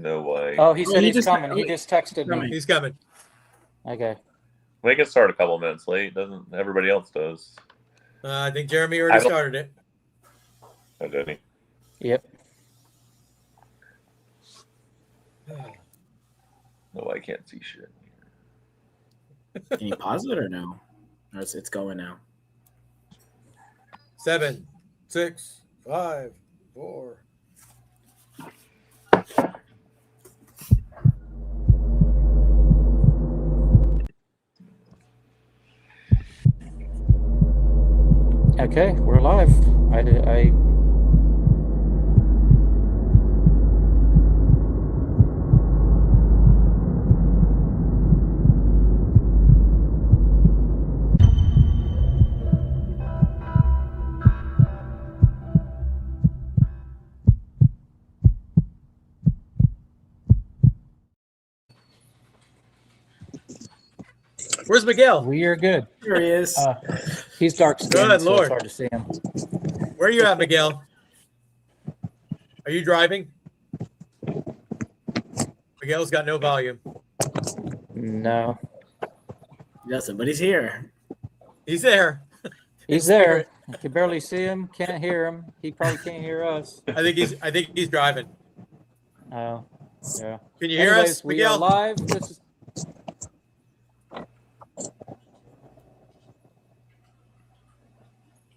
No way. Oh, he said he he's just- coming. He just texted me. He's coming. Okay. We can start a couple minutes late. Doesn't everybody else does? I think Jeremy already started it. Oh, did he? Yep. No, I can't see shit. Can you pause it or no? Or it's going now. 7, 6, 5, 4. Okay, we're live. I Where's Miguel? we are good. Here he is. He's dark skinned, Good so Lord. it's hard to see him. Where are you at, Miguel? Are you driving? Miguel's got no volume. No, Justin, but he's here. He's there. he's there. I can barely see him. Can't hear him. He probably can't hear us. I think he's driving. Oh, yeah. Can you hear Anyways, us, we are Miguel? live. This is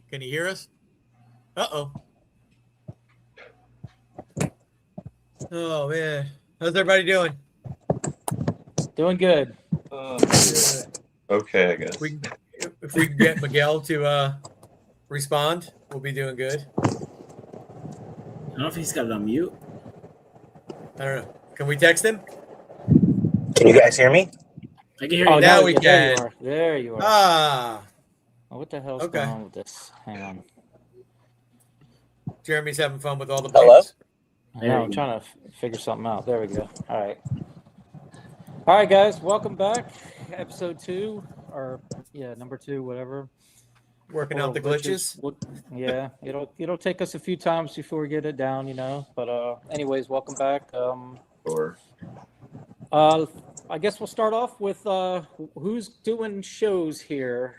Can you hear us? Uh-oh. Oh, man. How's everybody doing? doing good. Okay, I guess. If we can get Miguel to respond, we'll be doing good. I don't know if he's got it on mute. I don't know. Can we text him? Can you guys hear me? I can hear Oh, you now now. we there you can. are. There you are. Ah, Oh, what the hell's okay. going on with this? Hang on. Jeremy's having fun with all the Hello? buttons. I There know, you I'm go. trying to figure something out. There we go. All right. All right, guys. Welcome back. Episode 2, or number 2, whatever. Working out the Little glitches. Yeah, it'll take us a few times before we get it down, But anyways, welcome back. Or I guess we'll start off with who's doing shows here.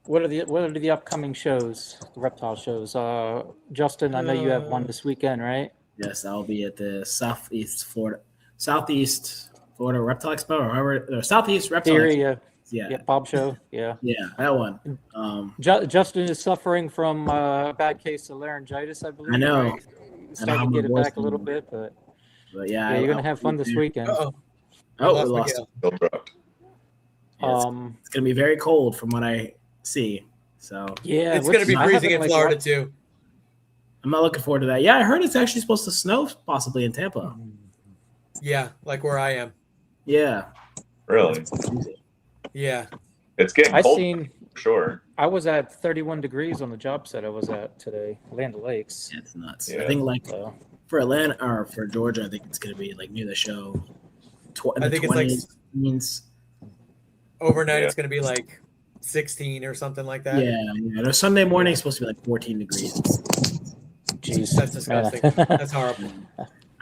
What are the upcoming shows? The reptile shows. Justin, I know you have one this weekend, right? Yes, I'll be at the Southeast Florida Reptile Expo, or however, Southeast Reptile Theory, Expo. yeah, Yeah, Bob show, yeah. yeah, that one. Justin is suffering from a bad case of laryngitis, I believe. I know. Right? He's starting to get it back a little bit, but But yeah, yeah, you're gonna have fun this weekend. Uh-oh. Oh, we Lost lost. Miguel. still dropped. Yeah, it's gonna be very cold from what I see. So Yeah, It's going to be I freezing haven't, in Florida, too. I'm not looking forward to that. Yeah, I heard it's actually supposed to snow possibly in Tampa. Yeah, like where I am. Yeah. Really? Yeah. It's getting I cold seen. for sure. I was at 31 degrees on the job site I was at today, Land O'Lakes. Yeah, it's nuts. Yeah. I think like So for Atlanta or for Georgia, I think it's gonna be like near the show. I think it's like means overnight Yeah. it's going to be like 16 or something like that. yeah. No, Sunday morning is supposed to be like 14 degrees. jeez, That's disgusting. That's horrible.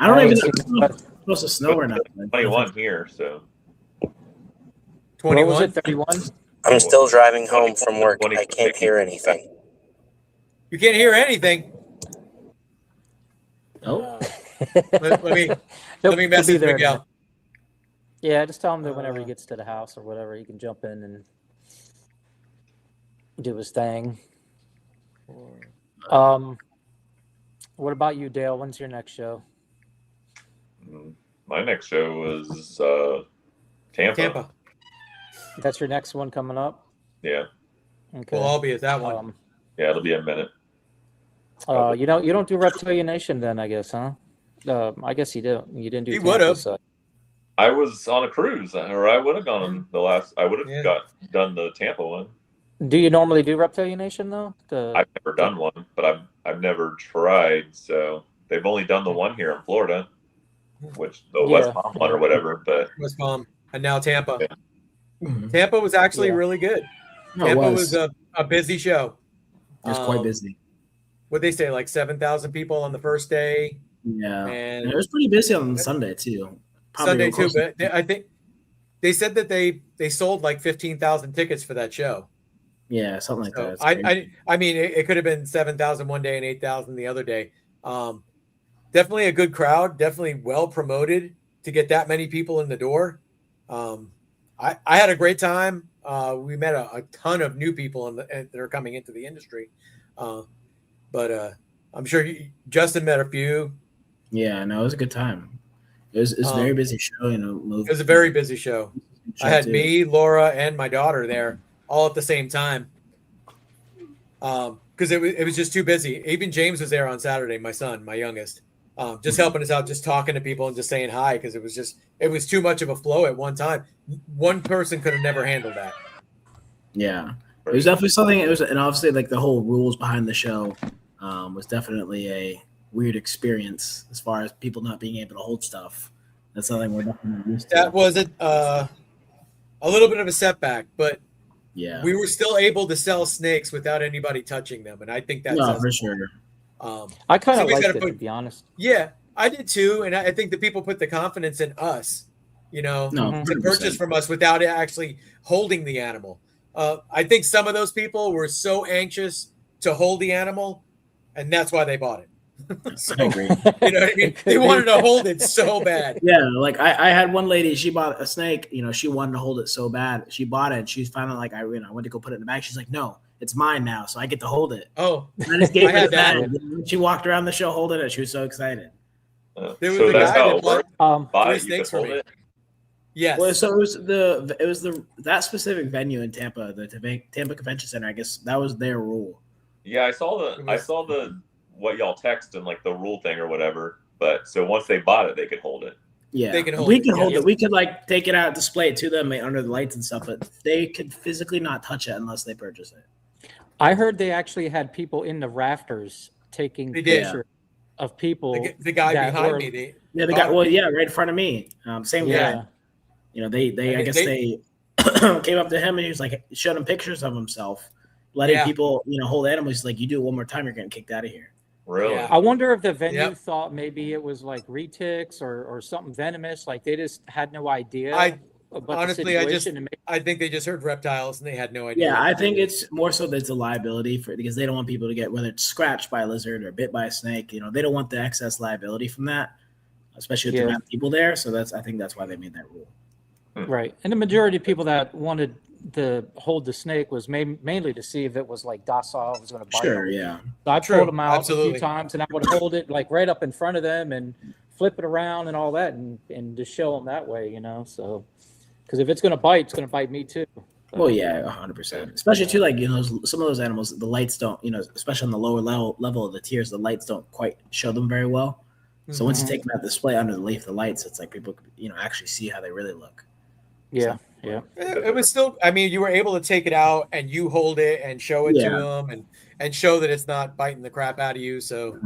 I don't I even was know thinking if it's supposed to snow or not. 21 here, so What was 21. it? 31. I'm still driving home from work. I can't hear anything. You can't hear anything. Oh, Let me He'll- let me he'll message be there in a Miguel. minute. Yeah, just tell him that whenever he Uh, gets to the house or whatever, he can jump in and do his thing. What about you, Dale? When's your next show? my next show was Tampa. Tampa. That's your next one coming up. Yeah. Okay. We'll all be at that one. Yeah, it'll be a minute. You don't do Reptilian Nation then, I guess, huh? I guess you do. You didn't do. He Tampa, would've. so- I was on a cruise, or I would have gone on the last. I would have Yeah. done the Tampa one. Do you normally do Reptilian Nation though? I've never done one, but I've never tried. So they've only done the one here in Florida, which the Yeah. West Palm one or whatever. But West Palm. And now Tampa. Yeah. Mhm. Tampa was actually Yeah. really good. No, it Tampa was. was a busy show. It was quite Um, busy. What'd they say? Like 7,000 people on the first day. Yeah, And and it was pretty busy on Sunday too. Sunday too, close to- but I think they said that they sold like 15,000 tickets for that show. yeah, something like So that. It's crazy. I mean, it could have been 7,000 one day and 8,000 the other day. Definitely a good crowd. Definitely well promoted to get that many people in the door. I had a great time. We met a ton of new people that are coming into the industry. But I'm sure Justin met a few. Yeah, no, it was a good time. It was a very busy show. You know, It was a very busy show. I had me, Laura, and my daughter there all at the same time. Because it was just too busy. Even James was there on Saturday, my son, my youngest, just helping us out, just talking to people and just saying hi, because it was too much of a flow at one time. One person could have never handled that. Yeah, it was definitely something. It was, and obviously, like the whole rules behind the show was definitely a weird experience as far as people not being able to hold stuff. That's something we're definitely used to. That was a little bit of a setback, but Yeah, we were still able to sell snakes without anybody touching them, and I think that's no, for sure. I kind of somebody's liked gotta it, to be honest. Yeah, I did too, and I think the people put the confidence in us, No, to 100%. purchase from us without actually holding the animal. I think some of those people were so anxious to hold the animal, and that's why they bought it. So, I agree. you know what I mean? They wanted to hold it so bad. Yeah, like I had one lady, she bought a snake, she wanted to hold it so bad. She bought it and she's finally like, I went to go put it in the bag. She's like, no, it's mine now, so I get to hold it. Oh, And I just gave I her had the that. bag. She walked around the show holding it. She was so excited. There was So a that's guy how that it bought works. Um, Buy it, three you can snakes for hold me. it. Yes. Well, so it was that specific venue in Tampa, the Tampa Convention Center. I guess that was their rule. Yeah, I saw the what y'all text and like the rule thing or whatever. But so once they bought it, they could hold it. Yeah, They can hold we it, can hold yes. it. We could like take it out, display it to them under the lights and stuff, but they could physically not touch it unless they purchase it. I heard they actually had people in the rafters taking They did. pictures of people. The guy that behind were- me, Yeah, the guy. Well, yeah, right in front of me. Same Yeah. guy. They I And guess they- they came up to him and he was like, showed him pictures of himself, letting Yeah. people, hold animals. He's like, you do it one more time, you're getting kicked out of here. Really? Yeah. I wonder if the venue Yep. thought maybe it was like retics or something venomous. Like they just had no idea. About honestly, the situation and I think they just heard reptiles and they had no idea. Yeah, what I to think do. it's more so that it's a liability because they don't want people to get, whether it's scratched by a lizard or bit by a snake. They don't want the excess liability from that, especially if Yeah. there are people there. So I think that's why they made that rule. right. And the majority of people that wanted to hold the snake was mainly to see if it was like docile, it was going to bite. Sure, them. yeah. So I True, pulled them out a absolutely. few times, and I would hold it like right up in front of them and flip it around and all that, and just show them that way, So, because if it's going to bite, it's going to bite me too. Well, yeah, 100%. Especially too, like some of those animals, the lights don't, especially on the lower level of the tiers, the lights don't quite show them very well. So once you take them out display under the leaf, the lights, it's like people, actually see how they really look. Yeah, yeah. It was still. I mean, you were able to take it out and you hold it and show it to Yeah. them and show that it's not biting the crap out of you. So,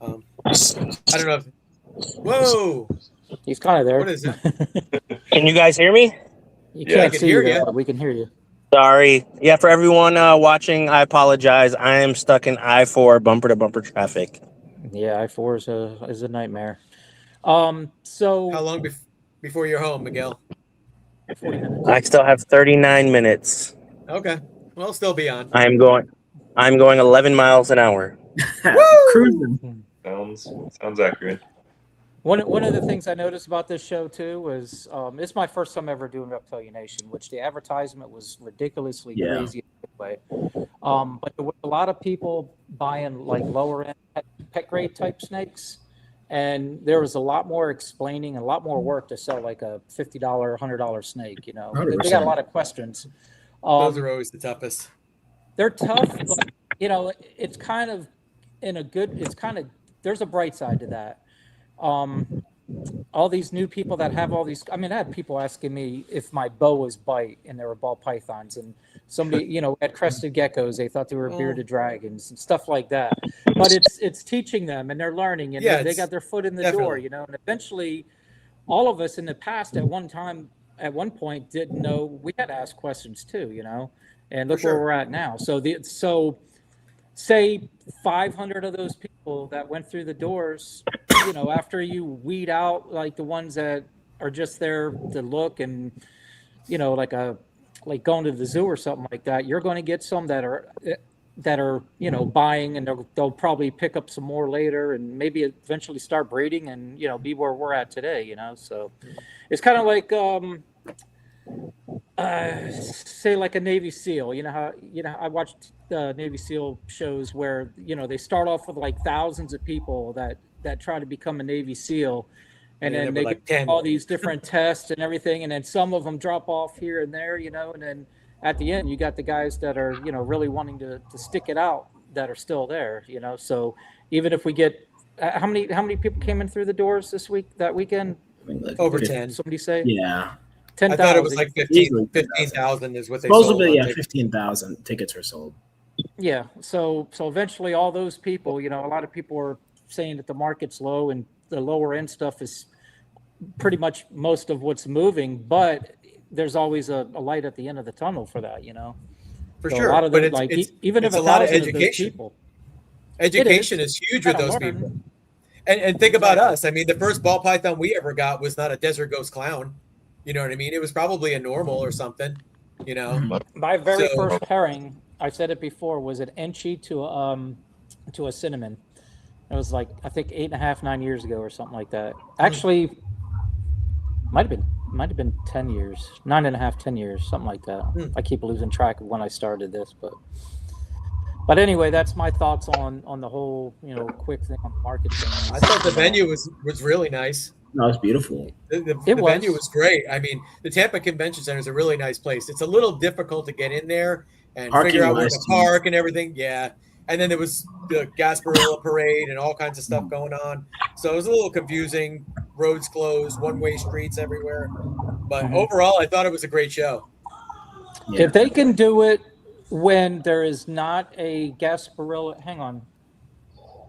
I don't know. Whoa! He's kind of there. What is it? Can you guys hear me? You Yeah, I can't can see hear you, you. but we can hear you. Sorry. Yeah, for everyone watching, I apologize. I am stuck in I-4 bumper to bumper traffic. Yeah, I-4 is a nightmare. So How long before you're home, Miguel? 40 minutes. I still have 39 minutes. Okay, well, still be on. I'm going 11 miles an hour. Cruising. Sounds accurate. One of the things I noticed about this show too was it's my first time ever doing Reptilia Nation, which the advertisement was ridiculously Yeah. crazy in a good way. But there were a lot of people buying like lower end pet grade type snakes, and there was a lot more explaining and a lot more work to sell like a $50, $100 snake. They got a 100%. lot of questions. Those are always the toughest. They're tough, but it's kind of there's a bright side to that. All these new people that have all these, I had people asking me if my boas bite, and they were ball pythons, and somebody, had crested geckos, they thought they were bearded dragons and stuff like that. But it's teaching them, and they're learning, and Yeah, they got their foot in the definitely. door, and eventually all of us in the past at one point didn't know, we had to ask questions too, and look For sure. where we're at now. So say 500 of those people people that went through the doors, after you weed out like the ones that are just there to look and, like going to the zoo or something like that, you're going to get some that are buying, and they'll probably pick up some more later and maybe eventually start breeding and, be where we're at today, so it's kind of like, say like a Navy SEAL, how, I watched Navy SEAL shows where, they start off with like thousands of people that try to become a Navy SEAL. And then they like get 10. all these different tests and everything. And then some of them drop off here and there, and then at the end, you got the guys that are, really wanting to stick it out that are still there, So even if we get, how many people came in through the doors that weekend? Over Fif- 10. Somebody say Yeah. 10,000. I thought it was like Easily 15,000 is what they sold. Supposedly, on yeah, tickets. 15,000 tickets were sold. Yeah. So eventually all those people, a lot of people are saying that the market's low and the lower end stuff is pretty much most of what's moving, but there's always a light at the end of the tunnel for that, For So sure. A lot of but them, it's, like it's, even it's if a lot of 1,000 of those education. people, Education is huge with Gotta those learn. people. And think about us. I mean, the first ball python we ever got was not a desert ghost clown. You know what I mean? It was probably a normal or something, my very So- first pairing, I said it before, was an Enchi to a cinnamon. It was like, I think 8.5, 9 years ago or something like that. Actually, might have been 10 years, 9.5, 10 years, something like that. I keep losing track of when I started this, but anyway, that's my thoughts on the whole, quick thing on market things. I thought the venue was really nice. No, it's beautiful. The It was. venue was great. I mean, the Tampa Convention Center is a really nice place. It's a little difficult to get in there and figure out where Parking-wise, to too. park and everything. Yeah. And then there was the Gasparilla parade and all kinds of stuff going on. So it was a little confusing. Roads closed, one-way streets everywhere. But overall, I thought it was a great show. Yeah. If they can do it when there is not a Gasparilla, hang on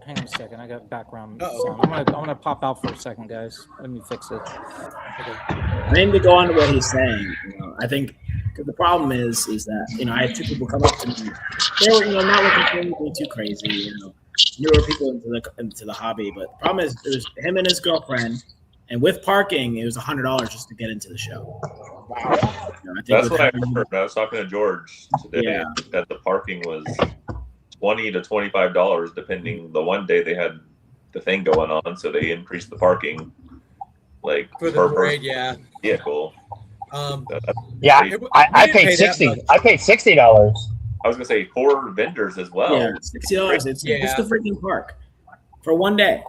a second. I got background Uh-oh. sound. I'm gonna pop out for a second, guys. Let me fix it. I think to go on to what he's saying, I think 'cause the problem is that I had two people come up to me. They were not looking for anything too crazy, newer people into the hobby. But the problem is, it was him and his girlfriend, and with parking, it was $100 just to get into the show. I think That's with what I him- heard. I was talking to George today Yeah. that the parking was $20 to $25 depending. The one day they had the thing going on, so they increased the parking like For the per parade, yeah. vehicle. Yeah, It- I we didn't paid pay that 60. much. I paid $60. I was gonna say for vendors as well. Yeah, $60. It's Yeah. just a freaking park for one day.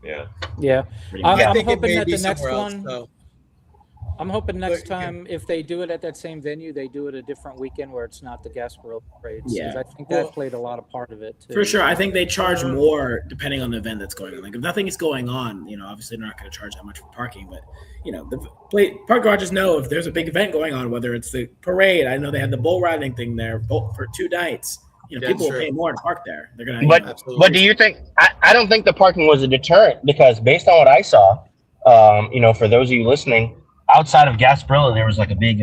Yeah. Yeah, pretty I'm much. I think it hoping may that be the next somewhere else, one- though. I'm hoping next But, yeah. time, if they do it at that same venue, they do it a different weekend where it's not the Gasparilla parades. 'cause Yeah. I think that Well- played a lot of part of it too. For sure, I think they charge more depending on the event that's going on. Like if nothing is going on, obviously they're not going to charge that much for parking. But the park garages know if there's a big event going on, whether it's the parade. I know they had the bull riding thing there for 2 nights. Yeah, People will sure. pay more to park there. They're gonna. But Absolutely. but do you think I don't think the parking was a deterrent, because based on what I saw, for those of you listening, outside of Gasparilla, there was like a big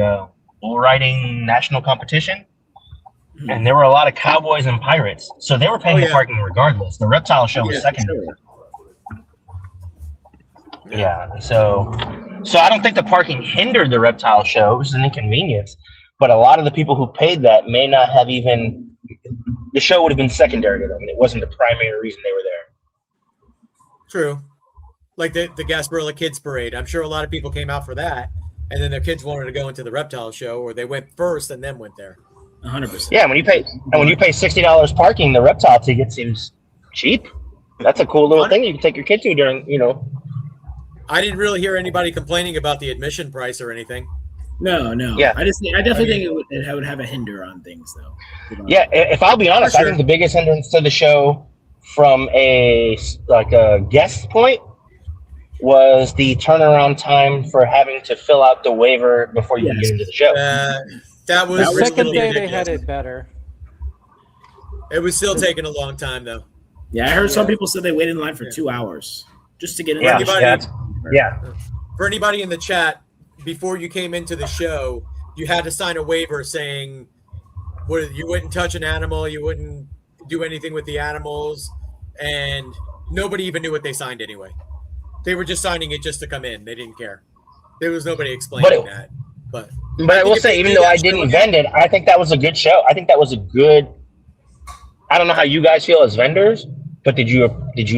bull riding national competition, and there were a lot of cowboys and pirates, so they were paying the yeah. parking regardless. The reptile show was Yeah, secondary. sure. Yeah, so I don't think the parking hindered the reptile show. It was an inconvenience, but a lot of the people who paid that may not have even. The show would have been secondary to them, and it wasn't the primary reason they were there. True. Like the Gasparilla Kids Parade. I'm sure a lot of people came out for that, and then their kids wanted to go into the reptile show, or they went first and then went there. 100%. Yeah, when you pay $60 parking, the reptile ticket seems cheap. That's a cool little thing you can take your kid to during. I didn't really hear anybody complaining about the admission price or anything. No. Yeah. I definitely think it would have a hinder on things though. Yeah, if I'll be honest, For I sure. think the biggest hindrance to the show, from a guest point, was the turnaround time for having to fill out the waiver before you can get into the show. That was That The was second day they ridiculous. had it better. It was still taking a long time though. Yeah, I heard some people said they waited in line for 2 hours just to get in. Yeah, Anybody- that's- yeah. For anybody in the chat, before you came into the show, you had to sign a waiver saying you wouldn't touch an animal, you wouldn't do anything with the animals, and nobody even knew what they signed anyway. They were just signing it just to come in. They didn't care. There was nobody explaining that. But I will say, even though I didn't vend it, I think that was a good show. I think that was a good. I don't know how you guys feel as vendors, but did you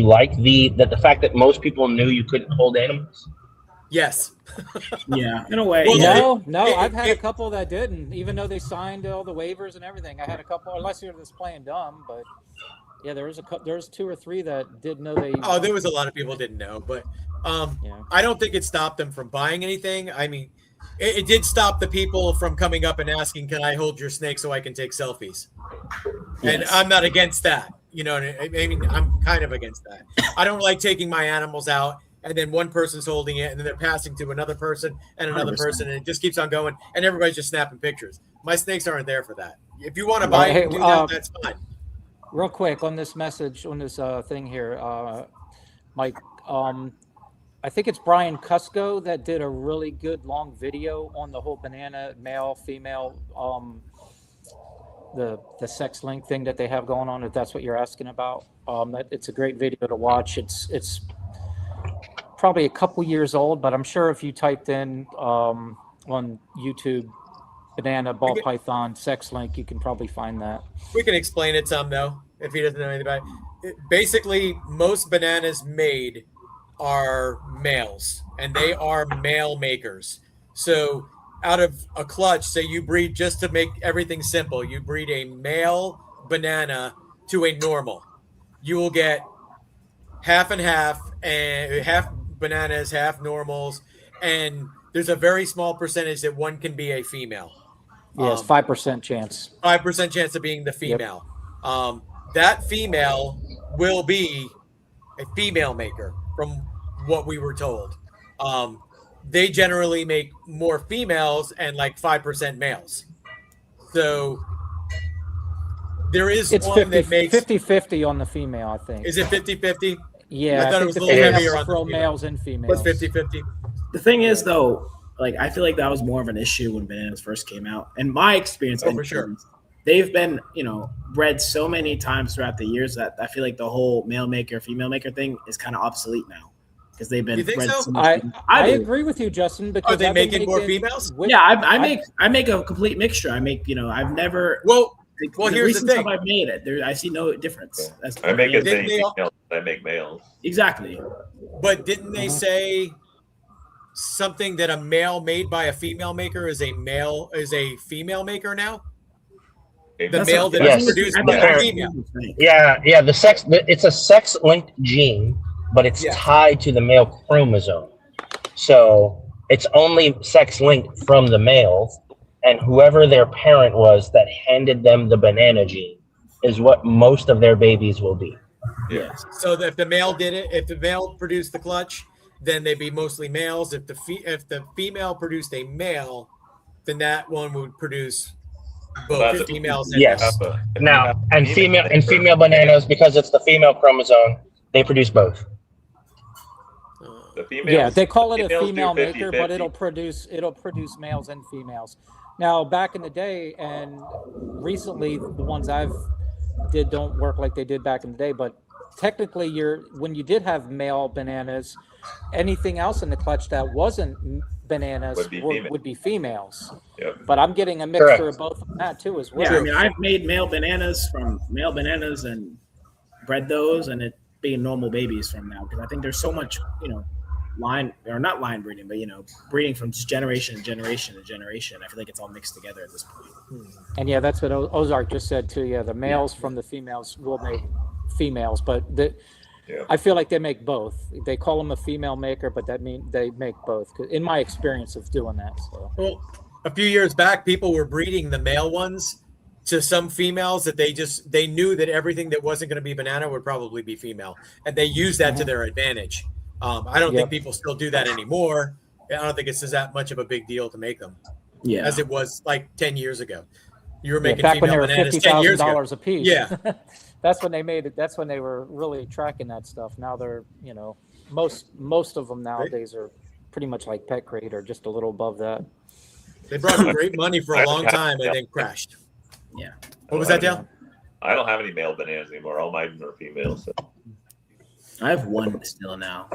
like the fact that most people knew you couldn't hold animals? yes. Yeah, in a way. Well, yeah. No, I've had a couple that didn't, even though they signed all the waivers and everything. I had a couple, unless you're just playing dumb, but yeah, there was 2 or 3 that did know they. Oh, there was a lot of people didn't know, but Yeah. I don't think it stopped them from buying anything. I mean, it did stop the people from coming up and asking, "Can I hold your snake so I can take selfies?" And Yes. I'm not against that. You know, I mean, I'm kind of against that. I don't like taking my animals out and then one person's holding it and then they're passing to another person and another 100%. person, and it just keeps on going, and everybody's just snapping pictures. My snakes aren't there for that. If you want to buy it and do that, that's fine. Real quick on this message, on this thing here, Mike, I think it's Brian Cusco that did a really good long video on the whole banana male, female, the sex link thing that they have going on, if that's what you're asking about. That it's a great video to watch. It's probably a couple years old, but I'm sure if you typed in on YouTube banana ball python sex link, you can probably find that. We can explain it some though, if he doesn't know anything about it. Basically, most bananas made are males, and they are male makers. So out of a clutch, say you breed, just to make everything simple, you breed a male banana to a normal. You will get half and half, and half bananas, half normals, and there's a very small percentage that one can be a female. Yes, 5% chance. 5% chance of being the female. That female will be a female maker, from what we were told. They generally make more females and like 5% males. So there is It's one that makes 50-50 on the female, I think. Is it 50-50? Yeah, I thought it think was the a little females heavier on the throw female. males and females. What's 50-50? The thing is, though, like I feel like that was more of an issue when bananas first came out. In my experience, Oh, for sure. they've been, bred so many times throughout the years that I feel like the whole male maker, female maker thing is kind of obsolete now because they've been You think bred so? so much. I do. agree with you, Justin. Because Are they I've been making more making- females? Yeah, I make a complete mixture. I make, I've never. Well, the here's the recent thing. stuff I've made it. I see no difference. I make as Didn't many they all- females as I make males. Exactly. But didn't they say something that a male made by a female maker is a female maker now? The That's male what- that Yes. is produced I by think fair. a female. Yeah, it's a sex-linked gene, but it's Yeah. tied to the male chromosome. So it's only sex-linked from the males, and whoever their parent was that handed them the banana gene is what most of their babies will be. Yeah. So that if the male did it, if the male produced the clutch, then they'd be mostly males. If the female produced a male, then that one would produce both That's a- females and Yes. males. Now, and female bananas, because it's the female chromosome, they produce both. The females, Yeah, they call it a females do female maker, 50-50. but it'll produce males and females. Now, back in the day, and recently, the ones I've did don't work like they did back in the day. But technically, when you did have male bananas, anything else in the clutch that wasn't bananas Would be female. would be females. Yep. But I'm getting a mixture Correct. of both of that too as well. Yeah, I mean, I've made male bananas from male bananas and bred those, and it being normal babies from now because I think there's so much, line or not line breeding, but breeding from just generation to generation to generation. I feel like it's all mixed together at this point. And yeah, that's what Ozark just said too. Yeah, the males from the females will make females, but Yeah. I feel like they make both. They call them a female maker, but that means they make both. 'Cause in my experience of doing that, so Well, a few years back, people were breeding the male ones to some females that they knew that everything that wasn't going to be banana would probably be female, and they used that to their advantage. I don't think Yep. people still do that anymore. I don't think it's that much of a big deal to make them Yeah, as it was like 10 years ago. You were yeah, making back when they female were bananas 10 $50,000 years ago. a piece. Yeah. That's when they made it. That's when they were really tracking that stuff. Now they're, most of them nowadays are pretty much like Pet Crate or just a little above that. They brought in great money for a long time and then crashed. Yeah. What was that, Dale? I don't have any male bananas anymore. All mine are females. So. I have one still now.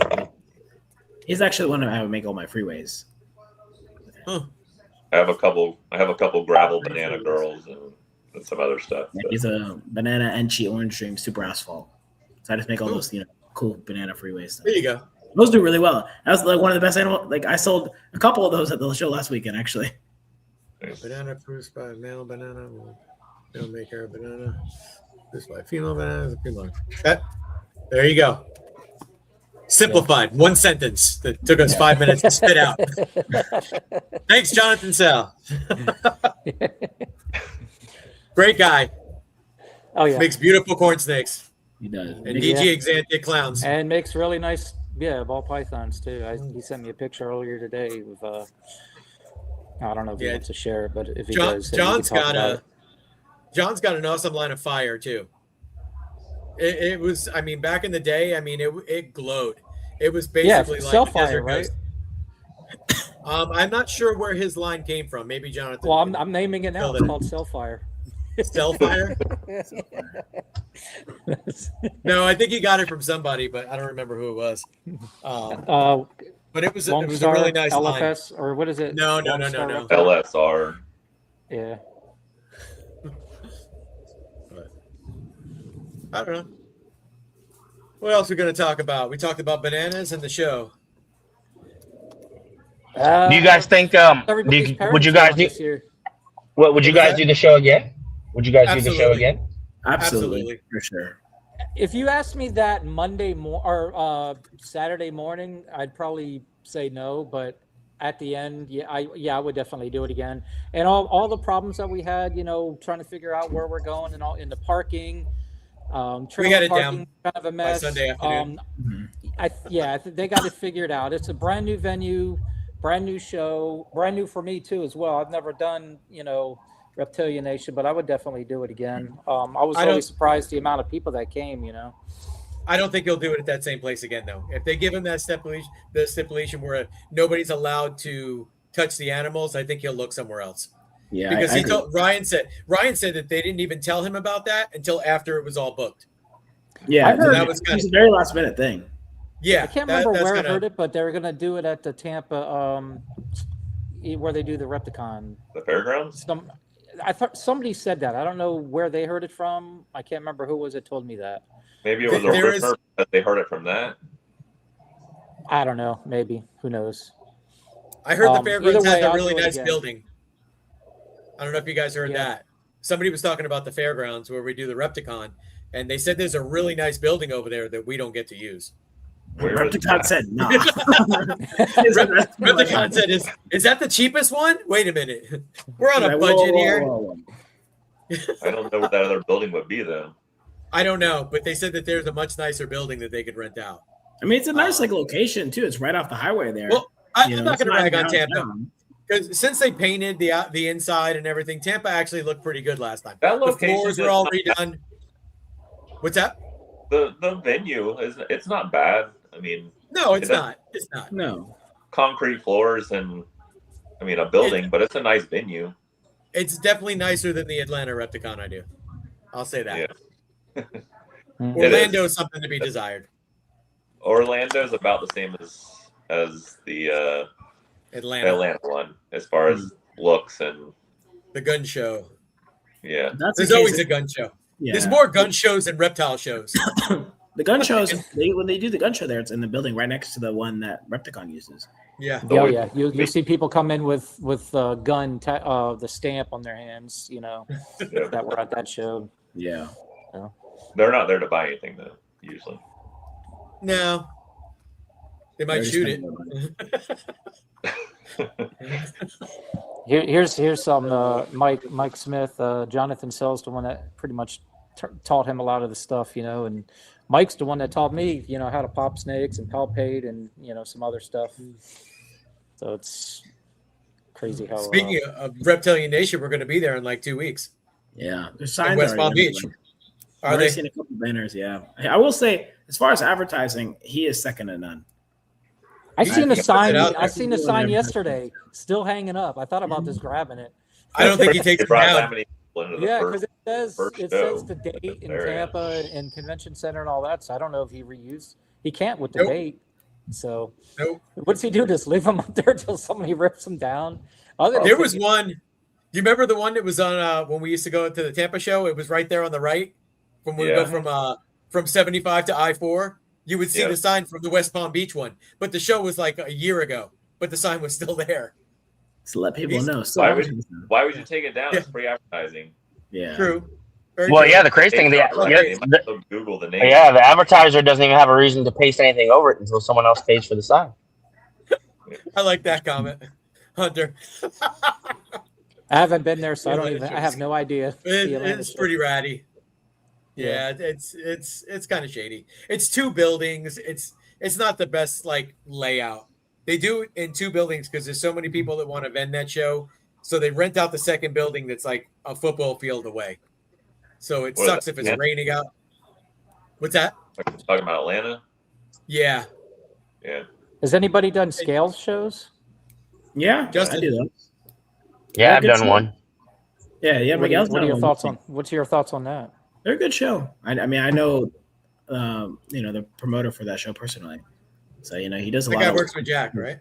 He's actually the one I would make all my freeways. Huh. I have a couple gravel banana girls and some other stuff. Yeah, but- he's a banana Enchi orange dream super asphalt. So I just make all those cool banana freeways. There you go. Those do really well. That was like one of the best animal. Like I sold a couple of those at the show last weekend actually. Banana produced by male banana. Male maker banana. Produced by female banana. Female. There you go. Simplified. One sentence that took us 5 minutes to spit out. Thanks, Jonathan Sell. Great guy. Oh yeah, Makes beautiful corn snakes. He does. And Yeah. DG Exantia clowns. and makes really nice ball pythons too. He sent me a picture earlier today of I don't know if he Yeah. wants to share it, but if he John, does, then we John's can talk got about a it. John's got an awesome line of fire too. It was, I mean, back in the day, I mean, it glowed. It was basically like cell the fire, Desert right? Ghost. I'm not sure where his line came from. Maybe Jonathan. Well, I'm naming it now. Killed It's it. called Cellfire. Cell fire. No, I think he got it from somebody, but I don't remember who it was. But it was Lone a Star really nice line. LFS or what is it? No. Lone Star No. LSR. Yeah. I don't know. What else are we going to talk about? We talked about bananas and the show. Do you guys think? Everybody's Would you parents guys on do? this year. What would you What was guys that? do the show again? Would you guys do the show Absolutely. again? Absolutely, for sure. If you asked me that Monday or Saturday morning, I'd probably say no. But at the end, I would definitely do it again. And all the problems that we had, trying to figure out where we're going and all in the parking. We got it parking, down kind of a mess. Sunday afternoon. They got it figured out. It's a brand new venue, brand new show, brand new for me too as well. I've never done, Reptilian Nation, but I would definitely do it again. I was I don't- always surprised the amount of people that came. I don't think he'll do it at that same place again, though. If they give him that stipulation where nobody's allowed to touch the animals, I think he'll look somewhere else. Yeah, Because I he agree. told Ryan said that they didn't even tell him about that until after it was all booked. Yeah, I've heard that was it's a very last minute thing. Yeah, I can't that- remember that's where I kinda- heard it, but they were going to do it at the Tampa, where they do the Repticon. The fairgrounds? I thought somebody said that. I don't know where they heard it from. I can't remember who was it told me that. Maybe it was a There is- rumor that they heard it from that. I don't know. Maybe. Who knows? I heard the either fairgrounds way, has a I'll really do it nice again. building. I don't know if you guys heard Yeah. that. Somebody was talking about the fairgrounds where we do the Repticon, and they said there's a really nice building over there that we don't get to use. Where is Repticon that? said no. Repticon said, "Is that the cheapest one? Wait a minute, we're on a budget here." I don't know what that other building would be though. I don't know, but they said that there's a much nicer building that they could rent out. I mean, it's a nice location too. It's right off the highway there. Well, I'm You know, not it's going to rag on Tampa downtown. because since they painted the inside and everything, Tampa actually looked pretty good last time. That The location floors is were all not- redone. What's that? The venue it's not bad. I mean, No, it's It does- not. It's not. No, concrete floors and a building, but it's a nice venue. It's definitely nicer than the Atlanta Repticon I do. I'll say that. Yeah. Mhm. It Orlando is something to be desired. Orlando's about the same as the Atlanta, Atlanta one as far as looks and the gun show. yeah. that's There's the always case. a gun show. Yeah. There's more gun shows than reptile shows. The gun shows. When they do the gun show there, it's in the building right next to the one that Repticon uses. Yeah. Oh yeah, you'll see people come in with gun, the stamp on their hands. Yeah. That were at that show. Yeah. They're not there to buy anything though, usually. No. They might They're shoot just it. Here's some Mike Smith, Jonathan Sells, the one that pretty much taught him a lot of the stuff, and Mike's the one that taught me, how to pop snakes and palpate and some other stuff. So it's crazy how. Speaking of Reptilian Nation, we're going to be there in like 2 weeks. Yeah. There's In signs West already Palm Beach. everywhere. Are I've already they? seen a couple banners. Yeah. I will say, as far as advertising, he is second to none. I seen a He puts sign. it out I there. seen a sign yesterday, still hanging up. I thought about just grabbing it. I don't think he takes They it brought that down. many people into the Yeah, first. because first it show. says the date in There, yeah. Tampa and Convention Center and all that. So I don't know if he He can't with the Nope. bait. So Nope. what's he do? Just leave him up there until somebody rips him down? There was one. Do you remember the one that was on when we used to go to the Tampa show? It was right there on the right when we Yeah. go from 75 to I-4. You would see Yeah. the sign from the West Palm Beach one, but the show was like a year ago, but the sign was still there. To let people He's- know. So Why would you take it down? Yeah. It's free advertising. yeah. True. Very Well, true. yeah, the crazy thing, They might the, still Google the name. yeah, the advertiser doesn't even have a reason to paste anything over it until someone else pays for the sign. I like that comment, Hunter. I haven't been there, so I Yeah, don't that even. I is- have no idea. the Atlanta It's show. pretty ratty. Yeah, it's kind of shady. It's two buildings. It's not the best like layout. They do it in two buildings because there's so many people that want to vend that show. So they rent out the second building that's like a football field away. So it What, sucks if it's Atlanta? raining out. What's that? Are you talking about Atlanta? Yeah. Yeah. Has anybody done scales shows? Yeah, Justin. I do those. Yeah, They're I've good done show. one. Yeah, yeah. What are, Miguel's what are done your one. thoughts on? What's your thoughts on that? They're a good show. I mean, I know, the promoter for that show personally. So he does a That lot. guy of works with Jack, right?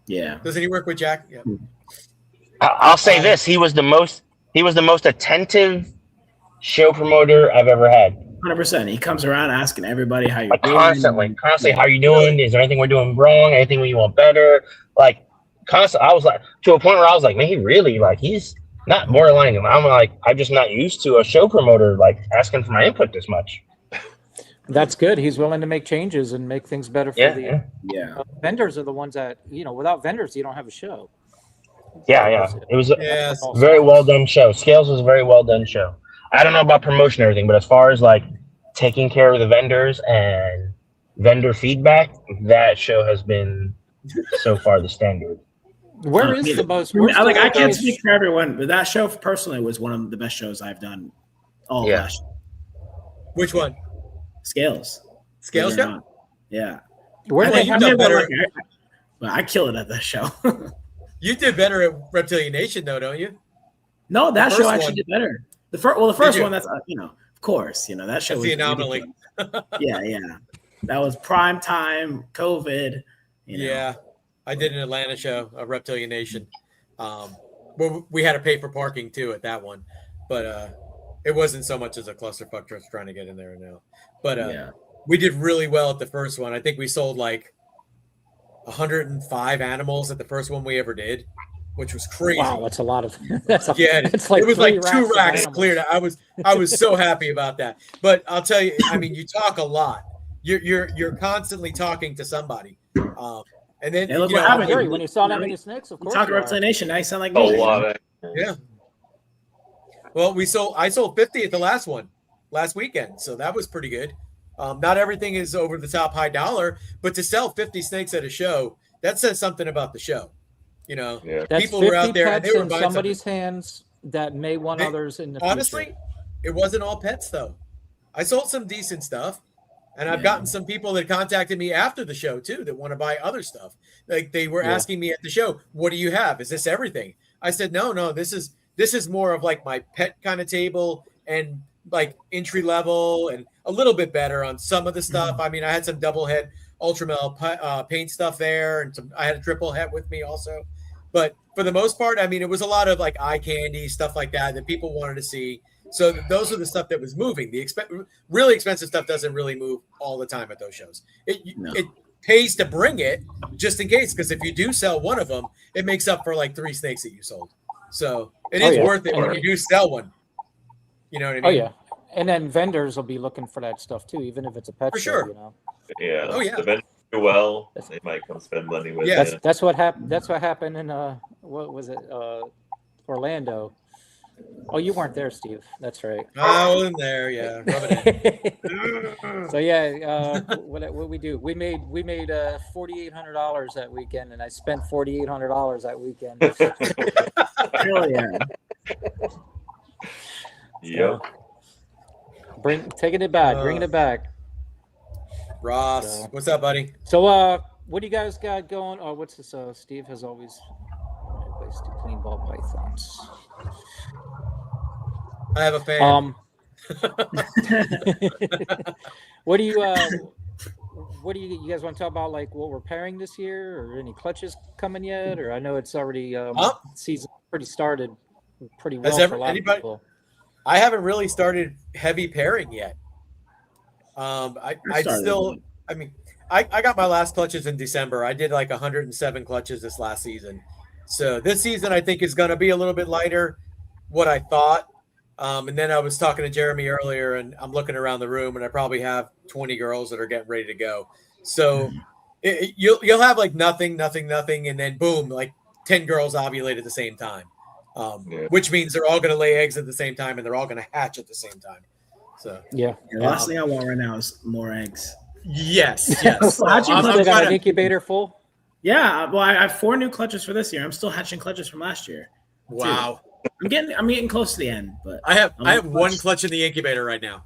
Yeah. Doesn't he work with Jack? Yeah. I'll say this: he was the most attentive show promoter I've ever had. 100%. He comes around asking everybody how you're Like doing. constantly, how you doing? Is there anything we're doing wrong? Anything we want better? Like constant. I was like to a point where I was like, man, he really he's not borderlining. I'm like, I'm just not used to a show promoter like asking for my input this much. That's good. He's willing to make changes and make things better for Yeah, the yeah, Yeah. vendors. Are the ones that without vendors, you don't have a show. yeah. It was Yes. a very well done show. Scales was a very well done show. I don't know about promotion and everything, but as far as like taking care of the vendors and vendor feedback, that show has been so far the standard. Where is the most? I where's the can't biggest- speak for everyone, but that show personally was one of the best shows I've done all Yeah. last year. Which one? Scales. Scale Believe it or show? not. Yeah. Where I do think they you've have done better. But I kill it at that show. You did better at Reptilian Nation, though, don't you? No, that The show first actually one. did better. The first you? one, that's of course, that show That's was the anomaly. ridiculous. Yeah. That was prime time, COVID. Yeah, I did an Atlanta show, a Reptilian Nation. Where we had to pay for parking too at that one, but it wasn't so much as a clusterfuck just trying to get in there now. But Yeah. we did really well at the first one. I think we sold like 105 animals at the first one we ever did, which was crazy. Wow, that's a lot of. That's a, Yeah, it's like it was 3 like 2 of racks animals. cleared. I was so happy about that. But I'll tell you, I mean, you talk a lot. You're constantly talking to somebody, and then Hey, look you what know, happened. Gary, when you saw that many snakes, of You course. talk you about are. Nation, now you sound like A me. lot of Yeah. Well, I sold 50 at the last one last weekend, so that was pretty good. Not everything is over the top high dollar, but to sell 50 snakes at a show, that says something about the show. yeah. That's people were 50 out there and pets they were in buying somebody's hands that may want They- others in the Honestly, future. it wasn't all pets though. I sold some decent stuff, and I've Yeah. gotten some people that contacted me after the show too that want to buy other stuff. Like they were Yeah. asking me at the show, "What do you have? Is this everything?" I said, "No. This is more of like my pet kind of table and like entry level and a little bit better on some of the stuff. I mean, I had some double head Ultramel paint stuff there, and I had a triple head with me also. But for the most part, I mean, it was a lot of like eye candy stuff like that people wanted to see. So those are the stuff that was moving. The really expensive stuff doesn't really move all the time at those shows. No. It pays to bring it just in case, because if you do sell one of them, it makes up for like 3 snakes that you sold. So it is yeah. worth it when you do sell one. You know what I mean? Oh yeah, and then vendors will be looking for that stuff too, even if it's a pet For show. sure. Yeah. Oh, yeah. The vendors do well, they might come spend money with Yeah. you. That's what happened. That's what happened in what was it? Orlando. Oh, you weren't there, Steve. That's right. I wasn't there. Yeah. Rub it in. So yeah, what we do? We made $4,800 that weekend, and I spent $4,800 that weekend. Hell yeah. Yep. Taking it back, bringing it back. Ross, So- what's up, buddy? So, what do you guys got going? Oh, what's this? Steve has always placed to clean ball pythons. I have a fan. What do you what do you guys want to talk about? Like what we're pairing this year, or any clutches coming yet? Or I know it's already season pretty started pretty well for a lot of people. I haven't really started heavy pairing yet. I got my last clutches in December. I did like 107 clutches this last season. So this season I think is going to be a little bit lighter, what I thought. And then I was talking to Jeremy earlier, and I'm looking around the room, and I probably have 20 girls that are getting ready to go. So you'll have like nothing, and then boom, like 10 girls ovulate at the same time, which means they're all going to lay eggs at the same time, and they're all going to hatch at the same time. So the last thing I want right now is more eggs. Yes. So how'd you put an incubator full? Yeah, well, I have 4 new clutches for this year. I'm still hatching clutches from last year. Wow. I'm getting close to the end, but I have one clutch in the incubator right now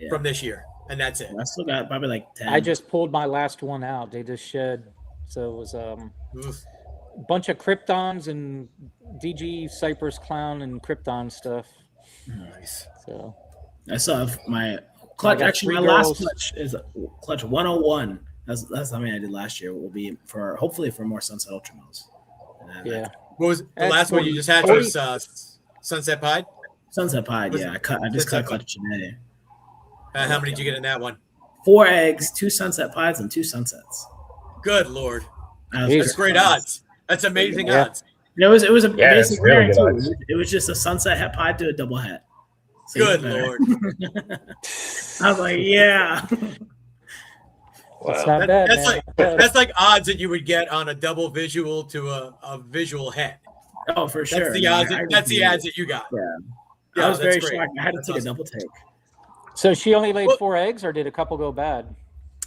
from this year, and that's it. I still got probably like 10. I just pulled my last one out. They just shed, so it was a bunch of Kryptons and DG Cypress Clown and Krypton stuff. Nice. So I still have my clutch. Actually, my last clutch is clutch 101. That's something I did last year. Will be hopefully for more Sunset Ultramills. Yeah. What was the last one you just had? Was Sunset Pied? Sunset Pied, yeah. I just cut clutch today. How many did you get in that one? 4 eggs, 2 Sunset Pieds, and 2 Sunsets. Good Lord. That's great odds. That's amazing odds. It was a basic really pairing good too. odds. It was just a Sunset Het Pied to a double het. Good Lord. I was like, yeah. Wow. It's not bad, that's like odds that you would get on a double visual to a visual het. Oh, for sure. That's the odds. That's the odds that you got. Yeah, I was very shocked. I had to take a double take. So she only laid 4 eggs, or did a couple go bad?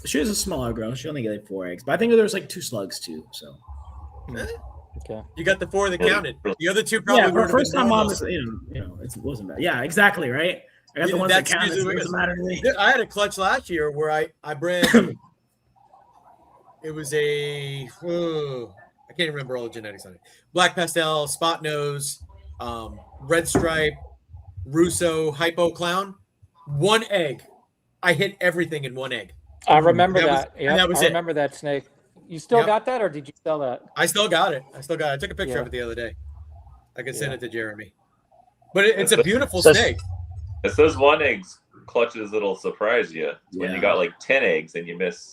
She was a smaller girl. She only laid 4 eggs, but I think there was like 2 slugs too. So okay, you got the 4 that counted. The other 2 probably for were first time mom. It wasn't bad. Yeah, exactly right. I got the ones that counted. It doesn't matter to me. I had a clutch last year where I bred. It was I can't remember all the genetics on it. Black pastel, spot nose, red stripe, Russo, hypo clown. 1 egg. I hit everything in 1 egg. I remember that. Yeah, that was I remember that snake. You still got that, or did you sell that? I still got it. I took a picture of it the other day. I can send it to Jeremy. But it's a beautiful snake. It's those 1 eggs clutches that'll surprise you. When you got like 10 eggs and you miss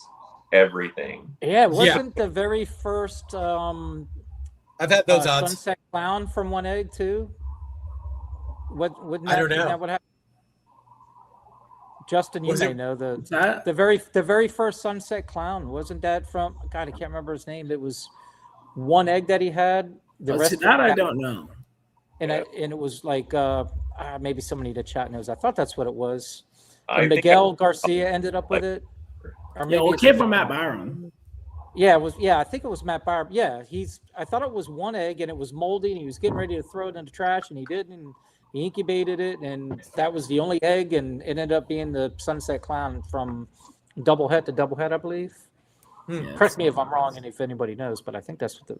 everything. Yeah, wasn't the very first I've had those odds. Sunset Clown from 1 egg too? Wouldn't that, I don't know. Isn't that what happened? Justin, you may know the very first Sunset Clown. Wasn't that from? God, I can't remember his name. It was 1 egg that he had. The rest that I don't know. And it was like maybe somebody in the chat knows. I thought that's what it was. I And think Miguel Garcia ended up with it. Or maybe it came from Matt Byron. Yeah, it was. Yeah, I think it was Matt Byron. Yeah, I thought it was 1 egg, and it was moldy, and he was getting ready to throw it in the trash, and he didn't. And he incubated it, and that was the only egg, and it ended up being the Sunset Clown from double het to double het, I believe. Correct me if I'm wrong, and if anybody knows, but I think that's what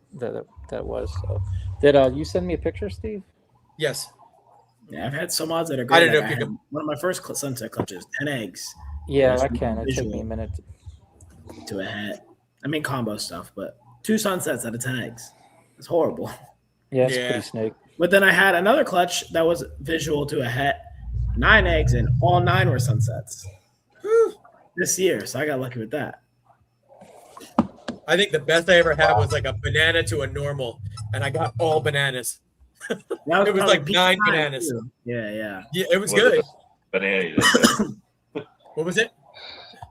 that was. So, did you send me a picture, Steve? Yes. Yeah, I've had some odds that are good. I didn't know if you could. One of my first Sunset clutches, 10 eggs. Yeah, I can. It took me a minute. To a hat. I mean combo stuff, but 2 sunsets out of 10 eggs. It's horrible. Yeah, it's pretty snake. But then I had another clutch that was visual to a het, 9 eggs, and all 9 were sunsets. This year, so I got lucky with that. I think the best I ever had was like a banana to a normal, and I got all bananas. It was like 9 bananas. Too. Yeah, it was good. Banana. You didn't know? What was it?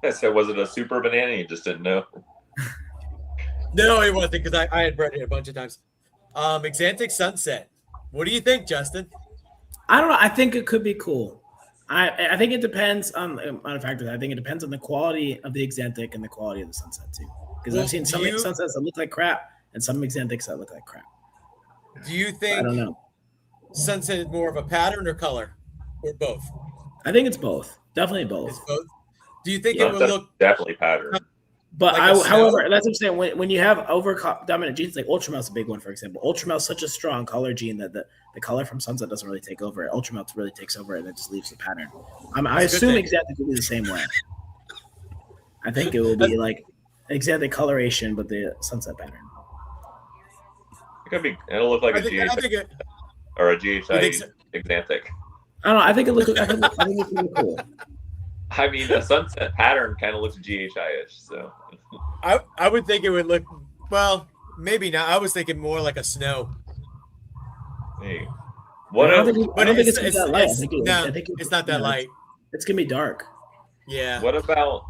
I said, was it a super banana? You just didn't know. No, it wasn't, because I had bred it a bunch of times. Exantic Sunset. What do you think, Justin? I don't know. I think it could be cool. I think it depends on factors. I think it depends on the quality of the Exantic and the quality of the Sunset too. Because I've seen some Sunsets that look like crap and some Exantics that look like crap. Do you think I don't know. Sunset is more of a pattern or color, or both? I think it's both. Definitely both. It's both. Do you think it will look definitely pattern? But like however, that's what I'm saying. When you have dominant genes, like Ultramel's a big one, for example. Ultramel's such a strong color gene that the color from Sunset doesn't really take over it. Ultramel really takes over it and it just leaves the pattern. I assume Exantic will be the same way. I think it will be like exactly coloration, but the sunset pattern. It could be. It'll look like I a think, GHI I think it, or a You GHI think so? Xanthic. I don't know. I think it looks. I think it's really cool. I mean, a sunset pattern kind of looks GHI-ish. So I would think it would look well. Maybe not. I was thinking more like a snow. hey, what I don't else? think, I But don't think it's, it's that light. no, I think it's not that no, light. It's gonna be dark. Yeah. What about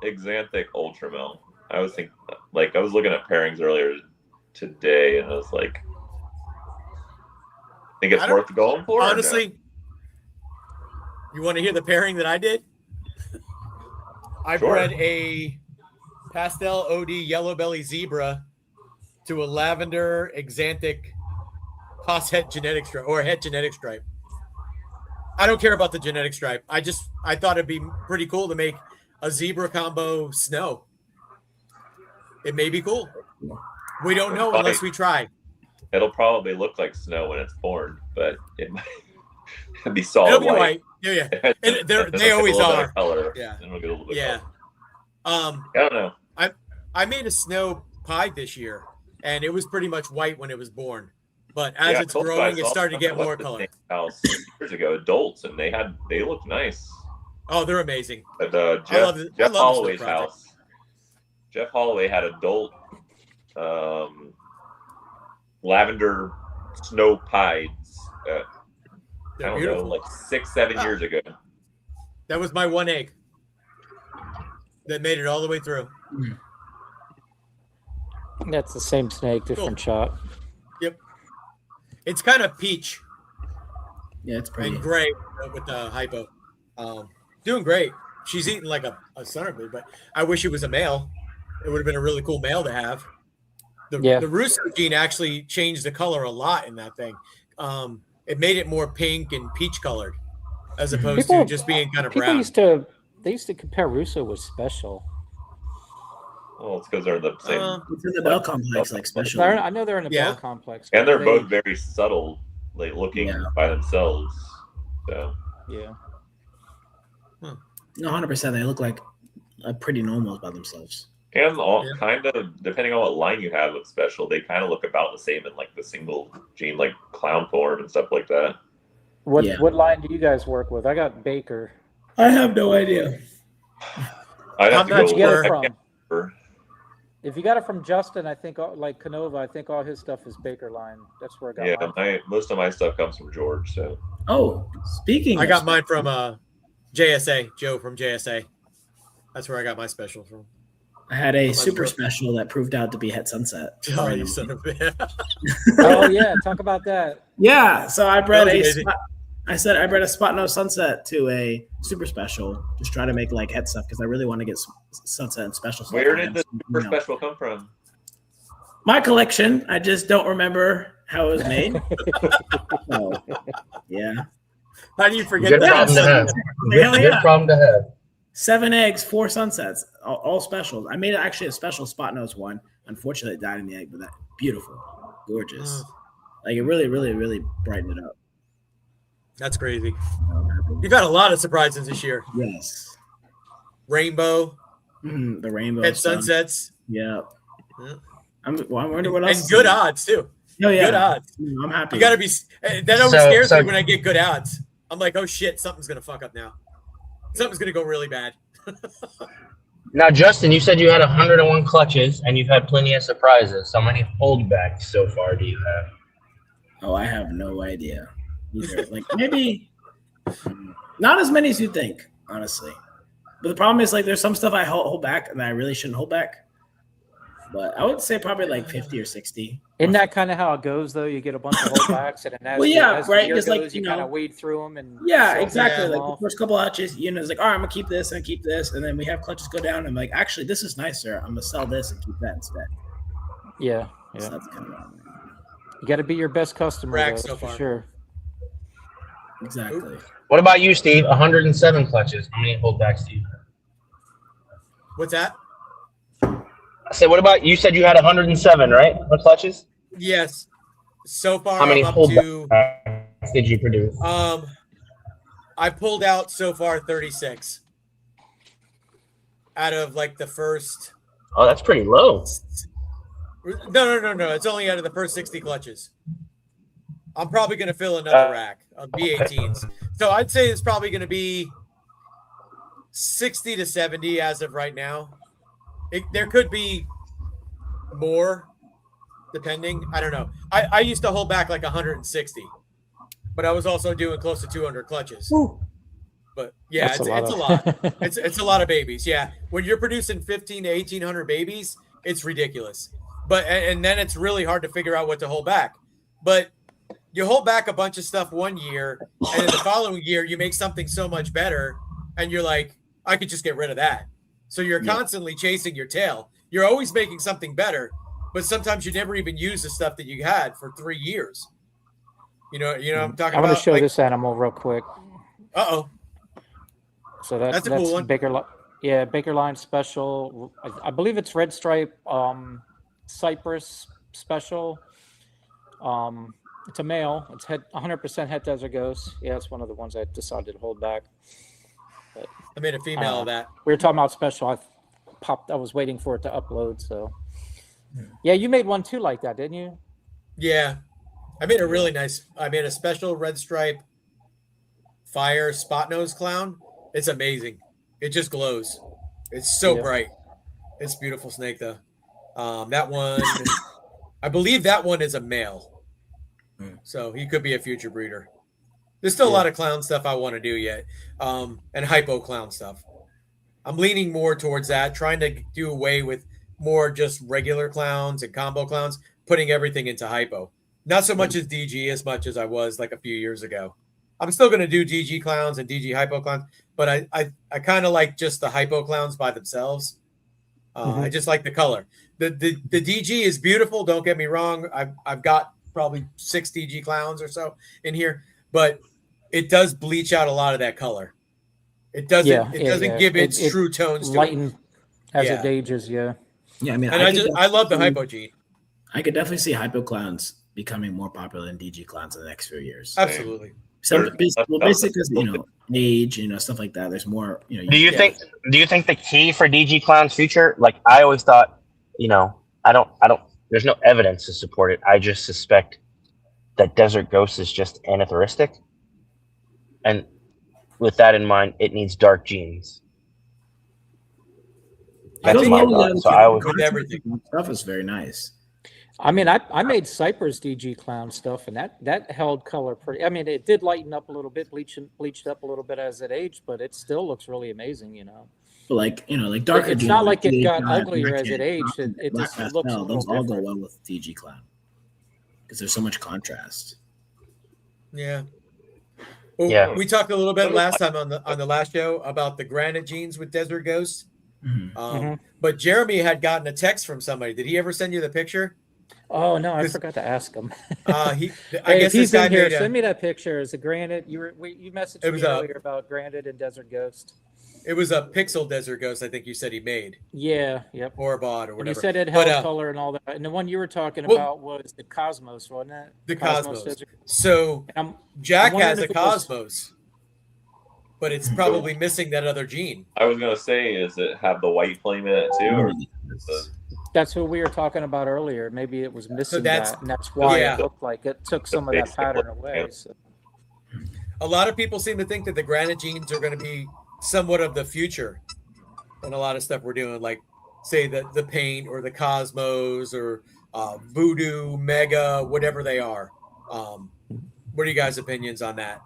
Xanthic Ultramel? I was thinking, like, I was looking at pairings earlier today, and I was like, think it's I don't- worth going for? or no? Honestly, you want to hear the pairing that I did? I Sure. bred a pastel OD yellow belly zebra to a lavender Xanthic Haas het genetic stripe or het genetic stripe. I don't care about the genetic stripe. I thought it'd be pretty cool to make a zebra combo snow. It may be cool. We don't know unless we try. It'll probably look like snow when it's born, but it might it'd be solid It'll be white. white. Yeah, yeah. And they It'll get always a little bit are. of color. Yeah. And it'll get a little bit Yeah. of color. I don't know. I made a snow pie this year, and it was pretty much white when it was born. But as Yeah, I it's told you growing, I it's saw starting to some get at more the color. same House years ago, adults, and they looked nice. Oh, they're amazing. But I Jeff, love it. I Jeff love the Holloway's Snow Project. house. Jeff Holloway had adult lavender snow pies. I They're don't beautiful. know, like 6-7 years ago. That was my one egg that made it all the way through. That's the same snake, different shot. It's kind of peach Yeah, it's pretty. and gray with the hypo. Doing great. She's eating like a centipede, but I wish it was a male. It would have been a really cool male to have. Yeah. The Russo gene actually changed the color a lot in that thing. It made it more pink and peach colored as opposed to just being kind of People brown. used to compare Russo with Special. Well, it's because they're in the same. It's in the Bell complex, like special. I know they're in a Yeah. Bell complex, And but they're they- both very subtle, like looking Yeah. by themselves. So Yeah. No, 100%. They look like pretty normal by themselves. and all Yeah. kind of depending on what line you have with special, they kind of look about the same in like the single gene, like clown form and stuff like that. What Yeah. what line do you guys work with? I got Baker. I have no idea. I'd have I'm to not go. Where'd you get I it can't from? remember. If you got it from Justin, I think like Canova, I think all his stuff is Baker line. That's where I got Yeah, mine. most of my stuff comes from George. So Oh, speaking. I of got mine from JSA, Joe from JSA. That's where I got my special from. I had a my super bro- special that proved out to be Het Sunset. Oh, you son of a bitch. Oh yeah, talk about that. Yeah, so I bred That was a amazing. spot, I said I bred a spot no sunset to a super special. Just try to make like het stuff because I really want to get some sunset and special stuff. where on did them. the So, super you know. special come from? My collection. I just don't remember how it was made. So, yeah. How do you forget Good that? problem to have. Hell Good yeah. problem to have. 7 eggs, 4 sunsets, all specials. I made actually a special spot nose one. Unfortunately, it died in the egg, but that beautiful, gorgeous. Like it really, really, really brightened it up. That's crazy. I'm happy. You've had a lot of surprises this year. Yes. Rainbow The rainbow. and sun. sunsets Yeah. Yeah. I wonder what else. and is good in it. odds too. Oh yeah. Good odds. I'm happy. You got to be. That always So- scares so- me when I get good odds. I'm like, oh shit, something's gonna fuck up now. Something's gonna go really bad. Now, Justin, you said you had 101 clutches and you've had plenty of surprises. How many holdbacks so far do you have? Oh, I have no idea. Either. Like maybe not as many as you think, honestly. But the problem is like there's some stuff I hold back and I really shouldn't hold back. But I would say probably like 50 or 60. Isn't that kind of how it goes though? You get a bunch of holdbacks, and then as, Well, yeah, as the right, year 'cause, like, goes, you you kind know- of wade through them and Yeah, sell exactly. them Like off. the first couple hatches, it's like, all right, I'm gonna keep this and keep this, and then we have clutches go down. I'm like, actually, this is nicer. I'm gonna sell this and keep that instead. Yeah, So yeah. that's kind of You got to be your best customer, Rack though, so for far. sure. exactly. What about you, Steve? 107 clutches. How many holdbacks do you have? What's that? I said, what about you? Said you had 107, right? What clutches? Yes. So far, How many I'm up holdbacks to. did you produce? I pulled out so far 36. out of like the first. Oh, that's pretty low. No. It's only out of the first 60 clutches. I'm probably going to fill another rack of B18s. So I'd say it's probably going to be 60 to 70 as of right now. There could be more, depending. I don't know. I used to hold back like 160, but I was also doing close to 200 clutches. Ooh. But yeah, That's it's a lot. It's a lot of babies. Yeah, when you're producing 15 to 1,800 babies, it's ridiculous. But and then it's really hard to figure out what to hold back. But you hold back a bunch of stuff one year, and then the following year you make something so much better, and you're like, I could just get rid of that. So you're constantly chasing your tail. You're always making something better, but sometimes you never even use the stuff that you had for 3 years. You know, I'm talking about. I'm going to show this animal real quick. Uh-oh. So that's a cool one. Baker Line Special. I believe it's Red Stripe Cypress Special. It's a male. It's 100% Het Desert Ghost. Yeah, it's one of the ones I decided to hold back. But, I made a female of that. We were talking about special. I was waiting for it to upload. So, yeah, you made one too like that, didn't you? Yeah, I made a special Red Stripe Fire Spot Nose Clown. It's amazing. It just glows. It's so bright. It's a beautiful snake though. That one, I believe that one is a male. So he could be a future breeder. There's still a lot of clown stuff I want to do yet. And hypo clown stuff. I'm leaning more towards that, trying to do away with more just regular clowns and combo clowns, putting everything into hypo. Not so much as DG as much as I was like a few years ago. I'm still going to do DG clowns and DG hypo clowns, but I kind of like just the hypo clowns by themselves. I just like the color. The DG is beautiful. Don't get me wrong. I've got probably 6 DG clowns or so in here, but it does bleach out a lot of that color. It doesn't. It doesn't give its true tones. Lighten as it ages. Yeah. Yeah, I mean, and I love the hypo gene. I could definitely see hypo clowns becoming more popular than DG clowns in the next few years. Absolutely. So basically, age, stuff like that. There's more, Do you think the key for DG Clown's future? Like I always thought, I don't. There's no evidence to support it. I just suspect that Desert Ghost is just anathoristic, and with that in mind, it needs dark genes. That's my thought. So I always everything stuff is very nice. I mean, I made Cypress DG Clown stuff, and that held color pretty. I mean, it did lighten up a little bit, bleached up a little bit as it aged, but it still looks really amazing, But like darker. It's not like it got uglier as it aged. It just looks. Those all go well with DG Clown because there's so much contrast. Yeah. Well, we talked a little bit last time on the last show about the granite genes with Desert Ghost. But Jeremy had gotten a text from somebody. Did he ever send you the picture? Oh no, I forgot to ask him. I if guess he's in here, send me that picture. Is it Granite? You messaged me earlier about Granite and Desert Ghost. It was a pixel Desert Ghost. I think you said he made. Yeah. Yep. Or bought or whatever. And you said it held color and all that. And the one you were talking about was the Cosmos, wasn't it? The Cosmos. So Jack has a Cosmos, but it's probably missing that other gene. I was gonna say, is it have the white flame in it too, or That's what we were talking about earlier. Maybe it was missing that, and that's why it looked like it took some of that pattern away. So. A lot of people seem to think that the granite genes are going to be somewhat of the future in a lot of stuff we're doing, like say the paint or the Cosmos or Voodoo, Mega, whatever they are. What are you guys' opinions on that?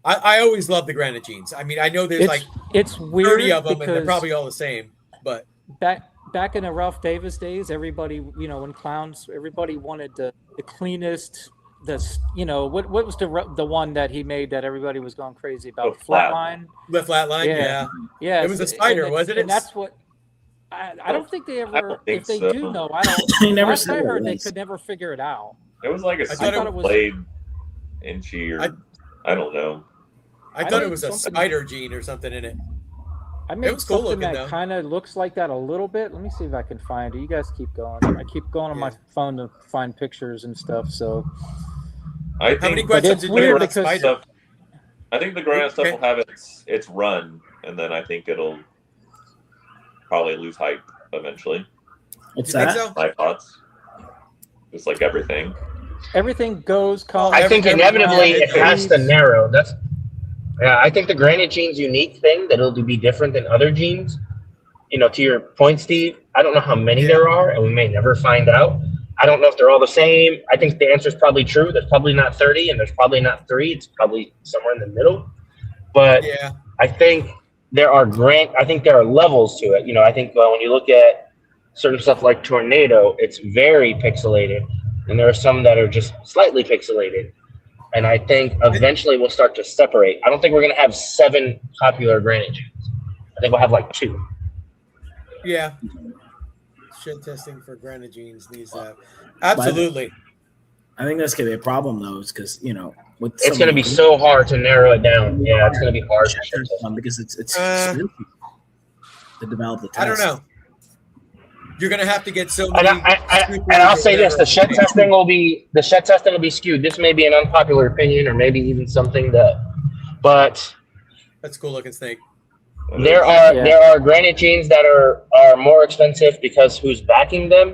I always love the granite genes. I mean, I know there's it's weird 30 of them, and they're probably all the same. But back in the Ralph Davis days, everybody, when clowns, everybody wanted the cleanest. What was the one that he made that everybody was going crazy about? Flatline. The Flatline, yeah. It was a spider, wasn't it? And that's what. I don't think they ever. If they do know, I don't. They never last I heard, they could never figure it out. It was like a super blade inchy, or I don't know. I thought it was a spider gene or something in it. I made something that kind of looks like that a little bit. Let me see if I can find it. You guys keep going. I keep going on my phone to find pictures and stuff. So, how many questions did you have about spider? I think the granite stuff will have its run, and then I think it'll probably lose height eventually. What's You think that? so? My thoughts. Just like everything. Everything goes. I think inevitably it has to breeds. narrow. Yeah, I think the granite gene's unique thing that it'll be different than other genes. You know, to your point, Steve, I don't know how many Yeah. there are, and we may never find out. I don't know if they're all the same. I think the answer is probably true. There's probably not 30, and there's probably not 3. It's probably somewhere in the middle. But Yeah. I think there are levels to it. You know, I think when you look at certain stuff like Tornado, it's very pixelated, and there are some that are just slightly pixelated. And I think eventually we'll start to separate. I don't think we're going to have 7 popular granite genes. I think we'll have like 2. Yeah. Shed testing for granite genes needs that. Absolutely. I think that's gonna be a problem though, is because with It's going to be so hard to narrow it down. Yeah, it's going to be hard. because it's Uh, to develop the test. I don't know. You're gonna have to get so And, many. I'll say this: the shed testing will be skewed. This may be an unpopular opinion, or maybe even something but That's a cool looking snake. there are granite genes that are more expensive because who's backing them,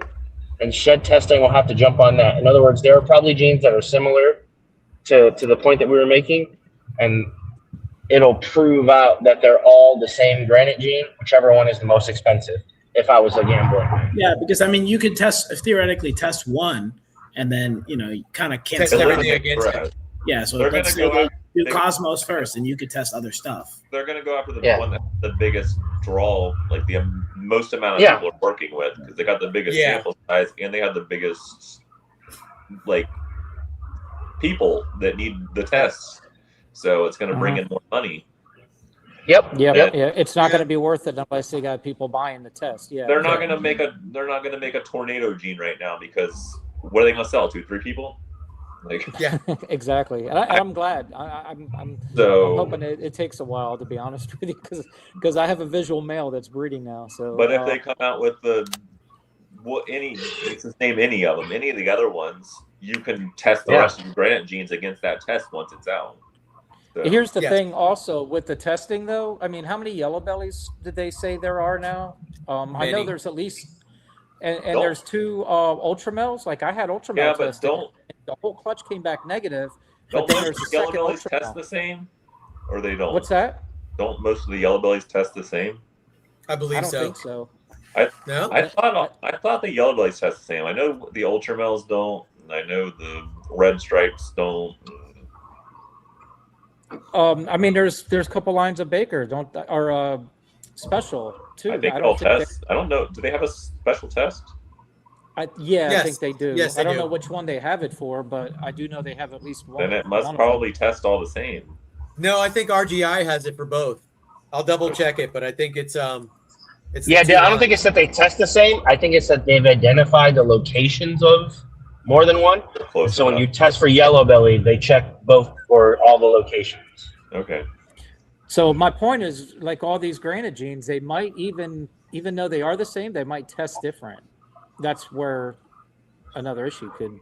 and shed testing will have to jump on that. In other words, there are probably genes that are similar to the point that we were making, and it'll prove out that they're all the same granite gene, whichever one is the most expensive. If I was a gambler. Yeah, because you could theoretically test one, and then you kind of Test cancel everything out. against it. Yeah, so They're let's gonna say go they do Cosmos first, and you could test other stuff. They're going to go after the Yeah. one that's the biggest draw, like the most amount of Yeah. people are working with, because they got the biggest Yeah. sample size and they have the biggest like people that need the tests. So it's going to bring in more money. Yep. Yeah, Yeah. yeah. It's not Yeah. going to be worth it unless they got people buying the test. Yeah, They're not okay. going to make a tornado gene right now, because what are they going to sell? 2-3 people? Like, Yeah. Exactly. And I'm glad. I'm so. hoping it takes a while, to be honest with you, because I have a visual male that's breeding now. So, But if they come out with just name any of them, any of the other ones, you can test the Yeah. rest of your granite genes against that test once it's out. So, here's the Yes. thing also with the testing though. I mean, how many yellow bellies did they say there are now? I know Many. there's at least, and Don't- there's 2 ultramels. Like I had ultramel yeah, but tested. don't The whole clutch came back negative, but don't then most there's of a the yellow second bellies test the ultramel. same, or they don't? What's that? Don't most of the yellow bellies test the same? I I believe don't so. think so. No. I thought the yellow bellies test the same. I know the ultramels don't, and I know the red stripes don't. I mean, there's a couple lines of Baker or special too. I think don't they'll think test. I don't know. Do they have a special test? I Yes. think they do. Yes, they I don't do. know which one they have it for, but I do know they have at least one. Then it must one of probably test all the same. No, I think RGI has it for both. I'll double check it, but I think it's the Yeah, two I don't lines. think it's that they test the same. I think it's that they've identified the locations of more than one. They're close So when you enough. test for yellow belly, they check both for all the locations. Okay. So my point is, like all these granite genes, they might even though they are the same, they might test different. That's where another issue could.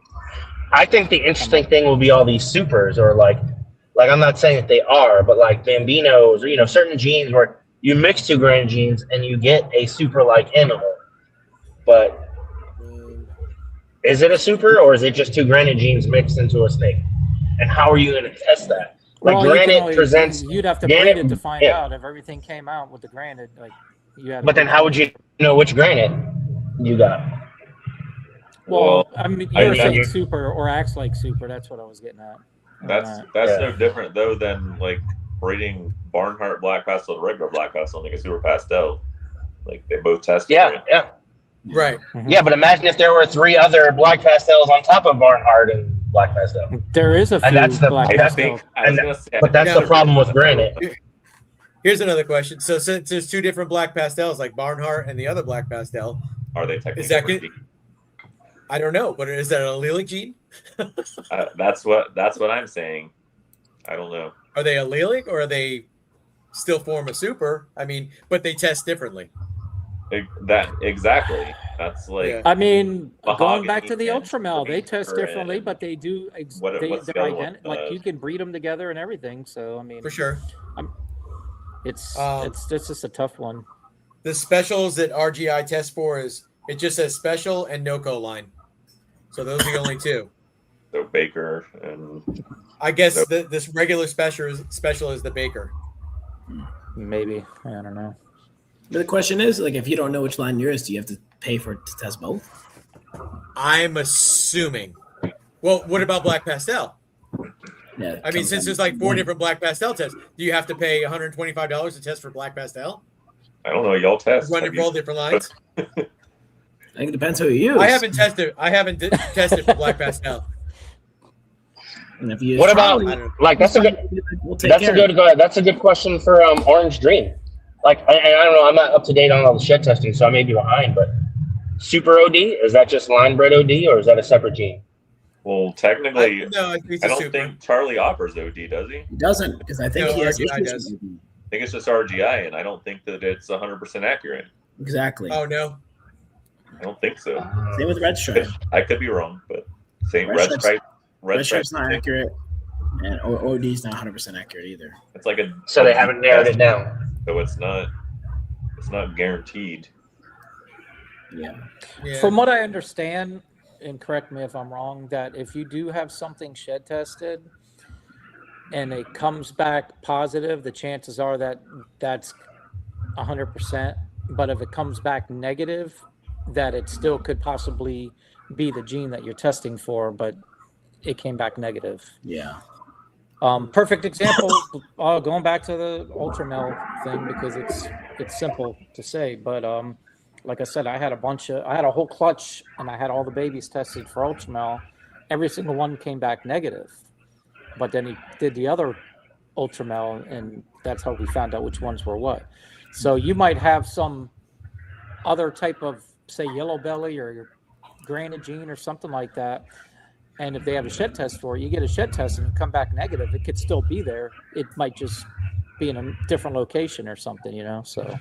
I think the interesting thing will be all these supers, or like I'm not saying that they are, but like bambinos, or certain genes where you mix 2 granite genes and you get a super-like animal. But is it a super, or is it just 2 granite genes mixed into a snake? And how are you going to test that? Like Well, you can granite only- presents, You'd have to granite- breed it to find yeah. out if everything came out with the granite. Like you had. but then how would you know which granite you got? Well, I mean, I you're mean, saying you- super or acts like super. That's what I was getting at. That's Yeah. no different though than like breeding Barnhart Black Pastel and regular Black Pastel, like a super pastel. Like they both test. Yeah, yeah. Right. Yeah, but imagine if there were 3 other black pastels on top of Barnhart and black pastel. There is a few And that's the- black I pastel. think I was gonna say, But that's Yeah. the problem with granite. Here's another question. So since there's 2 different black pastels, like Barnhart and the other black pastel, Are they technically? Is that good? breeding? I don't know, but is that an allelic gene? That's what I'm saying. I don't know. Are they allelic or are they still form a super? I mean, but they test differently. That exactly. That's like Yeah. I mean, going Mahogany back to the and ultramel, they test Green differently, and but they do. what's the They're other one? like you can breed them together and everything. So I mean, For sure. it's Um, it's just a tough one. the specials that RGI tests for is it just says special and no-co line. So those are the only two. So Baker and I guess this regular special is the Baker. Maybe. I don't know. But the question is, like, if you don't know which line yours, do you have to pay to test both? I'm assuming. Well, what about Black Pastel? Yeah. I mean, since there's like 4 different Black Pastel tests, do you have to pay $125 to test for Black Pastel? I don't know. Y'all test. Running for all different lines. I think it depends who you use. I haven't tested. Tested for Black Pastel. And if you use What about Charlie, like that's a good we'll take that's a care of good that's a good question for Orange Dream. Like I don't know, I'm not up to date on all the shed testing, so I may be behind. But Super OD, is that just line bred OD or is that a separate gene? Well, technically, No, it's I a don't super. think Charlie offers OD, does he? He doesn't, because I think No, he has RGI issues does. with it. I think it's just RGI, and I don't think that it's 100% accurate. Exactly. Oh no. I don't think so. Same with Red Stripe. I could be wrong, but same Red red Stripe's- stripe. Red Stripe's not accurate, and OD's not 100% accurate either. It's like a So they haven't narrowed it down. So it's not guaranteed. Yeah. Yeah. From what I understand, and correct me if I'm wrong, that if you do have something shed tested and it comes back positive, the chances are that that's 100%. But if it comes back negative, that it still could possibly be the gene that you're testing for, but it came back negative. Yeah. Perfect example, going back to the Ultramel thing, because it's simple to say, but like I said, I had a whole clutch and I had all the babies tested for Ultramel. Every single one came back negative, but then he did the other Ultramel, and that's how we found out which ones were what. So you might have some other type of, say, yellow belly or your granite gene or something like that. And if they have a shed test for it, you get a shed test and you come back negative, it could still be there. It might just be in a different location or something, you know? So,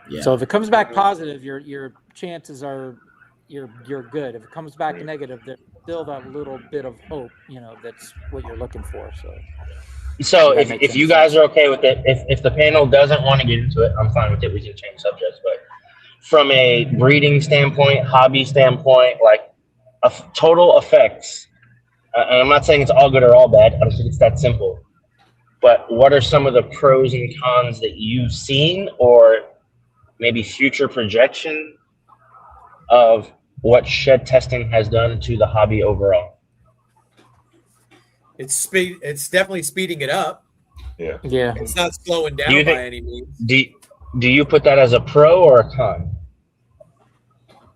Yeah. so if it comes back positive, your chances are you're good. If it comes back negative, there's still that little bit of hope, you know, that's what you're looking for. So That if, makes if you sense. guys are okay with it, if the panel doesn't want to get into it, I'm fine with it. We can change subjects. But from a breeding standpoint, hobby standpoint, like total effects, and I'm not saying it's all good or all bad. I don't think it's that simple. But what are some of the pros and cons that you've seen, or maybe future projection of what shed testing has done to the hobby overall? It's definitely speeding it up. Yeah. Yeah. It's not slowing Do down you think- by any means. Do you put that as a pro or a con?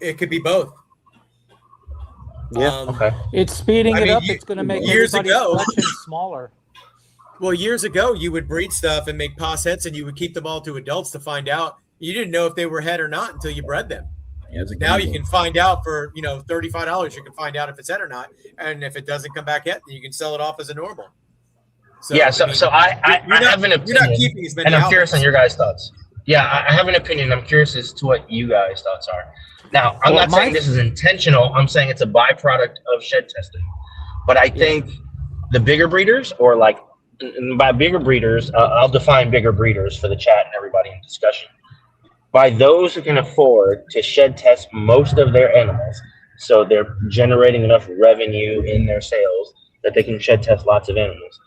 It could be both. Yeah. Okay. It's speeding I it mean, up. It's going to make years everybody's ago- collection smaller. Well, years ago, you would breed stuff and make possets, and you would keep them all to adults to find out. You didn't know if they were het or not until you bred them. Yeah, it's a Now you gamble. can find out for $35. You can find out if it's het or not, and if it doesn't come back het, then you can sell it off as a normal. Yeah. So I have an You're not opinion, keeping as many. and I'm curious on outlets. your guys' thoughts. Yeah, I have an opinion. I'm curious as to what you guys' thoughts are. Now, I'm Well, not saying this is intentional. I'm saying it's a byproduct of shed testing. But I think the bigger breeders, or like, and by bigger breeders, I'll define bigger breeders for the chat and everybody in discussion. By those who can afford to shed test most of their animals, so they're generating enough revenue in their sales that they can shed test lots of animals.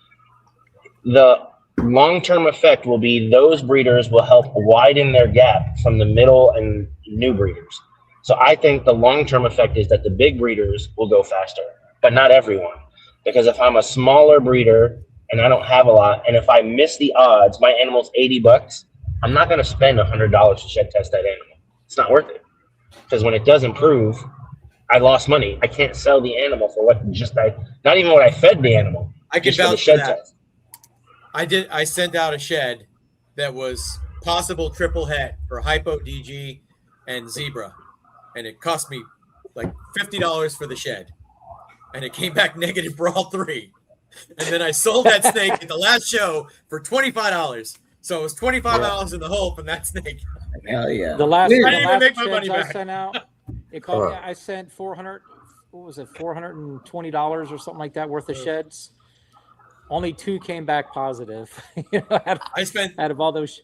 The long-term effect will be those breeders will help widen their gap from the middle and new breeders. So I think the long-term effect is that the big breeders will go faster, but not everyone. Because if I'm a smaller breeder and I don't have a lot, and if I miss the odds, my animal's $80, I'm not going to spend $100 to shed test that animal. It's not worth it. Because when it does improve, I lost money. I can't sell the animal for what not even what I fed the animal. I can just for the vouch for shed that. test. I sent out a shed that was possible triple het for hypo, DG, and zebra, and it cost me like $50 for the shed, and it came back negative for all three. And then I sold that snake at the last show for $25. So it was $25 in the hole from that snake. Hell yeah. The last, I the didn't even last make my sheds money I back. sent out, it cost me, I sent 400, what was it, $420 or something like that worth of sheds. Only 2 came back positive. You know, I spent out of all those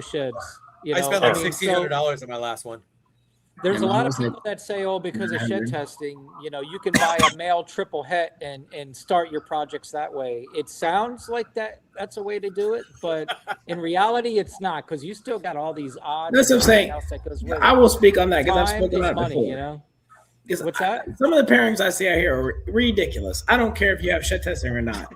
sheds. You I know, spent like I mean, $1,600 on my last one. there's Yeah, a mine lot of was like people that say, oh, because of shed 900. testing, you know, you can buy a male triple het and start your projects that way. It sounds like that's a way to do it, but in reality, it's not, because you still got all these odds That's and what I'm saying. everything else that goes with I it. will speak on that because I've Time spoken is on it money, before. you know? 'Cause What's that? some of the pairings I see out here are ridiculous. I don't care if you have shed testing or not.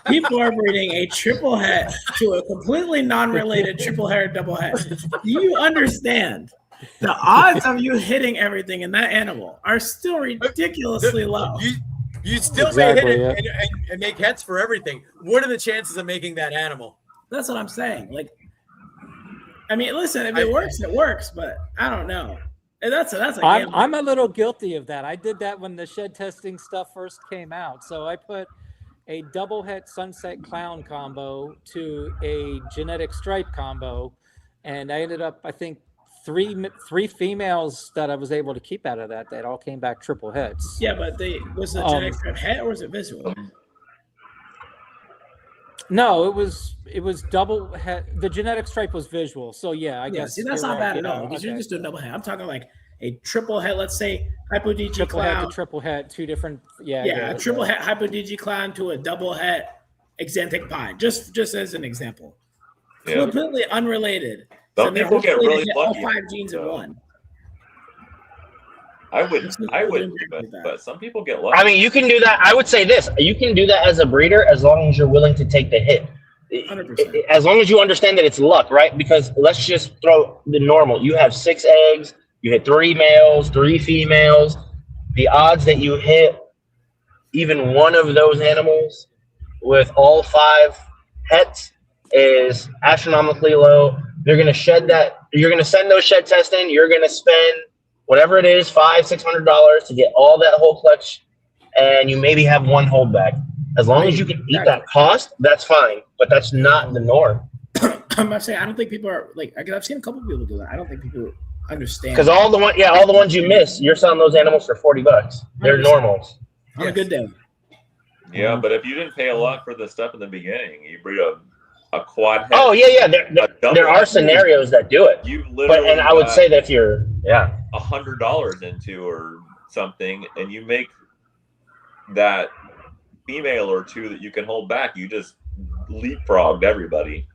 People are breeding a triple het to a completely non-related triple het or double het. Do you understand? The odds of you hitting everything in that animal are still ridiculously low. You still Exactly, may hit yeah. it and make hets for everything. What are the chances of making that animal? That's what I'm saying. Like, I mean, listen, if it works, it works, but I don't know. And that's a gamble. I'm a little guilty of that. I did that when the shed testing stuff first came out. So I put a double het sunset clown combo to a genetic stripe combo, and I ended up, I think, three females that I was able to keep out of that all came back triple hets. Yeah, but was the genetic stripe het or was it visual? No, it was double het. The genetic stripe was visual. So yeah, I guess See, that's you're not right, bad you at know, all because okay. you're just doing double het. I'm talking like a triple het. Let's say Hypo DG triple het clown. to triple het, two different. Yeah, Yeah, a triple het Hypo DG clown to a double het Exantic pie. Just as an example, Yeah. completely unrelated. Some they're people get hopefully to really hit lucky. all 5 genes in so. one. I wouldn't do that. it, but some people get lucky. I mean, you can do that. I would say this: you can do that as a breeder as long as you're willing to take the hit. 100%. As long as you understand that it's luck, right? Because let's just throw the normal. You have 6 eggs. You hit 3 males, 3 females. The odds that you hit even one of those animals with all 5 hets is astronomically low. They're gonna shed that. You're gonna send those shed tests in. You're gonna spend whatever it is, $500-$600 to get all that whole clutch, and you maybe have 1 holdback. As long as you can eat that cost, that's fine. But that's not the norm. I'm not saying I don't think people are like. I've seen a couple people do that. I don't think people understand. Because all the ones you miss, you're selling those animals for $40. They're 100%. normals. On a good day. Yeah, but if you didn't pay a lot for the stuff in the beginning, you breed a quad head. Oh yeah. There are scenarios that do it. You But literally and I would got say that if you're $100 into or something, and you make that female or 2 that you can hold back, you just leapfrogged everybody.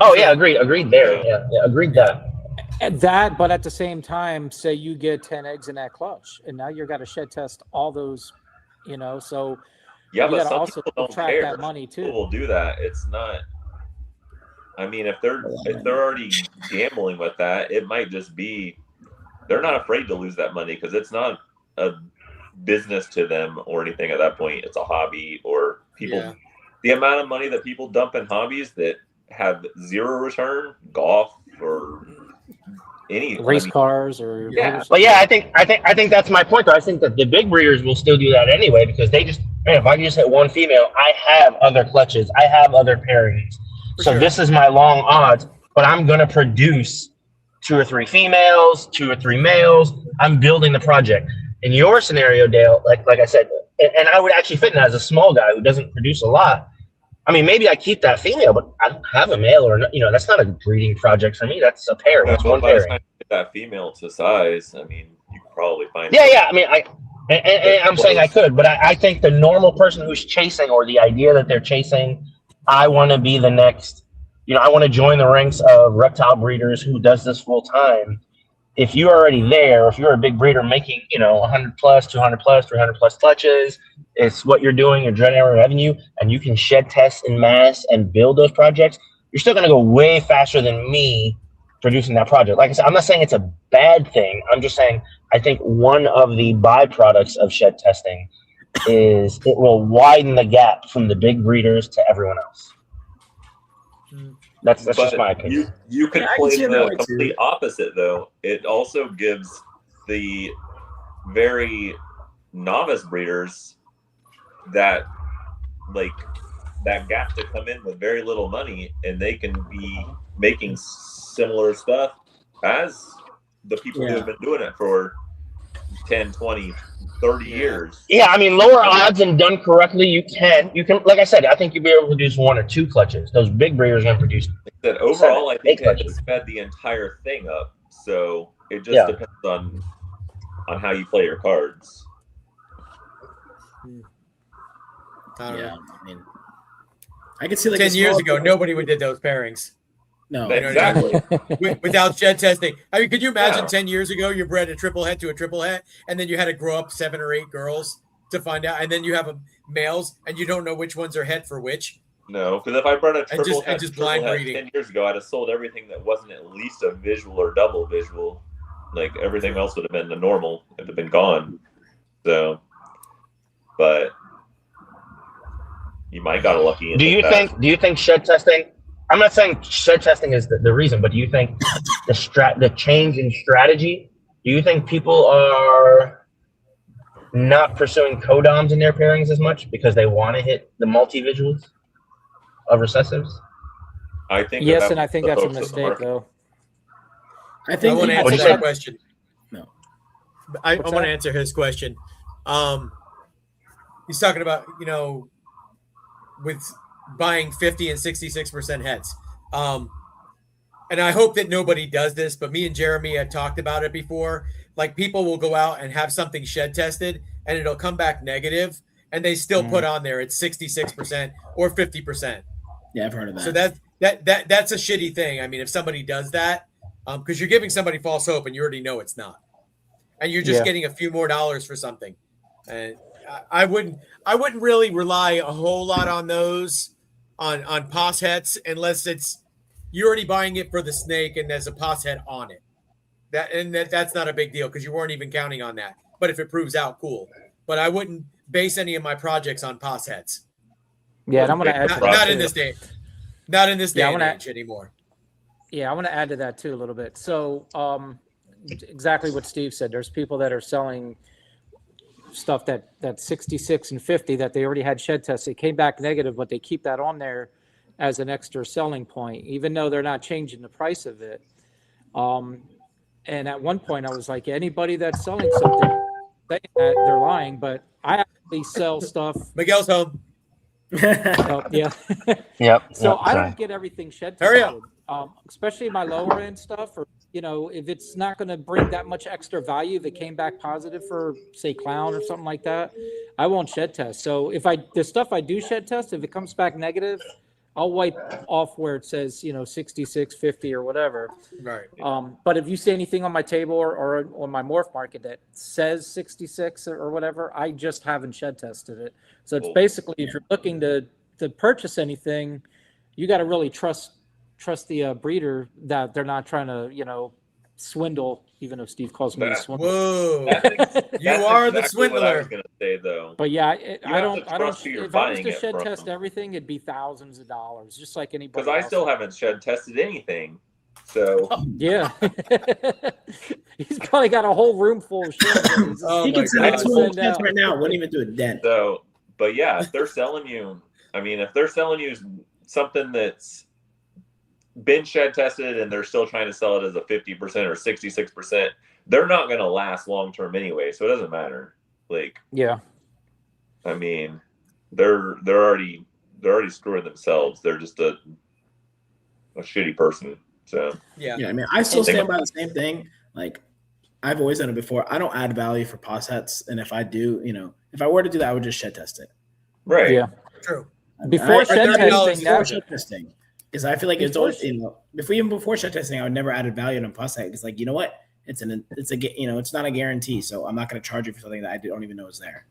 Oh yeah, agreed there. Yeah, agreed that. At that, but at the same time, say you get 10 eggs in that clutch, and now you're got to shed test all those, you know. So Yeah, you but got to some also people don't track care. that money People too. will do that. It's not. I mean, if they're already gambling with that, it might just be they're not afraid to lose that money because it's not a business to them or anything at that point. It's a hobby or people. Yeah. The amount of money that people dump in hobbies that have 0 return, golf or any Race cars or Yeah. But yeah, I think that's my point. Though. I think that the big breeders will still do that anyway because they just if I just hit 1 female, I have other clutches, I have other pairings. So this is my long odds, but I'm gonna produce 2 or 3 females, 2 or 3 males. I'm building the project. In your scenario, Dale, like I said, and I would actually fit in as a small guy who doesn't produce a lot. I mean, maybe I keep that female, but I don't have a male or that's not a breeding project for me. That's a pair. That's one by the pairing. time you get that female to size, I mean, you could probably find. Yeah. I mean, and I'm saying I could, but I think the normal person who's chasing or the idea that they're chasing, I want to be the next, I want to join the ranks of reptile breeders who does this full time. If you're already there, if you're a big breeder making, 100 plus, 200 plus, 300 plus clutches, it's what you're doing, you're generating revenue, and you can shed tests in mass and build those projects, you're still going to go way faster than me producing that project. Like I said, I'm not saying it's a bad thing. I'm just saying I think one of the byproducts of shed testing is it will widen the gap from the big breeders to everyone else. That's just my opinion. You could Yeah, I can play see it that way the too. complete opposite though. It also gives the very novice breeders that gap to come in with very little money, and they can be making similar stuff as the people who have been doing it for 10, 20, 30 Yeah. years. Yeah, I mean, lower odds and done correctly, you can, like I said, I think you'll be able to produce 1 or 2 clutches. Those big breeders are going to produce. That overall, I 7, think 8 they clutches. sped the entire thing up. So it just Yeah. depends on how you play your cards. I don't Yeah, know. I mean, I could see like 10 a years small- ago, nobody would did those pairings No, Exactly. without shed testing. I mean, could you imagine Yeah. 10 years ago you bred a triple het to a triple het, and then you had to grow up 7 or 8 girls to find out, and then you have males, and you don't know which ones are het for which. No, because if I brought a And triple just blind het breeding. 10 years ago, I'd have sold everything that wasn't at least a visual or double visual. Like everything else would have been the normal. It would have been gone. So, but you might got a lucky. Do you think shed testing? I'm not saying shed testing is the reason, but do you think the change in strategy? Do you think people are not pursuing codoms in their pairings as much because they want to hit the multi visuals of recessives? I think Yes, that and I think the that's a folks in the mistake, market- though. I I think want to people- answer What'd you that say? question. No. I What's want that? to answer his question. He's talking about, with buying 50 and 66% heads. And I hope that nobody does this, but me and Jeremy had talked about it before. Like people will go out and have something shed tested and it'll come back negative and they still put on there it's 66% or 50%. Yeah, I've heard of that. So that's a shitty thing. I mean, if somebody does that, because you're giving somebody false hope and you already know it's not, and you're just Yeah. getting a few more dollars for something. And I wouldn't really rely a whole lot on those on pos hets unless you're already buying it for the snake and there's a pos het on it. That's not a big deal because you weren't even counting on that. But if it proves out, cool. But I wouldn't base any of my projects on pos hets. Yeah, and I'm going to add to that. Not in too. this day. Not in this day Yeah, I and wanna- age anymore. Yeah, I want to add to that too a little bit. So, exactly what Steve said. There's people that are selling stuff that's 66 and 50 that they already had shed tested. It came back negative, but they keep that on there as an extra selling point, even though they're not changing the price of it. And at one point, I was like, anybody that's selling something, saying that they're lying. But I actually sell stuff. Miguel's home. Yeah. Yep. So yep, I sorry. don't get everything shed Hurry tested, especially my lower end stuff, or if it's not going to bring that much extra value, if it came back positive for say clown or something like that, I won't shed test. So if the stuff I do shed test, if it comes back negative, I'll wipe off where it says 66, 50 or whatever. Right. But if you see anything on my table or on my morph market that says 66 or whatever, I just haven't shed tested it. So it's Cool. basically, if you're looking to purchase anything, you got to really trust the breeder that they're not trying to swindle, even though Steve calls me a swindler. Whoa. That's You are the exactly what I was swindler. going to say, though. But yeah, You I have don't. to trust who you're If I was buying to it shed from. test everything, it'd be thousands of dollars, just like anybody. Because I else. still haven't shed tested anything. So Yeah, he's probably got a whole room full of shit. that he's- Oh He my can send God. it to him Send out. right now. Wouldn't even do a dent. but yeah, if they're selling you, if they're selling you something that's been shed tested and they're still trying to sell it as a 50% or 66%, they're not going to last long term anyway. So it doesn't matter. Like, Yeah. they're already screwing themselves. They're just a shitty person. So Yeah. Yeah, I mean, I still stand by the same thing. Like, I've always done it before. I don't add value for pos hets, and if I do, if I were to do that, I would just shed test it. right. Yeah. True. Before shed $30 testing, Before that, shed testing, because I feel like it's Before always before shed testing, I would never added value on pos het. It's like, you know what? It's not a guarantee, so I'm not going to charge you for something that I don't even know is there.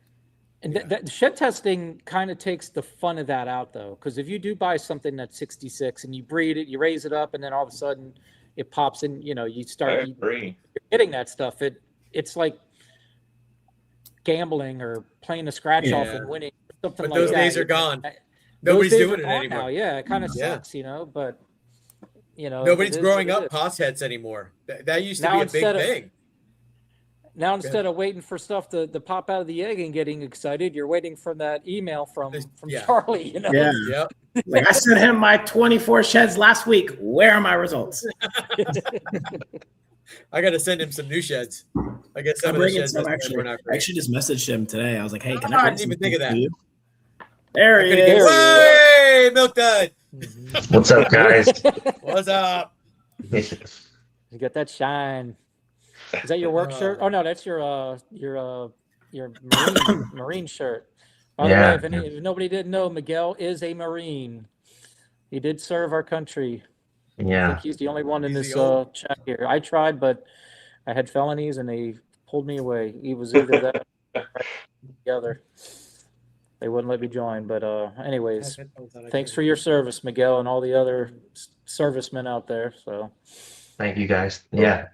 and that shed testing kind of takes the fun of that out, though, because if you do buy something that's 66 and you breed it, you raise it up, and then all of a sudden it pops in, you I start agree. getting that stuff. It's like gambling or playing a scratch off Yeah. and winning. Something But like those that. days are gone. Those Nobody's days doing are it gone anymore. now. Yeah, it kind of Yeah. sucks, but Nobody's it is growing what it up is. pos hets anymore. That used to Now be a big instead of- thing. Now, instead of waiting for stuff to pop out of the egg and getting excited, you're waiting for that email from Yeah. Charlie. Yeah. Yep. Like, I sent him my 24 sheds last week. Where are my results? I got to send him some new sheds. I guess I'm some of the bringing sheds some were actually. not I great. actually just messaged him today. I was like, "Hey, can Oh, I I bring didn't even some think of things that. to you?" There he I could've is. guessed- Hey, Milk Dud. What's up, guys? What's up? You got that shine. Is that your work shirt? Oh no, that's your marine shirt. By the Yeah. way, if nobody didn't know, Miguel is a Marine. He did serve our country. I Yeah. think he's the only one in He's this the old- chat here. I tried, but I had felonies and they pulled me away. He was either that or the other. They wouldn't let me join. But anyways, thanks for your service, Miguel, and all the other servicemen out there. So Thank you, guys. Yeah.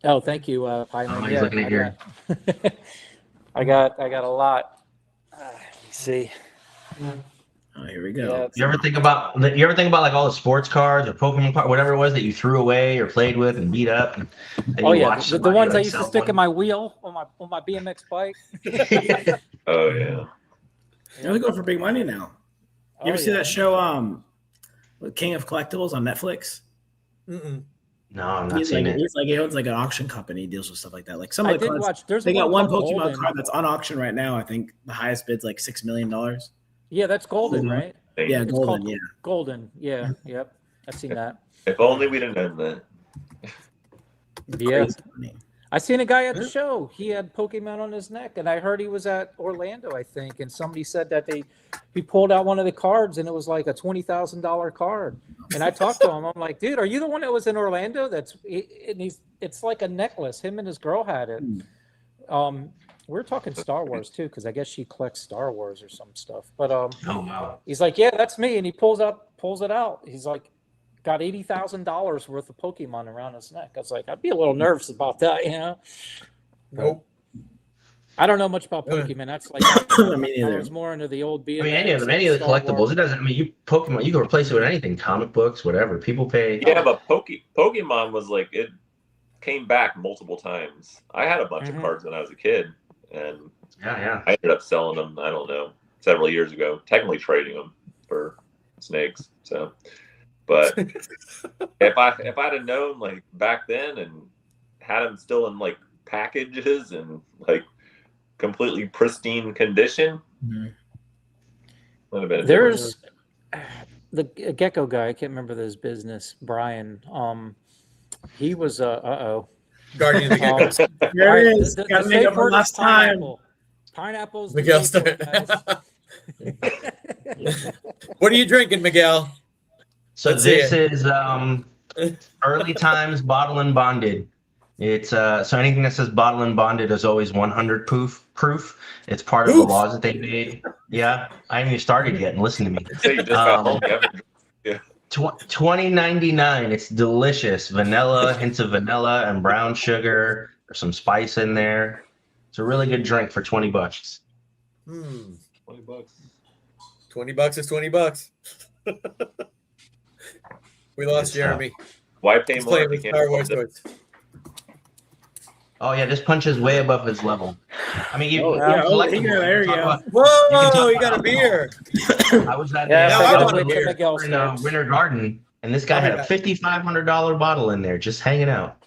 oh, thank you, Highland. He's looking at your. I got a lot. Let me see. Oh, here we Yeah, go. You ever think about like all the sports cards or Pokemon cards, whatever it was that you threw away or played with and beat up? And oh you yeah, watched the somebody, ones I like, used to sell stick in one? my wheel on my BMX bike. Oh yeah. They're going for big money now. You ever see yeah. that show, King of Collectibles on Netflix? Mm-mm. No, I'm not He's seeing like, it. he owns like an auction company. He deals with stuff like that. Like some I of the did cards, watch. There's they got one called Pokemon Golden. card that's on auction right now. I think the highest bid's like $6 million. Yeah, that's Golden, Mhm. right? Yeah, It's golden. called Yeah. Golden. Yeah, yep. I've seen that. If only we'd have known that. Yeah. Crazy money. I seen a guy at the show. He had Pokemon on his neck, and I heard he was at Orlando, I think. And somebody said that he pulled out one of the cards, and it was like a $20,000 card. And I talked to him. I'm like, dude, are you the one that was in Orlando? It's like a necklace. Him and his girl had it. We're talking Star Wars too, because I guess she collects Star Wars or some stuff. But Oh wow. he's like, yeah, that's me, and he pulls it out. He's like, got $80,000 worth of Pokemon around his neck. I was like, I'd be a little nervous about that, you know. Nope. I don't know much about Pokemon. That's like I mean, I either. was more into the old BMX. I mean, any of the Star collectibles. Wars. It doesn't. I mean, you Pokemon. You can replace it with anything. Comic books, whatever. People pay. Yeah, but Pokemon was like it came back multiple times. I had a bunch of cards when I was a kid, and Yeah. I ended up selling them. I don't know, several years ago. Technically trading them for snakes. So, but if I'd have known like back then and had them still in like packages and like completely pristine condition, Mhm. would have been. There's the gecko guy. I can't remember his business. Brian. He was Guardian of the Geckos. There All it right, is. the Gotta safe make up word for is last time. pineapple. Pineapple's the Miguel safe word, started. guys. What are you drinking, Miguel? So Let's see this is early times bottle and bonded. It's so anything that says bottle and bonded is always 100 proof. It's part of the Oof. laws that they made. Yeah, I haven't even started yet. And listen to me. So you just got home. You haven't- $20.99. It's delicious. Vanilla, hints of vanilla and brown sugar. There's some spice in there. It's a really good drink for $20. $20 $20. is $20. We lost Good stuff. Jeremy. Why pay He's more? playing if you with can't Star afford Wars it? toys. Oh yeah, this punch is way above his level. I mean, you. Oh, yeah, there you go. Whoa, you got a beer. I was at Yeah, I the gotta I was wait till there Miguel in starts. Winter Garden, and this guy had a $5,500 bottle in there just hanging out.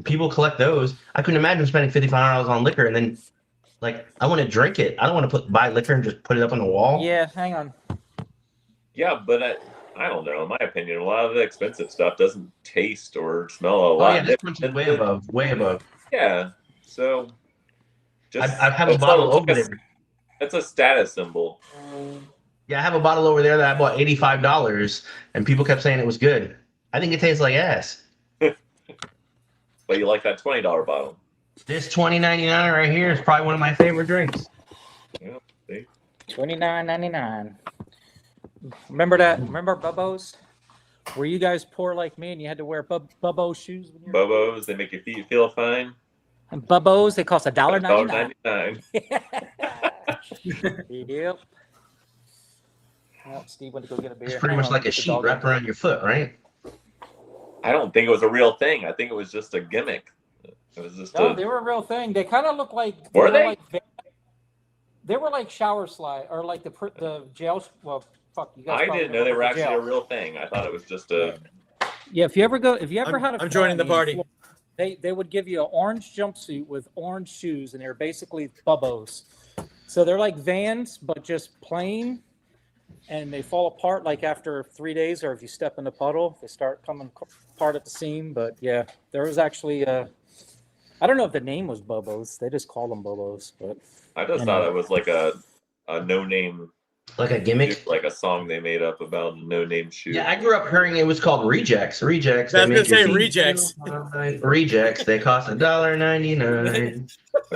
People collect those. I couldn't imagine spending $5,500 on liquor and then, like, I want to drink it. I don't want to buy liquor and just put it up on the wall. Yeah, hang on. Yeah, but I don't know. In my opinion, a lot of the expensive stuff doesn't taste or smell a Oh lot yeah, this different. punch is way above. Way above. Yeah. So, I have a it's bottle like over there. It's a status symbol. Yeah, I have a bottle over there that I bought $85, and people kept saying it was good. I think it tastes like ass. But you like that $20 bottle. This $20.99 right here is probably one of my favorite drinks. Yeah. See? $29.99. Remember that? Remember Bubbo's? Were you guys poor like me and you had to wear Bubbo shoes when you were Bobos, they make you feel fine. And Bubbo's, they cost $1.99. $1.99. Yep. Well, Steve went to go get a beer. It's pretty Hang much on, like a get the sheet dog wrapped in. around your foot, right? I don't think it was a real thing. I think it was just a gimmick. It was just No, they were a real thing. They kind of look like. Were they? They were like shower slide or like the jail. Well, fuck you guys. I probably didn't know they were the actually jail. a real thing. I thought it was just a Yeah, if you ever had a I'm joining the felony in party. Florida, they would give you an orange jumpsuit with orange shoes, and they're basically bubbos. So they're like Vans, but just plain, and they fall apart like after 3 days, or if you step in a puddle, they start coming apart at the seam. But yeah, there was actually I don't know if the name was Bobos. They just called them Bobos, but I just thought it was like a no name, Like a gimmick. like a song they made up about a no name shoe. Yeah, I grew up hearing it was called Rejects. Rejects. I was they gonna make your say feet Rejects. feel fine. Rejects. They cost $1.99.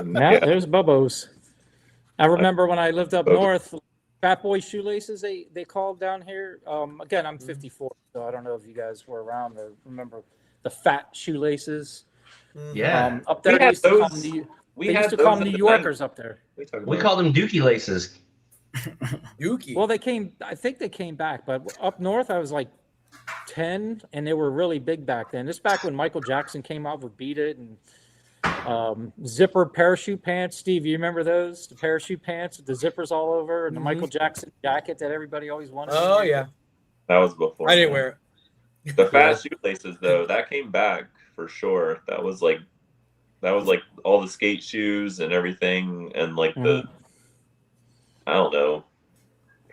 now there's Bobos. I remember when I lived up Bubba. north, Fat Boy shoelaces they called down here. Again, I'm 54, so I don't know if you guys were around or remember the fat shoelaces. Yeah. Up there, We they had used to call those- them We they had used to those call them in New the 90s. Yorkers up there. We called them Dookie laces. Yuki. Well, I think they came back, but up north, I was like 10, and they were really big back then. This back when Michael Jackson came out with Beat It and zipper parachute pants. Steve, you remember those? The parachute pants with the zippers all over and the Michael Jackson jacket that everybody always wanted. Oh yeah, That was before. I didn't that. wear it. The fast shoelaces though, that came back for sure. That was like all the skate shoes and everything, and like the I don't know.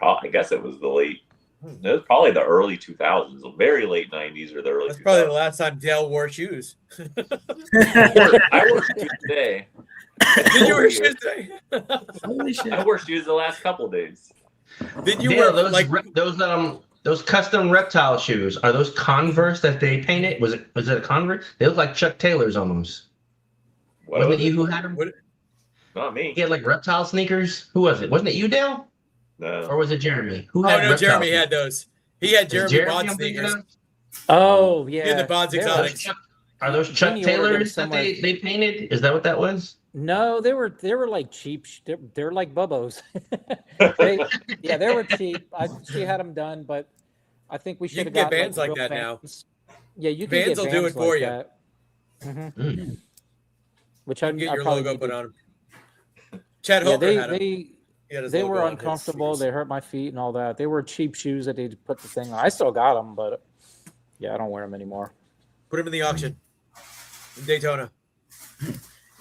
I guess it was the late. It was probably the early 2000s, the very late 90s or the early. That's probably the 2000s. last time Dale wore shoes. I wore shoes today. Did you wear shoes today? Holy shit. I wore shoes the last couple of days. Did you Yeah, wear those custom reptile shoes, are those Converse that they painted? Was it a Converse? They look like Chuck Taylor's almost. What Wasn't was it you it? who had them? What- Not me. He had like reptile sneakers. Who was it? Wasn't it you, Dale? No. Or was it Jeremy? Who Oh had no, reptile Jeremy sneakers? had those. He had Is Jeremy Bond I'm thinking sneakers. of? Oh yeah, Yeah, the Bonds They were- Exotics. Are those Chuck Vinny ordered them Taylors that somewhere. they painted? Is that what that was? No, they were like cheap. They're like Bubos. They were cheap. She had them done, but I think we should have can got get Vans like real that now. Vans. Yeah, you can Vans get will Vans do it for like you. that. Mhm. Mm. Which You I can get your probably logo need put to- on them. Chad Yeah, Hoker had them. they He had his they logo were on his uncomfortable. sneakers. They hurt my feet and all that. They were cheap shoes that they put the thing on. I still got them, but yeah, I don't wear them anymore. Put them in the auction in Daytona.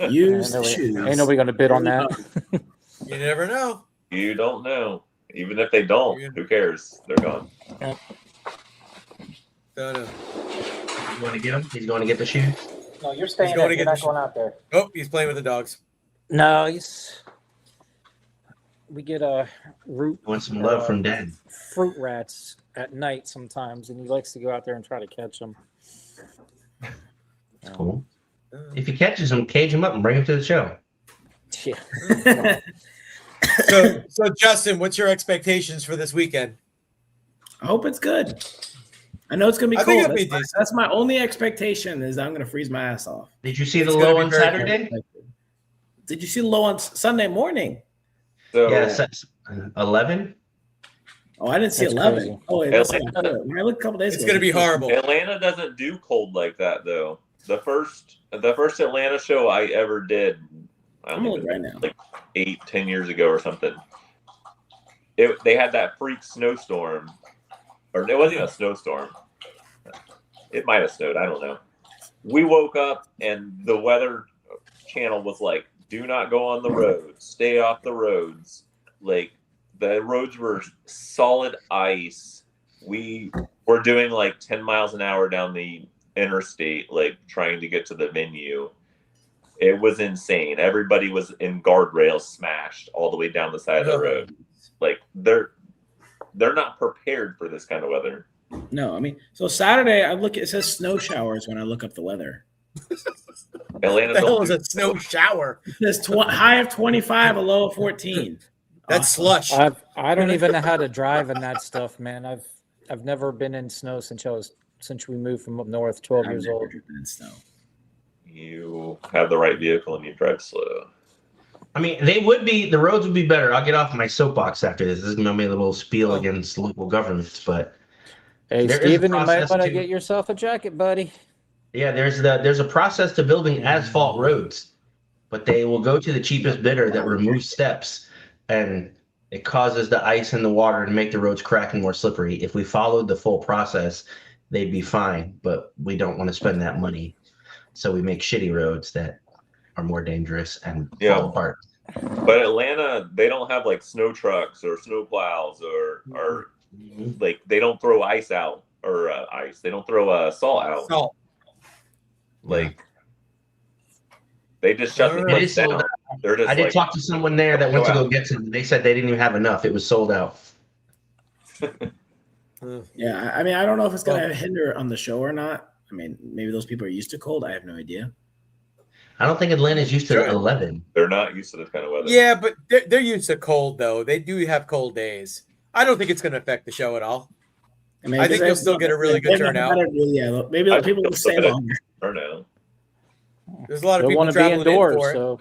Used Ain't nobody- shoes. Ain't nobody gonna bid on that. You never know. You don't know. Even if they don't, who cares? They're gone. Don't know. You want to get him? He's going to get the shoes. No, you're staying going there. to You're get not the going out there. Oh, he's playing with the dogs. No, we get a root You want some love from Dad? fruit rats at night sometimes, and he likes to go out there and try to catch them. That's cool. If he catches them, cage him up and bring him to the show. Yeah. So Justin, what's your expectations for this weekend? I hope it's good. I know it's gonna be I think cold. it'll be That's my, decent. that's my only expectation is I'm gonna freeze my ass off. Did you see It's the gonna low be on very Saturday? Did you see the low on Sunday morning? So Yeah, 11. Oh, I didn't see That's 11. crazy. Oh, wait, that's Atlanta- when I looked a couple days It's ago. going to be horrible. Atlanta doesn't do cold like that though. The first Atlanta show I ever did, I I'm don't gonna look even, right now. like 8-10 years ago or something. They had that freak snowstorm, or it wasn't even a snowstorm. It might have snowed. I don't know. We woke up and the weather channel was like, "Do not go on the roads. Stay off the roads." Like the roads were solid ice. We were doing like 10 miles an hour down the interstate, like trying to get to the venue. It was insane. Everybody was in guardrails smashed all the way down the side of the road. Like they're not prepared for this kind of weather. No, I mean, so Saturday I look. It says snow showers when I look up the weather. Atlanta The hell don't is do- a snow shower? It says high of 25, a low of 14. That's slush. I don't even know how to drive in that stuff, man. I've never been in snow since we moved from up north, 12 I've years never old. driven in snow. You have the right vehicle and you drive slow. I mean, the roads would be better. I'll get off my soapbox after this. This is going to be a little spiel against local governments, but Hey, There is a Steven, you might process want to to- get yourself a jacket, buddy. yeah, there's a process to building asphalt roads, but they will go to the cheapest bidder that removes steps, and it causes the ice and the water to make the roads crack and more slippery. If we followed the full process, they'd be fine, but we don't want to spend that money. So we make shitty roads that are more dangerous and Yeah. fall apart. But Atlanta, they don't have like snow trucks or snow plows or like they don't throw ice out or ice. They don't throw salt out. Salt. Like they just shut the It place is sold down. out. They're just I did like, talk to someone there that went to Go go get some. They said they didn't even have enough. It was sold out. Yeah, I mean, I don't know if it's gonna hinder on the show or not. I mean, maybe those people are used to cold. I have no idea. I don't think Atlanta's used to Sure. 11. they're not used to this kind of weather. Yeah, but they're used to cold though. They do have cold days. I don't think it's going to affect the show at all. mean, I think you'll still get a really good turnout. Yeah, maybe I people will think stay they'll- longer. Or no. There's a lot of They'll people want to be traveling in indoors, for it. so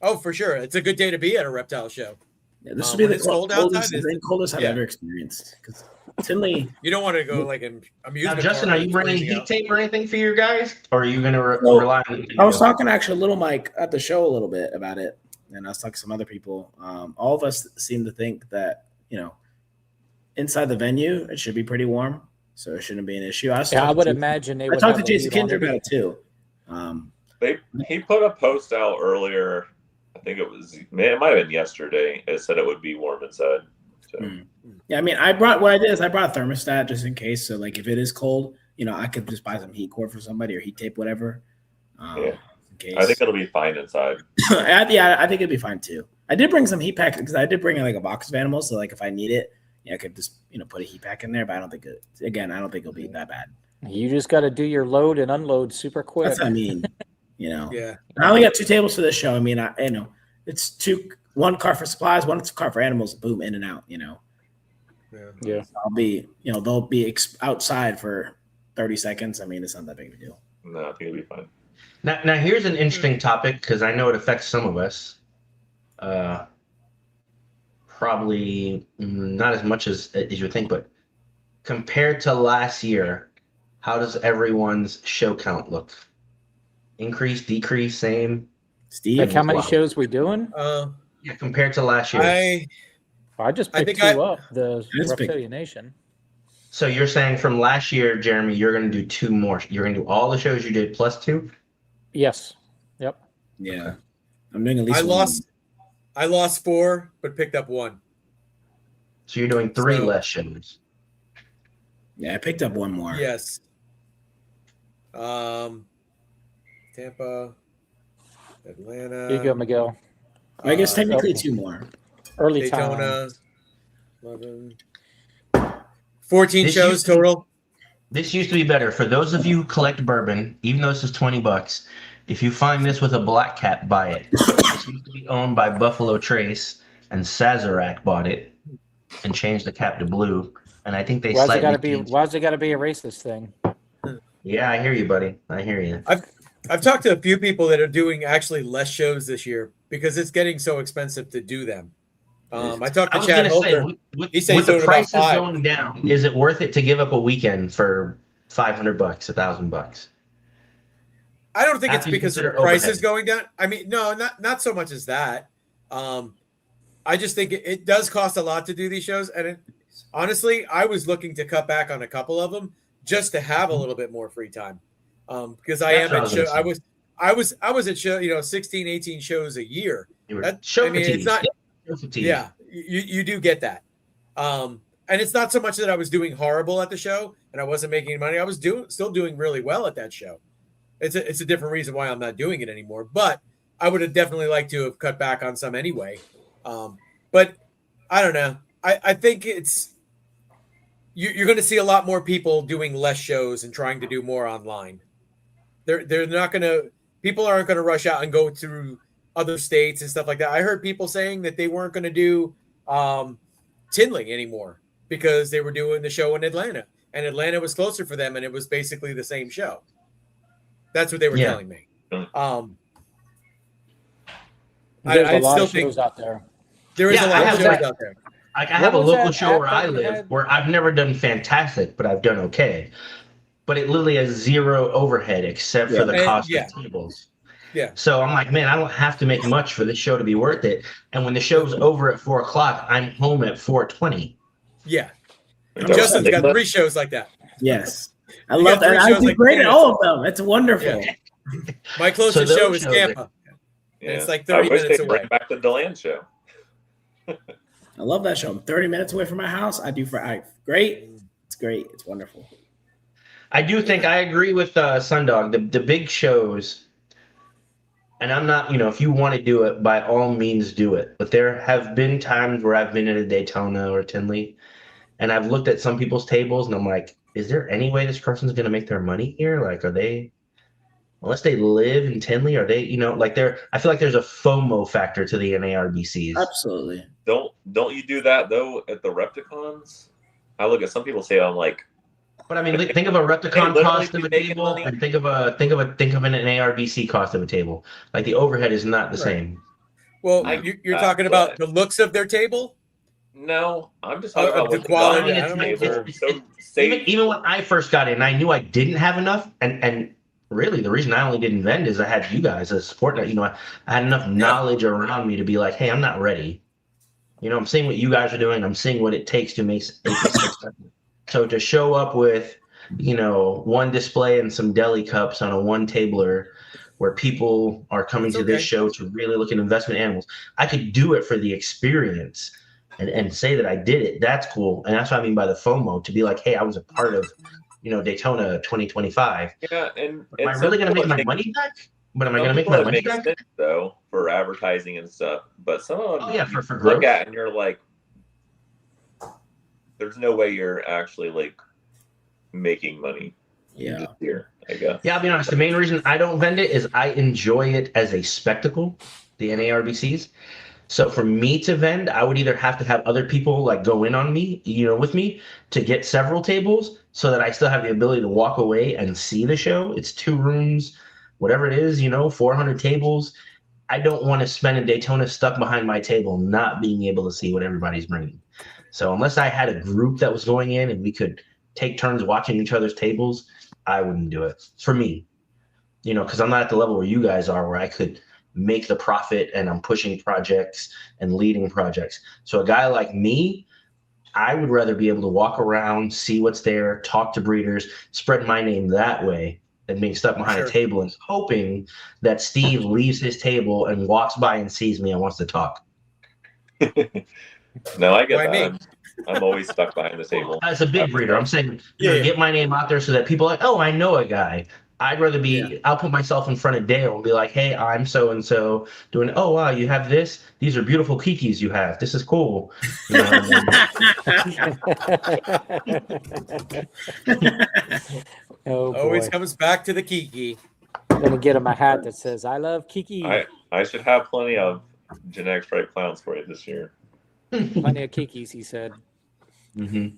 Oh, for sure. It's a good day to be at a reptile show. Yeah, this when would be the it's cold coldest, outside, the coldest I've yeah. ever experienced. Because Tinley, You don't want to go like an Now, amusement Justin, park are you that's bringing freezing heat out. tape or anything for your guys? Or are you going to No. rely on I was talking to actually Little Mike at the show a little bit about it, and I was talking to some other people. All of us seem to think that, inside the venue, it should be pretty warm, so it shouldn't be an issue. I would imagine they I would. talked to have the Jason heat on Kinder it. about it too. He put a post out earlier. I think it might have been yesterday. It said it would be warm inside. So. Yeah, I mean, I brought a thermostat just in case. So, like, if it is cold, I could just buy some heat cord for somebody or heat tape, whatever. Yeah. In case. I think it'll be fine inside. I think it'd be fine too. I did bring some heat pack because I did bring like a box of animals. So, like, if I need it, I could just put a heat pack in there. But I don't think it'll be that bad. You just got to do your load and unload super quick. That's what I mean. Yeah. I only got 2 tables for this show. I mean, it's one car for supplies, one car for animals. Boom, in and out. Yeah. I'll be, they'll be outside for 30 seconds. I mean, it's not that big of a deal. No, I think it'll be fine. Now here's an interesting topic because I know it affects some of us. Probably not as much as you would think, but compared to last year, how does everyone's show count look? Increase, decrease, same? Steve, Like how many Wow. shows we doing? Yeah, compared to last year. I just I picked think two up. The That's big. Reptilian Nation. So you're saying from last year, Jeremy, you're going to do 2 more. You're going to do all the shows you did plus 2? Yes. Yep. Yeah, I'm doing at least. I lost 4, but picked up 1. So you're doing 3 So- less shows. Yeah, I picked up 1 more. Yes. Tampa, Atlanta. Here you go, Miguel. I guess technically okay. 2 more. Early Daytona. time. 11, 14 This shows used to- total. This used to be better. For those of you who collect bourbon, even though this is $20, if you find this with a black cap, buy it. This used to be owned by Buffalo Trace, and Sazerac bought it and changed the cap to blue. And I think they Why's it slightly gotta be? changed- Why's it gotta be a racist thing? Yeah, I hear you, buddy. I hear you. I've talked to a few people that are doing actually less shows this year because it's getting so expensive to do them. I talked I to was Chad going to say, Holker. with, He said with he's the doing about prices 5. going down, is it worth it to give up a weekend for $500, $1,000? I don't think it's After you because of the consider prices overhead. going down. I mean, no, not so much as that. I just think it does cost a lot to do these shows, and honestly, I was looking to cut back on a couple of them just to have a little bit more free time. Because I That's am what at I was show. gonna I was at show. 16, 18 shows a year. You were That- show I mean, fatigue. it's not. Show fatigue. Yeah, you do get that. And it's not so much that I was doing horrible at the show and I wasn't making money. I was still doing really well at that show. It's a different reason why I'm not doing it anymore. But I would have definitely liked to have cut back on some anyway. But I don't know. I think you're going to see a lot more people doing less shows and trying to do more online. They're not going to. People aren't going to rush out and go through other states and stuff like that. I heard people saying that they weren't going to do Tinley anymore because they were doing the show in Atlanta, and Atlanta was closer for them, and it was basically the same show. That's what they were Yeah. telling me. There's I a lot still of think shows out there. there is Yeah, a I lot of have shows that. out there. Like I have a What was local that show app where that I you live had? where I've never done fantastic, but I've done okay. But it literally has 0 overhead except for the And- cost yeah. of tables. Yeah. So I'm like, man, I don't have to make much for this show to be worth it. And when the show's over at 4:00, I'm home at 4:20. Yeah. Is that Justin's what got they- 3 shows like that. Yes. I You love got 3 that. I shows do like great at Canada. all of them. It's wonderful. Yeah. My closest those show is shows Tampa. Yeah. It's like I 30 wish minutes they'd away. bring back the Deland show. I love that show. I'm 30 minutes away from my house. I do great. It's great. It's wonderful. I do think I agree with Sundog. The big shows, and I'm not, if you want to do it, by all means do it. But there have been times where I've been at a Daytona or Tinley, and I've looked at some people's tables, and I'm like, is there any way this person's going to make their money here? Like, are they, unless they live in Tinley, are they, I feel like there's a FOMO factor to the NARBCs. Absolutely. Don't you do that though at the Repticons? I look at some people say I'm like, But I mean, think of a Repticon literally cost of be a making table, money. and think of an NARBC cost of a table. Like the overhead is not the Right. same. Well, I- you're talking about the looks of their table? no, I'm just talking Of about the what quality, the I don't know. tables are so Even, safe. even when I first got in, I knew I didn't have enough, and really the reason I only didn't vend is I had you guys as support. I had enough knowledge around me to be like, hey, I'm not ready. I'm seeing what you guys are doing. I'm seeing what it takes to make it successful. So to show up with, one display and some deli cups on a one tabler where people are coming to this okay. show to really look at investment animals, I could do it for the experience and say that I did it. That's cool. And that's what I mean by the FOMO, to be like, hey, I was a part of, Daytona 2025. Yeah, and Am I some really going to people make my it money back? But am I some going to make people my it money makes back? sense, though, for advertising and stuff. But some of them Oh, yeah, for you growth. look at and you're like, there's no way you're actually like making money Yeah. here, I guess. Yeah, I'll be honest. The main reason I don't vend it is I enjoy it as a spectacle, the NARBCs. So for me to vend, I would either have to have other people like go in on me, with me to get several tables so that I still have the ability to walk away and see the show. It's 2 rooms, whatever it is, 400 tables. I don't want to spend a Daytona stuck behind my table, not being able to see what everybody's bringing. So unless I had a group that was going in and we could take turns watching each other's tables, I wouldn't do it for me, because I'm not at the level where you guys are, where I could make the profit and I'm pushing projects and leading projects. So a guy like me, I would rather be able to walk around, see what's there, talk to breeders, spread my name that way than being stuck behind Sure. a table and hoping that Steve leaves his table and walks by and sees me and wants to talk. No, I get Why that. me? I'm always stuck behind the table. As a big breeder, I'm saying, Yeah. get my name out there so that people are like, oh, I know a guy. I'd rather be, I'll put myself in front of Dale and be like, hey, I'm so-and-so doing, oh, wow, you have this? These are beautiful kikis you have. This is cool. Oh, Always boy. comes back to the Kiki. I'm going to get him a hat that says, I love Kiki. I should have plenty of genetic stripe clowns for you this year. Plenty of Kikis, he said. Mhm.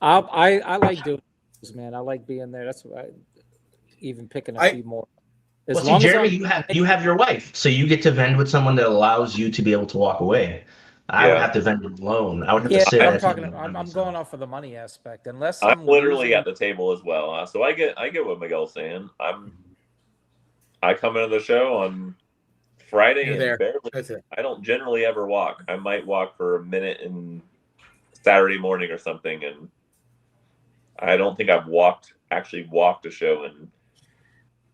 I like doing this, man. I like being there. That's why even picking a few more. As Well, long see, as Jeremy, you have your wife, so you get to vend with someone that allows you to be able to walk away. I would Yeah. have to vend alone. I would have Yeah, to sit at I'm a talking. table I'm by myself. going off of the money aspect. Unless I'm literally losing- at the table as well. So I get what Miguel's saying. I come into the show on Friday You're and there. barely, That's it. I don't generally ever walk. I might walk for a minute in Saturday morning or something, and I don't think I've actually walked a show in.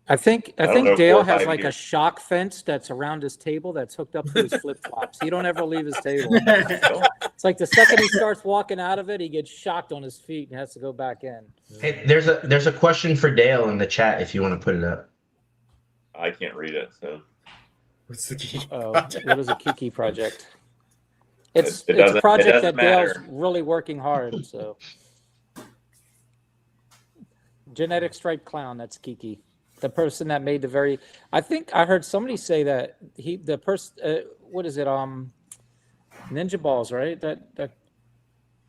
I think don't know, Dale 4 or has 5 like a years. shock fence that's around his table that's hooked up to his flip flops. He don't ever leave his table. It's like the second he starts walking out of it, he gets shocked on his feet and has to go back in. Hey, there's a question for Dale in the chat if you want to put it up. I can't read it, so What's the Kiki? Oh, project? what is a Kiki project? It's It a doesn't- project it that doesn't matter. Dale's really working hard. So, genetic striped clown. That's Kiki, the person that made the very. I think I heard somebody say that the person. What is it? Ninja Balls, right?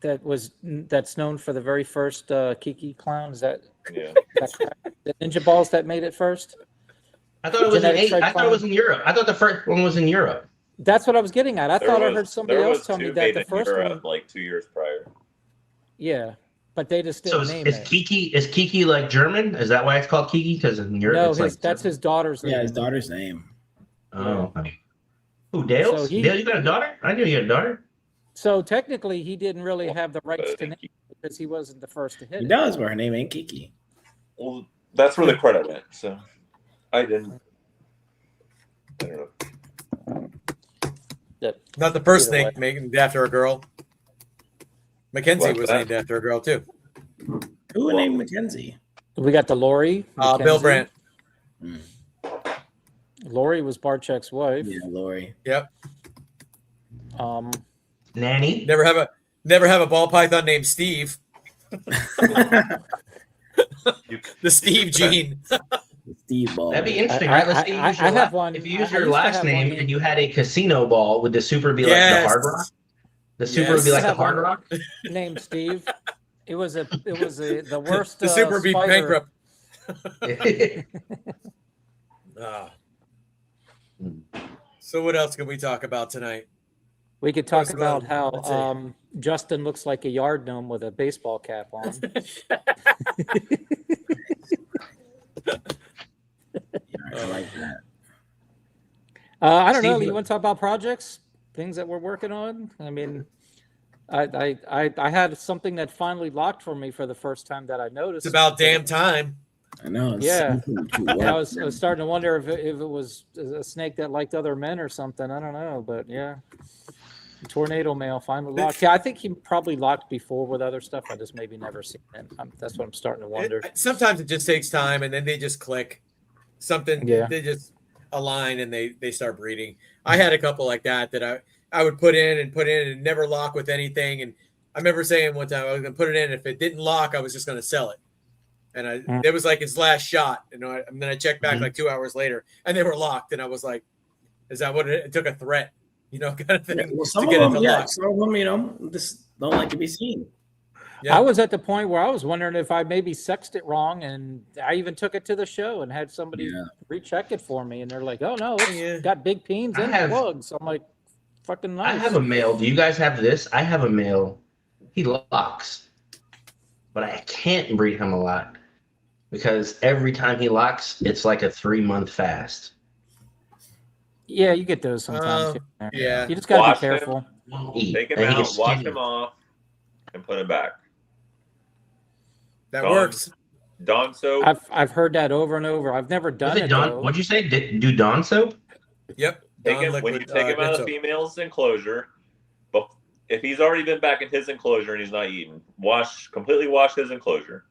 That's known for the very first Kiki clown. Is that yeah. the Ninja Balls that made it first? I thought it was Genetic I striped thought it was in Europe. I thought the first one was in Europe. That's what I was getting at. I thought I There heard was- somebody there else was tell me two that made the in first Europe, one. like 2 years prior. Yeah, but they just So didn't name is it. Kiki like German? Is that why it's called Kiki? Because in Europe, No, it's like that's his daughter's name. Yeah, his daughter's name. Oh, okay. Who, Dale's? So Dale, you got a daughter? I knew you had a daughter. So technically, he didn't really have the rights to name it because he wasn't the first to hit He it. does, but her name ain't Kiki. Well, that's where the credit went. So I didn't. I don't know. Not the first Either snake named after a girl. Mackenzie What's was that? named after a girl too. Who would name Mackenzie? We got the Lori. Bill Mackenzie. Brandt. Lori was Barczyk's wife. Yeah, Lori. Yep. Nanny. Never have a ball python named Steve. The Steve gene. Steve Ball. That'd be interesting, right? Let's say you use your have la- one. If you I use your used to last have name one. and you had a casino ball, would the super be like the Hard Rock? The super would be like the Have Hard one Rock. named Steve. It was the worst. The super be spider. bankrupt. Ah. So what else can we talk about tonight? We could talk Let's go. about how Let's see. Justin looks like a yard gnome with a baseball cap on. I like that. I don't know. Steve- You want to talk about projects, things that we're working on? I mean, I had something that finally locked for me for the first time that I noticed. It's about damn time. I know. It's Yeah. too I well. was starting to wonder if it was a snake that liked other men or something. I don't know, but yeah. Tornado male finally locked. Yeah, I think he probably locked before with other stuff. I just maybe never seen it. That's what I'm starting to wonder. Sometimes it just takes time, and then they just click. Something. Yeah. They just align, and they start breeding. I had a couple like that I would put in and never lock with anything. And I remember saying one time I was going to put it in. If it didn't lock, I was just going to sell it. And it was like his last shot. And then I checked back like 2 hours later, and they were locked. And I was like, "Is that what it took? A threat, kind of thing Well, to some get of it them, to yeah, lock." some of them, just don't like to be seen. Yeah. I was at the point where I was wondering if I maybe sexed it wrong, and I even took it to the show and had somebody Yeah. recheck it for me, and they're like, "Oh no, it's Yeah. got big peens I and have- plugs." I'm like, "Fucking nice." I have a male. Do you guys have this? I have a male. He locks, but I can't breed him a lot because every time he locks, it's like a 3-month fast. Yeah, you get those sometimes. Yeah. You just gotta Wash be him. careful. Won't eat. Take him And he out, gets wash skinny. him off, and put him back. That Gone. works. Dawn soap. I've heard that over and over. I've never done Was it it Dawn? though. What'd you say? Do Dawn soap? Yep. Take Dawn him when you liquid, take him out of Denso. the female's enclosure. But if he's already been back in his enclosure and he's not eating, completely wash his enclosure.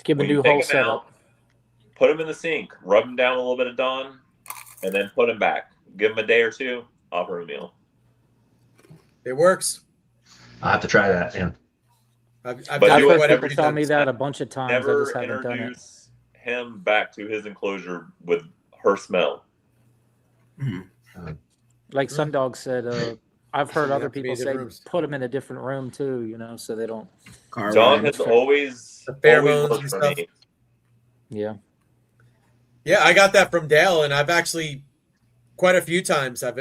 Give him a When you new take whole him setup. out, put him in the sink, rub him down a little bit of Dawn, and then put him back. Give him a day or two, offer him a meal. It works. I'll have to try that. Yeah. I've But done I've do it heard whatever people he's tell done. me that a bunch of times. I Never just haven't done it. introduce him back to his enclosure with her smell. Like Sundog said, I've heard You other have to be people in say different rooms. put them in a different room too, so they don't. Car Dawn ride. has always The pheromones worked and for stuff. me. Yeah. Yeah, I got that from Dale, and I've actually quite a few times I've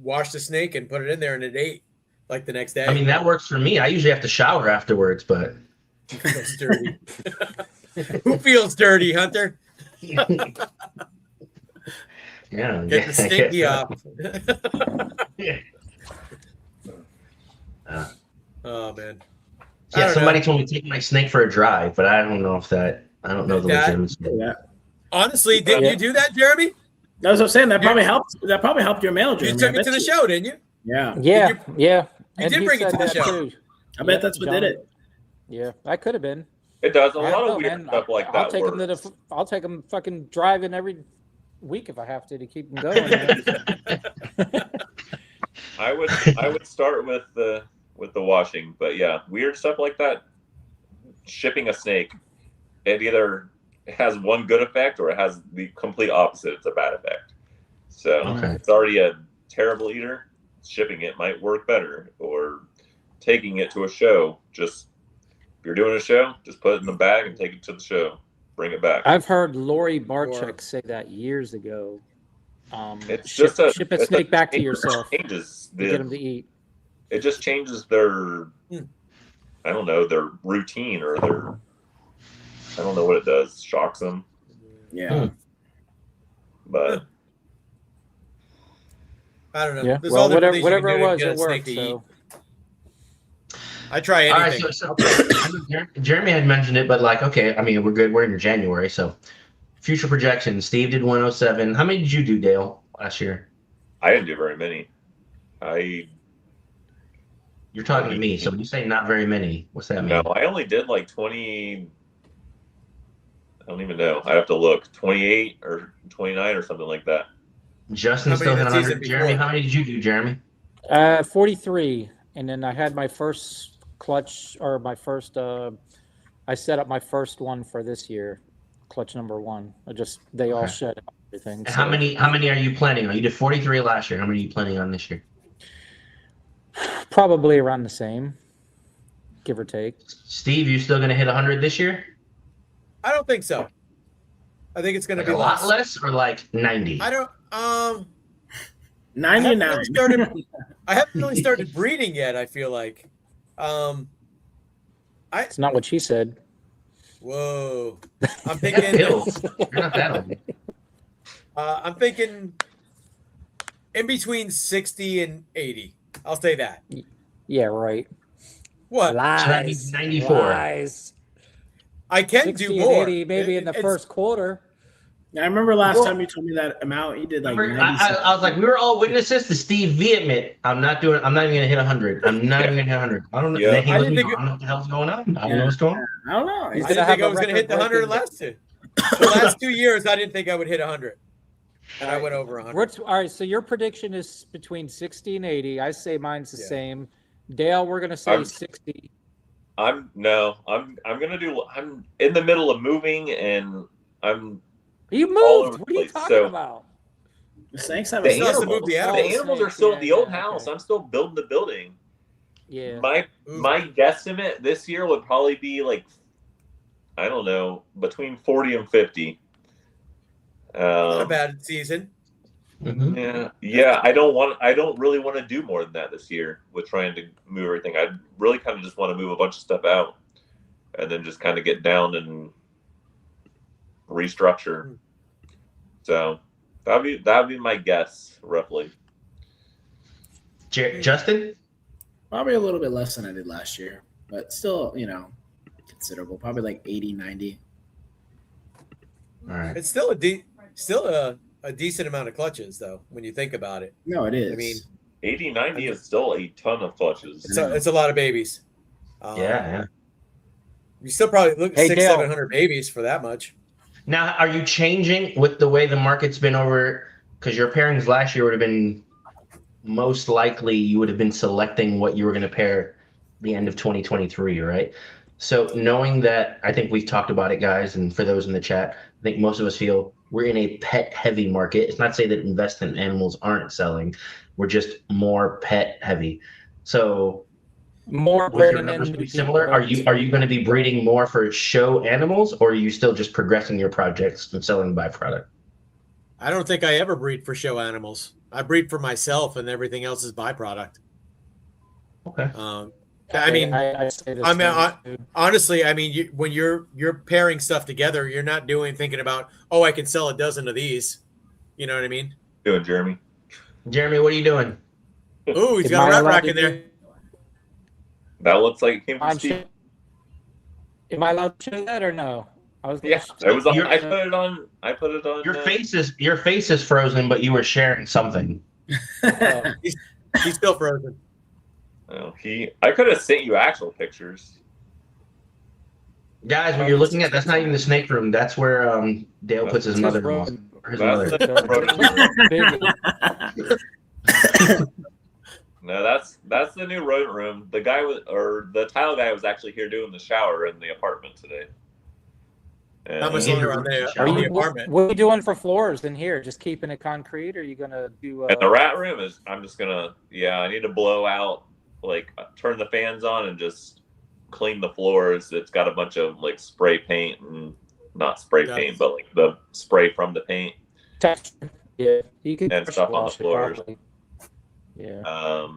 washed a snake and put it in there, and it ate like the next day. I mean, that works for me. I usually have to shower afterwards, but Who feels dirty? Who feels dirty, Hunter? yeah. Get the stinky off. Yeah. Oh man. I Yeah, don't somebody know. told me to take my snake for a drive, but I don't know I don't know the That- legitimacy. Yeah. Honestly, didn't Yeah. you do that, Jeremy? That's what I'm saying. That probably helped. That probably helped your mail, You Jeremy. took I it to bet the you. show, didn't you? Yeah. Yeah. you Yeah. And did he bring it said to the that show. too. I bet that's what did John- it. Yeah, I could have been. It does a I lot don't of know, weird man. stuff like I'll that. take him to works. I'll take him fucking driving every week if I have to keep him going. I would start with the washing, but yeah, weird stuff like that. Shipping a snake, it either has one good effect or it has the complete opposite. It's a bad effect. So Okay. it's already a terrible eater. Shipping it might work better, or taking it to a show. Just if you're doing a show, just put it in the bag and take it to the show. Bring it back. I've heard Lori Barczyk say that years ago. It's Ship, just a ship a it's snake back to change- yourself to Changes get him the, to eat. it just changes their Hmm. I don't know, their routine or their I don't know what it does. Shocks them. Yeah. But I don't know. Yeah. There's Well, all different whatever, things you can whatever do it to was, get it a snake worked. to So eat. I try All right, anything. so Jeremy had mentioned it, but like, okay, I mean, we're good. We're in January, so future projections. Steve did 107. How many did you do, Dale, last year? I didn't do very many. You're talking to me, so when you say not very many, what's that mean? No, I only did like 20. I don't even know. I'd have to look. 28 or 29 or something like that. Justin How many still hit the 100. season Jeremy, before? how many did you do, Jeremy? 43, and then I had my first clutch or my first. I set up my first one for this year, clutch number 1. They all Okay. shed everything. And so. how many are you planning on? You did 43 last year. How many are you planning on this year? Probably around the same, give or take. Steve, you still gonna hit 100 this year? I don't think so. I think it's going to Like be a lot less or like 90? I don't. I 99. haven't really started breeding yet. I feel like. It's not what she said. Whoa. I'm You got thinking. pills. You're not that old. I'm thinking in between 60 and 80. I'll say that. Yeah, right. What? Lies. So that means 94. Lies. I can 60 do and more. 80, maybe in the It's- first quarter. I remember last Well- time you told me that amount. You did like Remember, 90. I was like, we were all witnesses to Steve V admit, I'm not even gonna hit 100. I'm not even gonna hit 100. I don't know. Yeah. Then he I was didn't like, think I don't know what the hell's going on. I don't know what's going on. I don't know. He's I gonna didn't have think I a was going to hit the 100 record-breaking- last two. The last 2 years, I didn't think I would hit 100. And I went over 100. All right, so your prediction is between 60 and 80. I say mine's the Yeah. same. Dale, we're gonna say I'm- 60. I'm gonna do. I'm in the middle of moving, and I'm You all over moved. the What are you place, talking so- about? The Snakes have the a Still has to animals. move the The animals. animals are Snakes, still yeah, at the old yeah, house. okay. I'm still building the building. Yeah. My guesstimate this year would probably be like, I don't know, between 40 and 50. Not a bad season. Mhm. Yeah. I don't really want to do more than that this year with trying to move everything. I really kind of just want to move a bunch of stuff out, and then just kind of get down and restructure. So that'd be my guess, roughly. Justin? Probably a little bit less than I did last year, but still, considerable. Probably like 80, 90. All right. It's still a decent amount of clutches, though, when you think about it. No, it is. I mean, 80, 90 is still a ton of clutches. it's a lot of babies. Yeah. You still probably look Hey, 600, Dale. 700 babies for that much. Now, are you changing with the way the market's been over? Because your pairings last year would have been most likely you would have been selecting what you were going to pair the end of 2023, right? So knowing that, I think we've talked about it, guys, and for those in the chat, I think most of us feel we're in a pet-heavy market. It's not to say that investment animals aren't selling. We're just more pet-heavy. So More will your breeding numbers in be similar? Are you going to be breeding more for show animals, or are you still just progressing your projects and selling byproduct? I don't think I ever breed for show animals. I breed for myself, and everything else is byproduct. Okay. I mean, I say the I mean, same, too. honestly, I mean, when you're pairing stuff together, you're not thinking about, oh, I can sell a dozen of these. You know what I mean? Doing Jeremy. Jeremy, what are you doing? Ooh, he's Am got I a rat allowed rack to in there. do- That looks like him. I'm Steve. Am I allowed to show that or no? I was. Yeah, it was. You're- I put it on. Your face is frozen, but you were sharing something. Oh, He's still frozen. Oh, I could have sent you actual pictures. Guys, what you're looking at, that's not even the snake room. That's where Dale puts his it's mother-in-law. rodent. Or his That's mother. the Big- No, that's the new rodent room. The guy the tile guy was actually here doing the shower in the apartment today. And How much Yeah. longer are they Are in the you, apartment? what are you doing for floors in here? Just keeping it concrete, or are you gonna do? And the rat room is. I'm just gonna. Yeah, I need to blow out, like, turn the fans on and just clean the floors. It's got a bunch of like spray paint and not spray Yeah. paint, but like the spray from the paint. texture? Yeah, you can And pressure stuff on the wash it floors. probably. Yeah.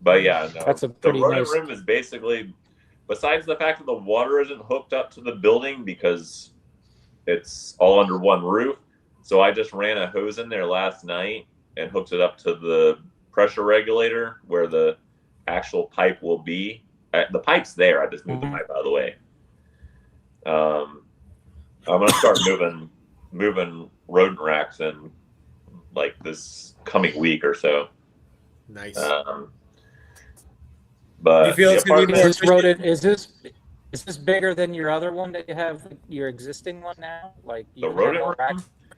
But yeah, no, That's a the pretty rodent nice- room is basically, besides the fact that the water isn't hooked up to the building because it's all under one roof. So I just ran a hose in there last night and hooks it up to the pressure regulator where the actual pipe will be. The pipe's there. I just moved the pipe out of the way. I'm gonna start moving rodent racks in like this coming week or so. Nice. But You feel it's gonna be more Is this rodent, is this bigger than your other one that you have, your existing one now? Like the you have rodent a rack? room? I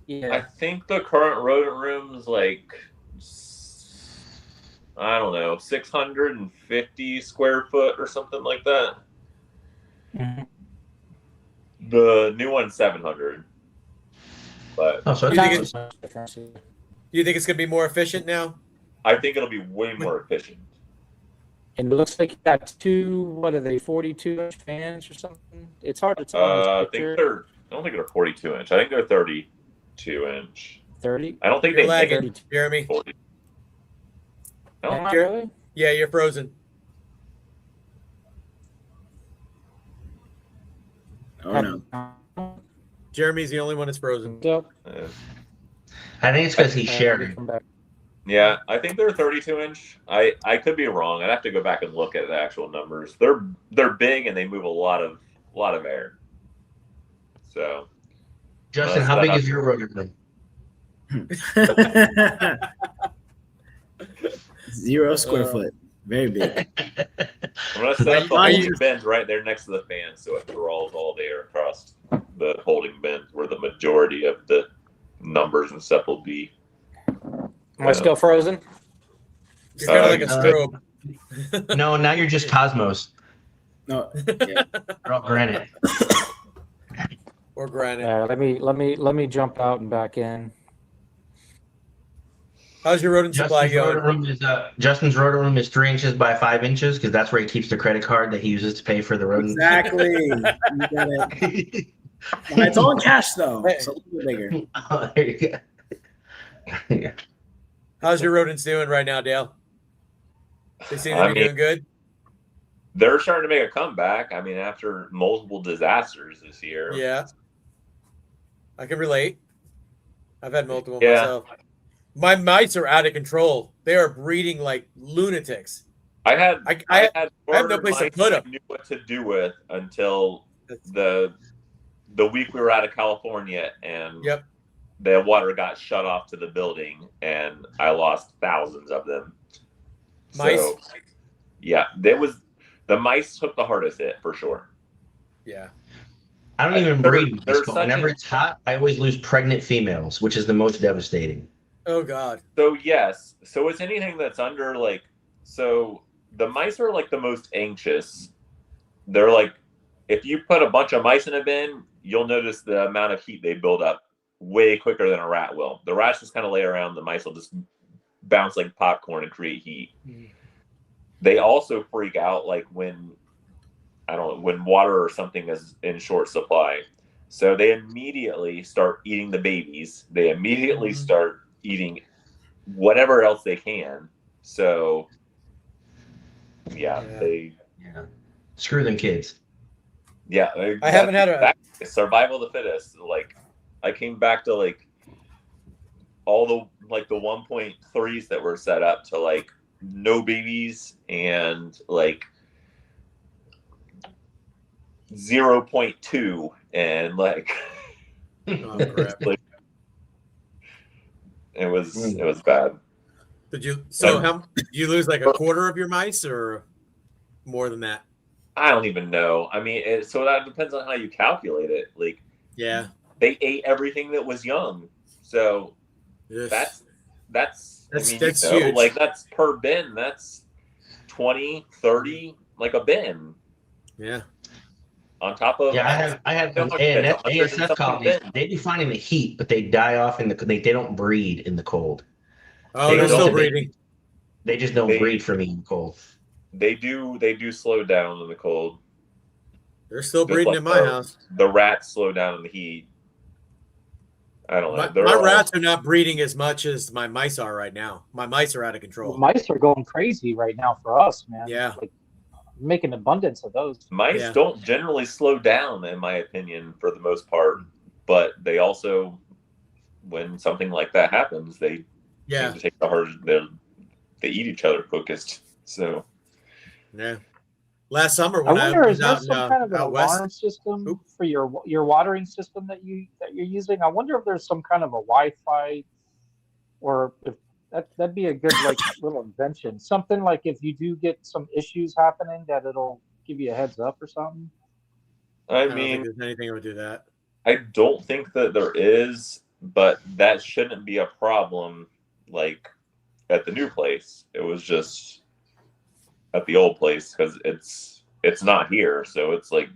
Yeah. think the current rodent room's like, I don't know, 650 square foot or something like that. Mhm. The new one's 700. But Oh, so You it's think not it's- Much difference. Do you think it's gonna be more efficient now? I think it'll be way more efficient. And it looks like you got two, what are they, 42-inch fans or something? It's hard to tell in I this think picture. I don't think they're 42 inch. I think they're 32 inch. 30? I don't think You're they make lagging, Jeremy. 40. I don't Not know. really? Yeah, you're frozen. Oh no. Jeremy's the only one that's frozen. So, I think it's because he's let me sharing. come back. Yeah, I think they're 32 inch. I could be wrong. I'd have to go back and look at the actual numbers. They're big and they move a lot of air. So Justin, how big is your rodent room? 0 square foot. Very big. I'm gonna set up the Are you- holding bins right there next to the fan, so it draws all the air across the holding bins, where the majority of the numbers and stuff will be. Am I still frozen? You're kind of like a Uh, strobe. No, now you're just Cosmos. No. Yeah. You're all granite. Or granite. Yeah, let me jump out and back in. How's your rodent supply Justin's rodent going? room is Justin's rodent room is 3 inches by 5 inches because that's where he keeps the credit card that he uses to pay for the rodent. Exactly. You got it. It's all in cash though. Hey. So a little bit bigger. Oh, there you go. Yeah. How's your rodents doing right now, Dale? They seem to I be mean- doing good. They're starting to make a comeback. I mean, after multiple disasters this year. Yeah. I can relate. I've had multiple Yeah. myself. My mice are out of control. They are breeding like lunatics. I had I had have no more place to mice put I 'em. knew what to do with until the week we were out of California and Yep. the water got shut off to the building and I lost thousands of them. Mice? So, yeah, the mice took the hardest hit for sure. Yeah. I don't even They're- breed. they're So such whenever a- it's hot, I always lose pregnant females, which is the most devastating. Oh God. So yes, so it's anything that's under like, so the mice are like the most anxious. They're like, if you put a bunch of mice in a bin, you'll notice the amount of heat they build up way quicker than a rat will. The rats just kind of lay around, the mice will just bounce like popcorn and create heat. They also freak out like when, I don't know, when water or something is in short supply. So they immediately start eating the babies. They immediately start eating whatever else they can. So yeah, Yeah. Yeah. Screw them kids. I haven't had a- survival of the fittest. Like I came back to like all the 1.3s that were set up to like no babies and like 0.2 and like Oh, crap. like, it was bad. Did you? So how? Did you lose like a quarter of your mice or more than that? I don't even know. I mean, so that depends on how you calculate it. Like Yeah. they ate everything that was young, so Yes. that's That's huge. like that's per bin. That's 20, 30, like a bin Yeah. on top of. Yeah, I have How much and bins? that's 100 and ASF something colonies. bins. They be finding the heat, but they die off in they don't breed in the cold. Oh, They they're don't still know. breeding. They just don't They- breed for me in the cold. They do slow down in the cold. They're still Just breeding like in my house. The rats slow down in the heat. I don't know. My, They're my all- rats are not breeding as much as my mice are right now. My mice are out of control. Mice are going crazy right now for us, man. Yeah. Like making abundance of those. Mice Yeah. don't generally slow down, in my opinion, for the most part. But they also, when something like that happens, they Yeah. to take the herd. They eat each other quickest. So Yeah. Last summer I when I, wonder, was is there out, some kind of an out west, alarm system Oop. for your watering system that you're using? I wonder if there's some kind of a Wi-Fi, or if that'd be a good like little invention. Something like if you do get some issues happening, that it'll give you a heads up or something. I I don't think mean, there's anything that would do that. I don't think that there is, but that shouldn't be a problem. Like at the new place, it was just at the old place because it's not here. So it's like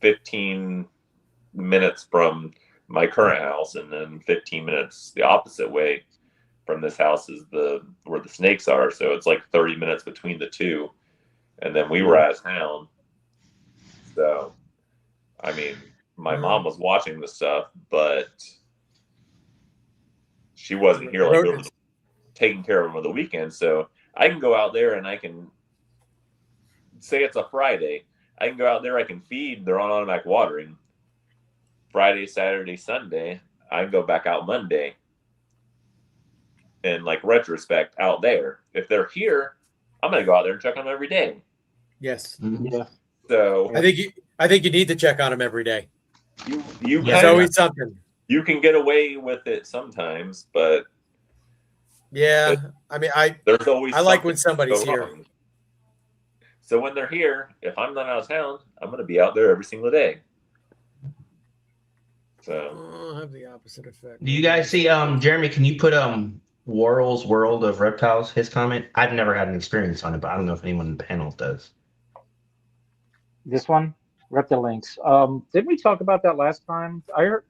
15 minutes from my current house, and then 15 minutes the opposite way from this house is where the snakes are. So it's like 30 minutes between the two, and then we were out of town. So I mean, my mom was watching the stuff, but she wasn't here like really taking care of them on the weekend. So I can go out there and I can say it's a Friday. I can go out there, I can feed, they're on automatic watering. Friday, Saturday, Sunday, I can go back out Monday. And like retrospect out there. If they're here, I'm gonna go out there and check on them every day. Yes. Yeah. So I think you need to check on them every day. you Yeah. There's always something. you can get away with it sometimes, but Yeah. I mean, there's always I like when something somebody's go here. wrong. So when they're here, if I'm not out of town, I'm gonna be out there every single day. So I'll have the opposite effect. Do you guys see Jeremy, can you put Worrell's World of Reptiles, his comment? I've never had an experience on it, but I don't know if anyone in the panel does. This one, Reptilinks. Didn't we talk about that last time? I heard.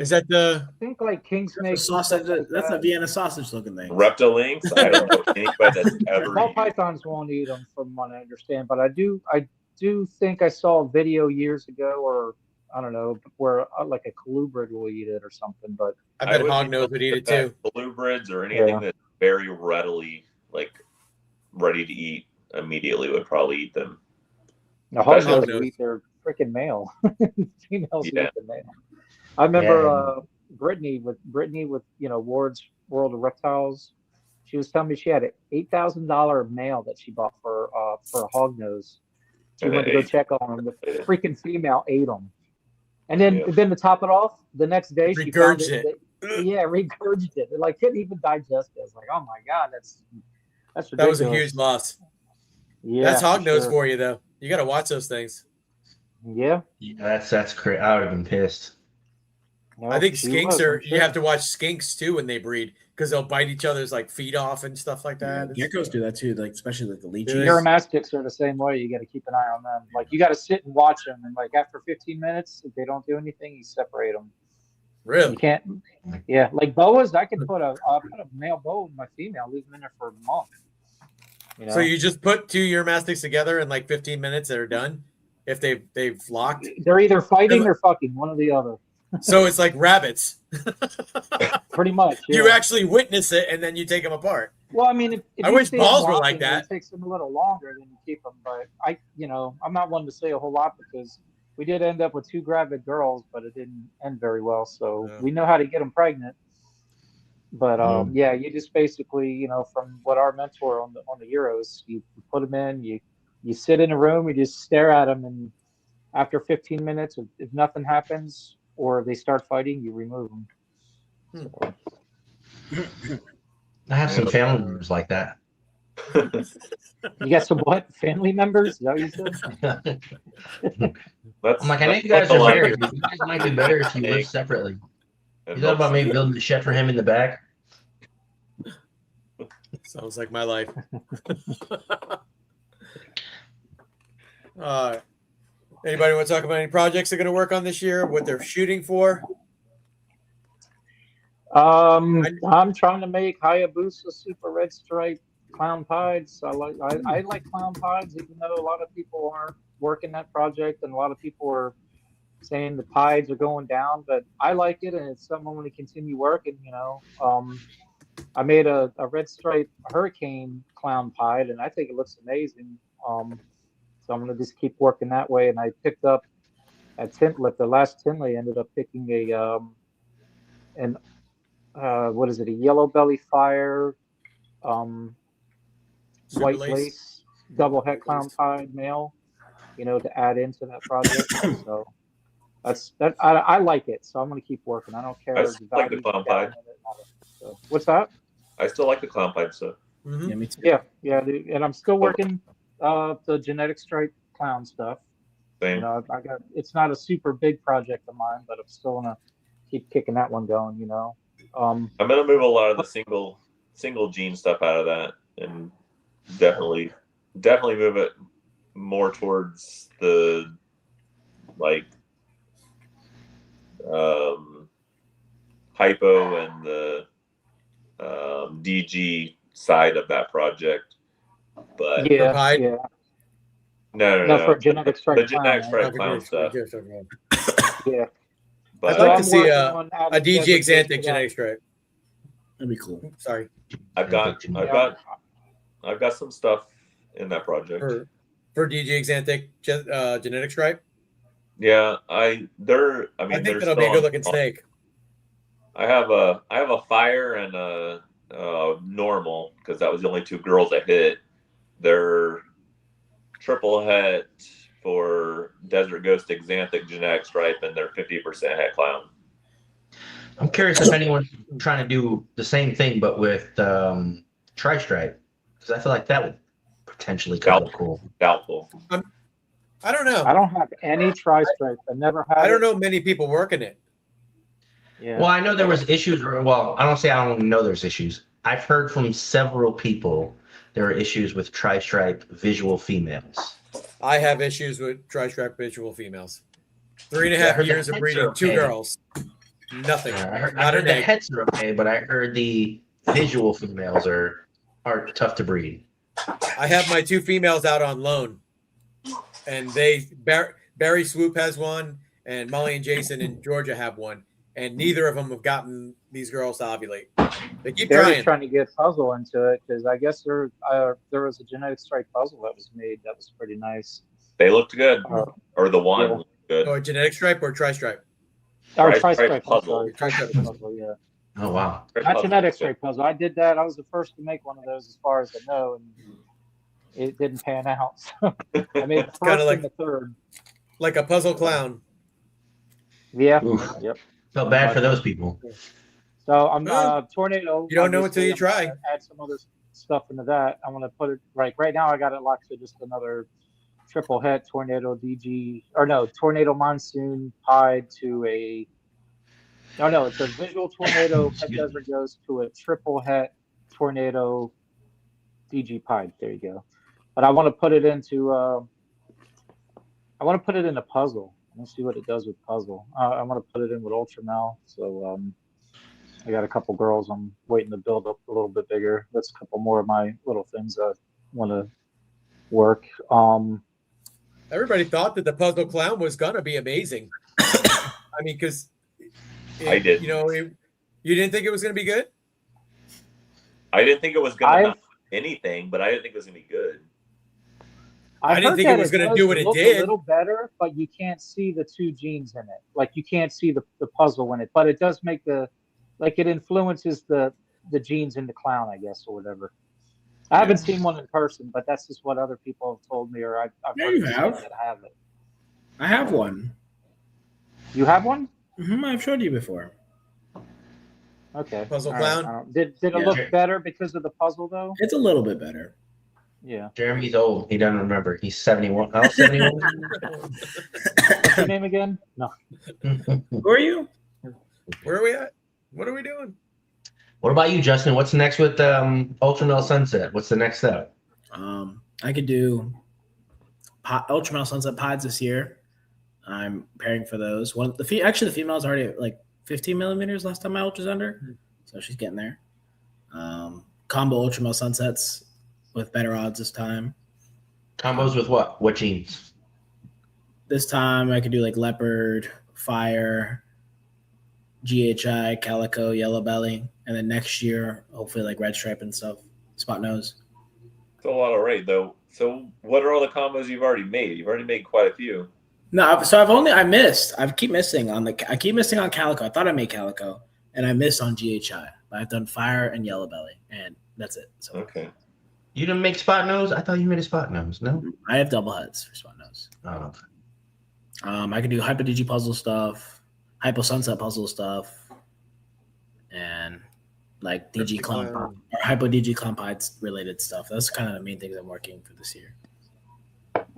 Is that the I think like king snake. Sausage. That's a Vienna sausage looking thing. Reptilinks, I don't know anybody that's ever Ball used. pythons won't eat them, from what I understand. But I do think I saw a video years ago, or I don't know, where like a colubrid will eat it or something. But I bet would Hognose would eat it too. Colubrids or anything Yeah. that's very readily ready to eat immediately would probably eat them. the That's hognose hognose. will eat their freaking male. Females Yeah. eat the male. I remember Yeah. Brittany with Ward's World of Reptiles. She was telling me she had an $8,000 male that she bought for a hognose. She And went to it go ate- check on him. The Yeah. freaking female ate him. And then, Yeah. to top it off, the next day she found Regurgitated. regurgitated. Like couldn't even digest it. It's like, oh my god, that's ridiculous. That was a huge loss. Yeah, That's Hognose sure. for you, though. You got to watch those things. Yeah, Yeah, that's crazy. I would have been pissed. no, I think she skinks was, are. I'm You sure. have to watch skinks too when they breed because they'll bite each other's like feet off and stuff like that. Geckos do that too, like especially like the Do they? leeches. Neuromastics are the same way. You got to keep an eye on them. Like you got to sit and watch them, and like after 15 minutes, if they don't do anything, you separate them. You Really? can't. Yeah, like boas, I can put a male boa with my female, leave them in there for a month. You know? So you just put two Euromastics together in like 15 minutes, they're done. If they've locked, they're either fighting or fucking, one or the other. so it's like rabbits. Pretty much. You yeah. actually witness it and then you take them apart. Well, I mean, if I you wish see them balls were walking, like that. It takes them a little longer than you keep them. But I'm not one to say a whole lot because we did end up with 2 gravid girls, but it didn't end very well. So Yeah. we know how to get them pregnant. But yeah, you just basically, from what our mentor on the Euros, you put them in, you sit in a room, you just stare at them, and after 15 minutes, if nothing happens or they start fighting, you remove them. I have some family members like that. You got some what? Family members? Is that what you said? That's, I'm like, I know that's you guys a are lot. married. but You guys might be better if you live separately. You thought about maybe building a shed for him in the back? Sounds like my life. Anybody want to talk about any projects they're going to work on this year? What they're shooting for? I'm trying to make Hayabusa Super Red Stripe Clown Pieds. I like Clown Pieds, even though a lot of people aren't working that project, and a lot of people are saying the pieds are going down. But I like it, and it's something I want to continue working. I made a red stripe hurricane clown pied, and I think it looks amazing. So I'm gonna just keep working that way. And I picked up at Tintley, the last Tinley, ended up picking an what is it? A yellow belly fire, um, Super white lace. lace, double het clown pied male, to add into that project. So that's that. I like it, so I'm going to keep working. I don't care. I still like the value's clown down pied. in it and all that. So what's that? I still like the clown pipe stuff. Mhm. Yeah, me too. Yeah, dude. And I'm still working the genetic stripe clown stuff. Same. I got it's not a super big project of mine, but I'm still gonna keep kicking that one going. I'm gonna move a lot of the single gene stuff out of that, and definitely move it more towards the like hypo and the DG side of that project. But yeah, Pied? yeah. no, No, for genetic stripe the genetic clown, stripe clown stuff. Yeah. But I'd like to I'm see working a on adding DG designations Xanthic to that. genetic stripe. That'd be cool. Sorry. I've got some stuff in that project. For DG Xanthic genetic stripe. Yeah, I I think they're that'll still be a on- good looking snake. I have a fire and a normal because that was the only two girls I hit. They're triple het for Desert Ghost Xanthic genetic stripe, and they're 50% het clown. I'm curious if anyone's trying to do the same thing, but with tri-stripe, because I feel like that would potentially come up cool. Doubtful. I don't know. I don't have any tri-stripe. I never had. I don't it. know many people working it. Yeah. Well, I know there was issues. Well, I don't say I don't know there's issues. I've heard from several people there are issues with tri-stripe visual females. I have issues with tri-stripe visual females. 3.5 Yeah, I heard years the of heads breeding are 2 okay. girls. Nothing. I heard Not a the day. heads are okay, but I heard the visual females are tough to breed. I have my 2 females out on loan, and Barry Swoop has one, and Molly and Jason in Georgia have one, and neither of them have gotten these girls to ovulate. They keep Barry's trying. trying to get puzzle into it because I guess there was a genetic stripe puzzle that was made that was pretty nice. They looked good, Uh, or the one yeah. looked good. Or genetic stripe or tri-stripe. Or Tri-stripe tri-stripe puzzle. Tri-stripe puzzle, yeah. Oh wow! Not genetic stripe puzzle. I did that. I was the first to make one of those, as far as I know, and it didn't pan out. So I made the kinda first like- and the third. Like a puzzle clown. Yeah. Oof. Yep. Felt bad for those people. So I'm Well, tornado. you don't know obviously, until you I'm gonna add some other stuff into that. I'm gonna put it right now. I got it locked to just another triple het tornado DG or no tornado monsoon pied to a. No, it's a visual tornado het Excuse me. desert goes to a triple het tornado DG pied. There you go. But I want to put it into. I want to put it in a puzzle. Let's see what it does with puzzle. I want to put it in with Ultramel. So I got a couple girls I'm waiting to build up a little bit bigger. That's a couple more of my little things I want to work. Everybody thought that the puzzle clown was gonna be amazing. I mean, because I did. You didn't think it was gonna be good. I didn't think it was gonna I've- not anything, but I didn't think it was gonna be good. I didn't heard think it that was gonna does do what it look did. A little better, but you can't see the 2 genes in it. Like you can't see the puzzle in it, but it does make it influences the genes in the clown, I guess, or whatever. I haven't seen one in person, but that's just what other people have told me, or I've Yeah, heard you people have. that have it. I have one. You have one? I've showed you before. Okay. Puzzle All right. clown? I don't- Did it Yeah. look better because of the puzzle though? It's a little bit better. Yeah. Jeremy's old. He doesn't remember. He's 71. I was 71. What's your name again? No. Who are you? Where are we at? What are we doing? What about you, Justin? What's next with Ultramel Sunset? What's the next step? I could do Ultramel Sunset Pods this year. I'm preparing for those. The female's already at like 15 millimeters last time I ultrasounded her, so she's getting there. Combo Ultramel Sunsets with better odds this time. Combos with what? What genes? This time I could do like leopard, fire, GHI, calico, yellow belly, and then next year hopefully like red stripe and stuff, spot nose. It's a lot already, though. So, what are all the combos you've already made? You've already made quite a few. No, so I keep missing on calico. I thought I made calico, and I missed on GHI. But I've done fire and yellow belly, and that's it. So Okay. You didn't make spot nose? I thought you made a spot nose. No. I have double heads for spot nose. Oh. I can do Hypo DG puzzle stuff, Hypo Sunset puzzle stuff, and like DG Clown or Hypo DG Clown Pies related stuff. That's kind of the main things I'm working for this year.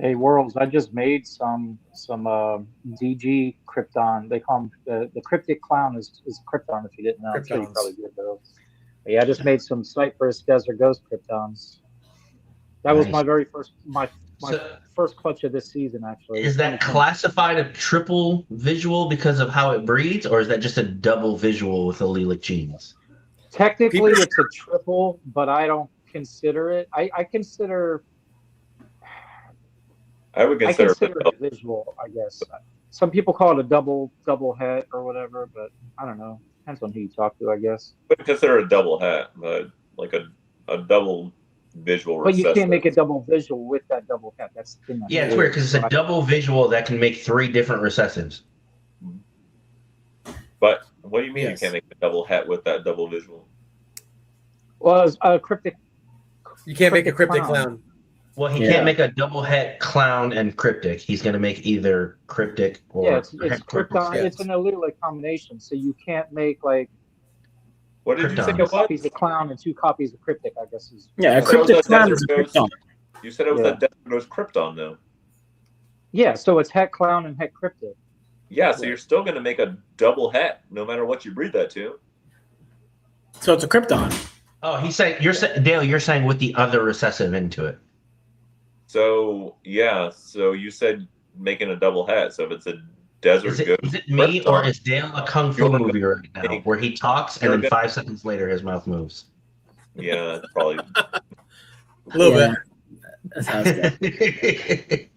Hey, Worlds, I just made some DG Krypton. They call them the Cryptic Clown is Krypton, if you didn't know. I'm sure you Kryptons. probably did, though. But yeah, I just made some Cypress Desert Ghost Kryptons. That was Nice. my very first So first clutch of this season, actually. is that classified a triple visual because of how it breeds, or is that just a double visual with allelic genes? Technically, People- it's a triple, but I don't consider it. I consider I would I consider consider it a visual, I guess. Some people call it a double head or whatever, but I don't know. Depends on who you talk to, I guess. I would consider a double hat, but like a double visual. But you recessive. can't make a double visual with that double head. That's the thing. that's Yeah, it's weird because it's a But double visual that can make 3 different recessives. But what do you mean Yes. you can't make a double hat with that double visual? Well, it's cryptic. You can't make a Cryptic cryptic clown. clown. Well, he Yeah. can't make a double het clown and cryptic. He's going to make either cryptic or Yeah, it's Krypton. yeah. It's an allelic combination, so you can't make like What did you say Krypton. it 2 was? copies of clown and 2 copies of cryptic. I guess is Yeah, a So Cryptic that Clown Desert is a Ghost- Krypton. You said it was Yeah. that Desert Ghost Krypton, though. yeah. So it's het clown and het cryptic. Yeah, so you're still going to make a double hat no matter what you breed that to. So it's a Krypton. Oh, he's saying Dale. You're saying with the other recessive into it. So yeah, so you said making a double hat. So if it's a Desert Is Ghost, it me Krypton, or is Dale a kung fu You're movie right now gonna- where he talks and you're then gonna- 5 seconds later his mouth moves? yeah, it's probably A little Yeah. bit. That's how it's going.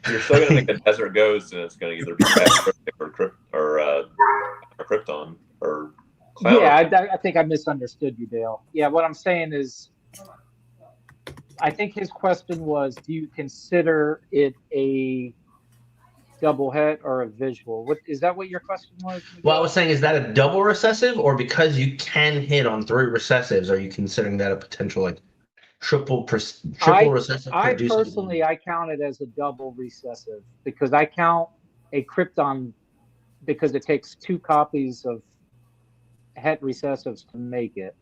you're still going to make a Desert Ghost, and it's going to either be that Cryptic or Krypton or Clown. Yeah, I think I misunderstood you, Dale. Yeah, what I'm saying is, I think his question was, do you consider it a double head or a visual? What is that? What your question was? Well, I was saying, is that a double recessive, or because you can hit on 3 recessives, are you considering that a potential like triple recessive? I producing- personally, I count it as a double recessive because I count a Krypton because it takes 2 copies of het recessives to make it.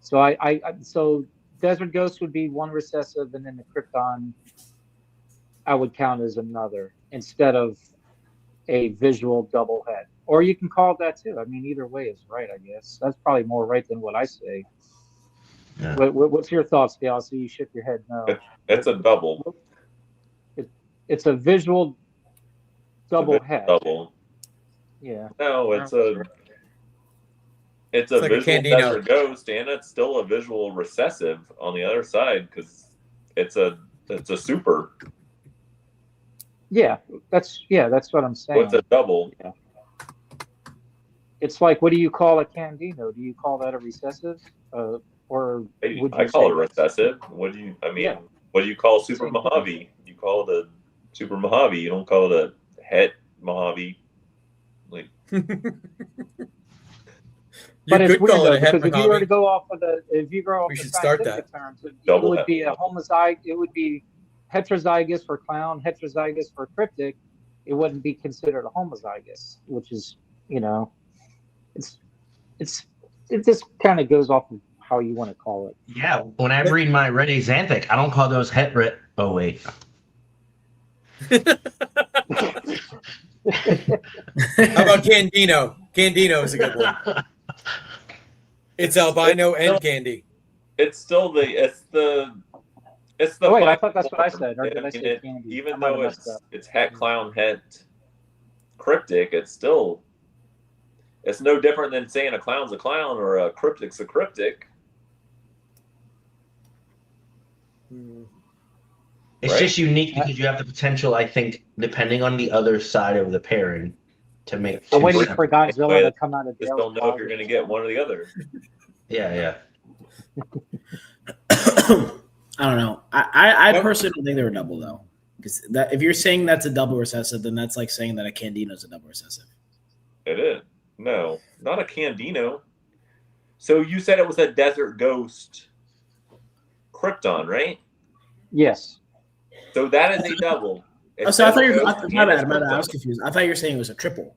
So so Desert Ghost would be 1 recessive, and then the Krypton I would count as another instead of a visual double head. Or you can call it that too. I mean, either way is right, I guess. That's probably more right than what I say. Yeah. What's your thoughts, Dale? I see you shook your head no. It's a double. It's a visual double head. Double. Yeah. No, it's a It's like a visual Candino. Desert Ghost, and it's still a visual recessive on the other side because it's a super. Yeah, that's what I'm So saying. it's a double. It's like, what do you call a Candino? Do you call that a recessive? Or would I you call say it recessive. What do you? I mean, Yeah. what do you call Super Same thing. Mojave? You call it a Super Mojave. You don't call it a Het Mojave. Like But it's could weird call it though, a het because if you were Mojave. to go off of We the should start scientific terms, it Double would be a het. homozygote. It would be heterozygous for clown, heterozygous for cryptic. It wouldn't be considered a homozygous, which is, it just kind of goes off of how you want to call it. Yeah, when I read my Red Xanthic, I don't call those het red. Oh wait, How about Candino? Candino is a good one. It's albino and candy. it's still it's the Oh, wait, I final thought that's what I said. Or form. did I I say mean, it- candy? I even might have though messed up. it's het clown het cryptic, it's no different than saying a clown's a clown or a cryptic's a cryptic. it's Right? just unique because you have the potential. I think, depending on the other side of the pairing, to make. I'm 2 waiting separate- for Godzilla Wait, to come out of Just Dale's don't know if you're closet. going to get one or the other. Yeah. I don't know. I Well- personally don't think they were double though, because that if you're saying that's a double recessive, then that's like saying that a Candino is a double recessive. It is. No, not a Candino. So you said it was a Desert Ghost Krypton, right? Yes. So that is a double. Oh, so I thought you were. Desert Ghost My and bad. it's My bad. I Krypton. was confused. I thought you were saying it was a triple.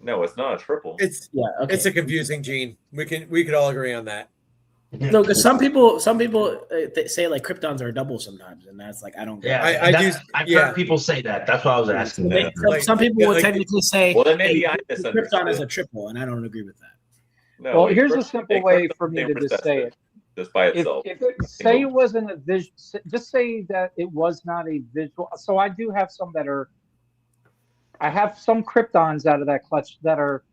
No, it's not a triple. It's Yeah. it's a confusing gene. We could all agree on that. No, because some people they say like Kryptons are a double sometimes, and that's like I don't. Yeah, I do. I've Yeah. heard people say that. That's why I was asking. They, that. some people yeah, would like- technically say, Well, then maybe hey, I Krypton misunderstood. is a triple, and I don't agree with that. No, Well, wait, here's a Krypton- simple a way Krypton for me name to just say it. just by If, itself. if it, say it wasn't a visual, just say that it was not a visual. So I do have some that are. I have some Kryptons out of that clutch that are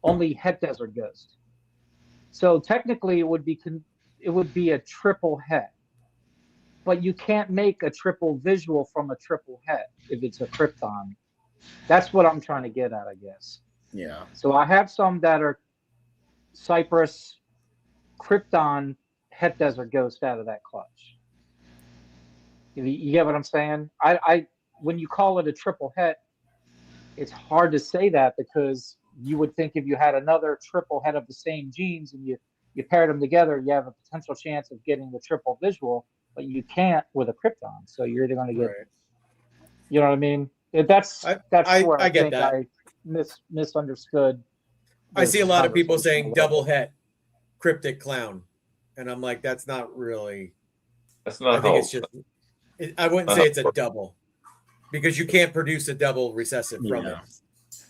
only Het Desert Ghost. So technically, it would be a triple Het, but you can't make a triple visual from a triple Het if it's a Krypton. That's what I'm trying to get at, I guess. Yeah. So I have some that are Cypress, Krypton, Het Desert Ghost out of that clutch. You get what I'm saying? I when you call it a triple Het, it's hard to say that because you would think if you had another triple Het of the same genes and you paired them together, you have a potential chance of getting the triple visual, but you can't with a Krypton. So you're either going to get, Right. you know what I mean? That's I where I get think that. I misunderstood. I see a lot of people conversation. saying double Het, cryptic clown, and I'm like, that's not really. That's I not think how. it's just. I wouldn't say it's a double, because you can't produce a double recessive from Yeah. it.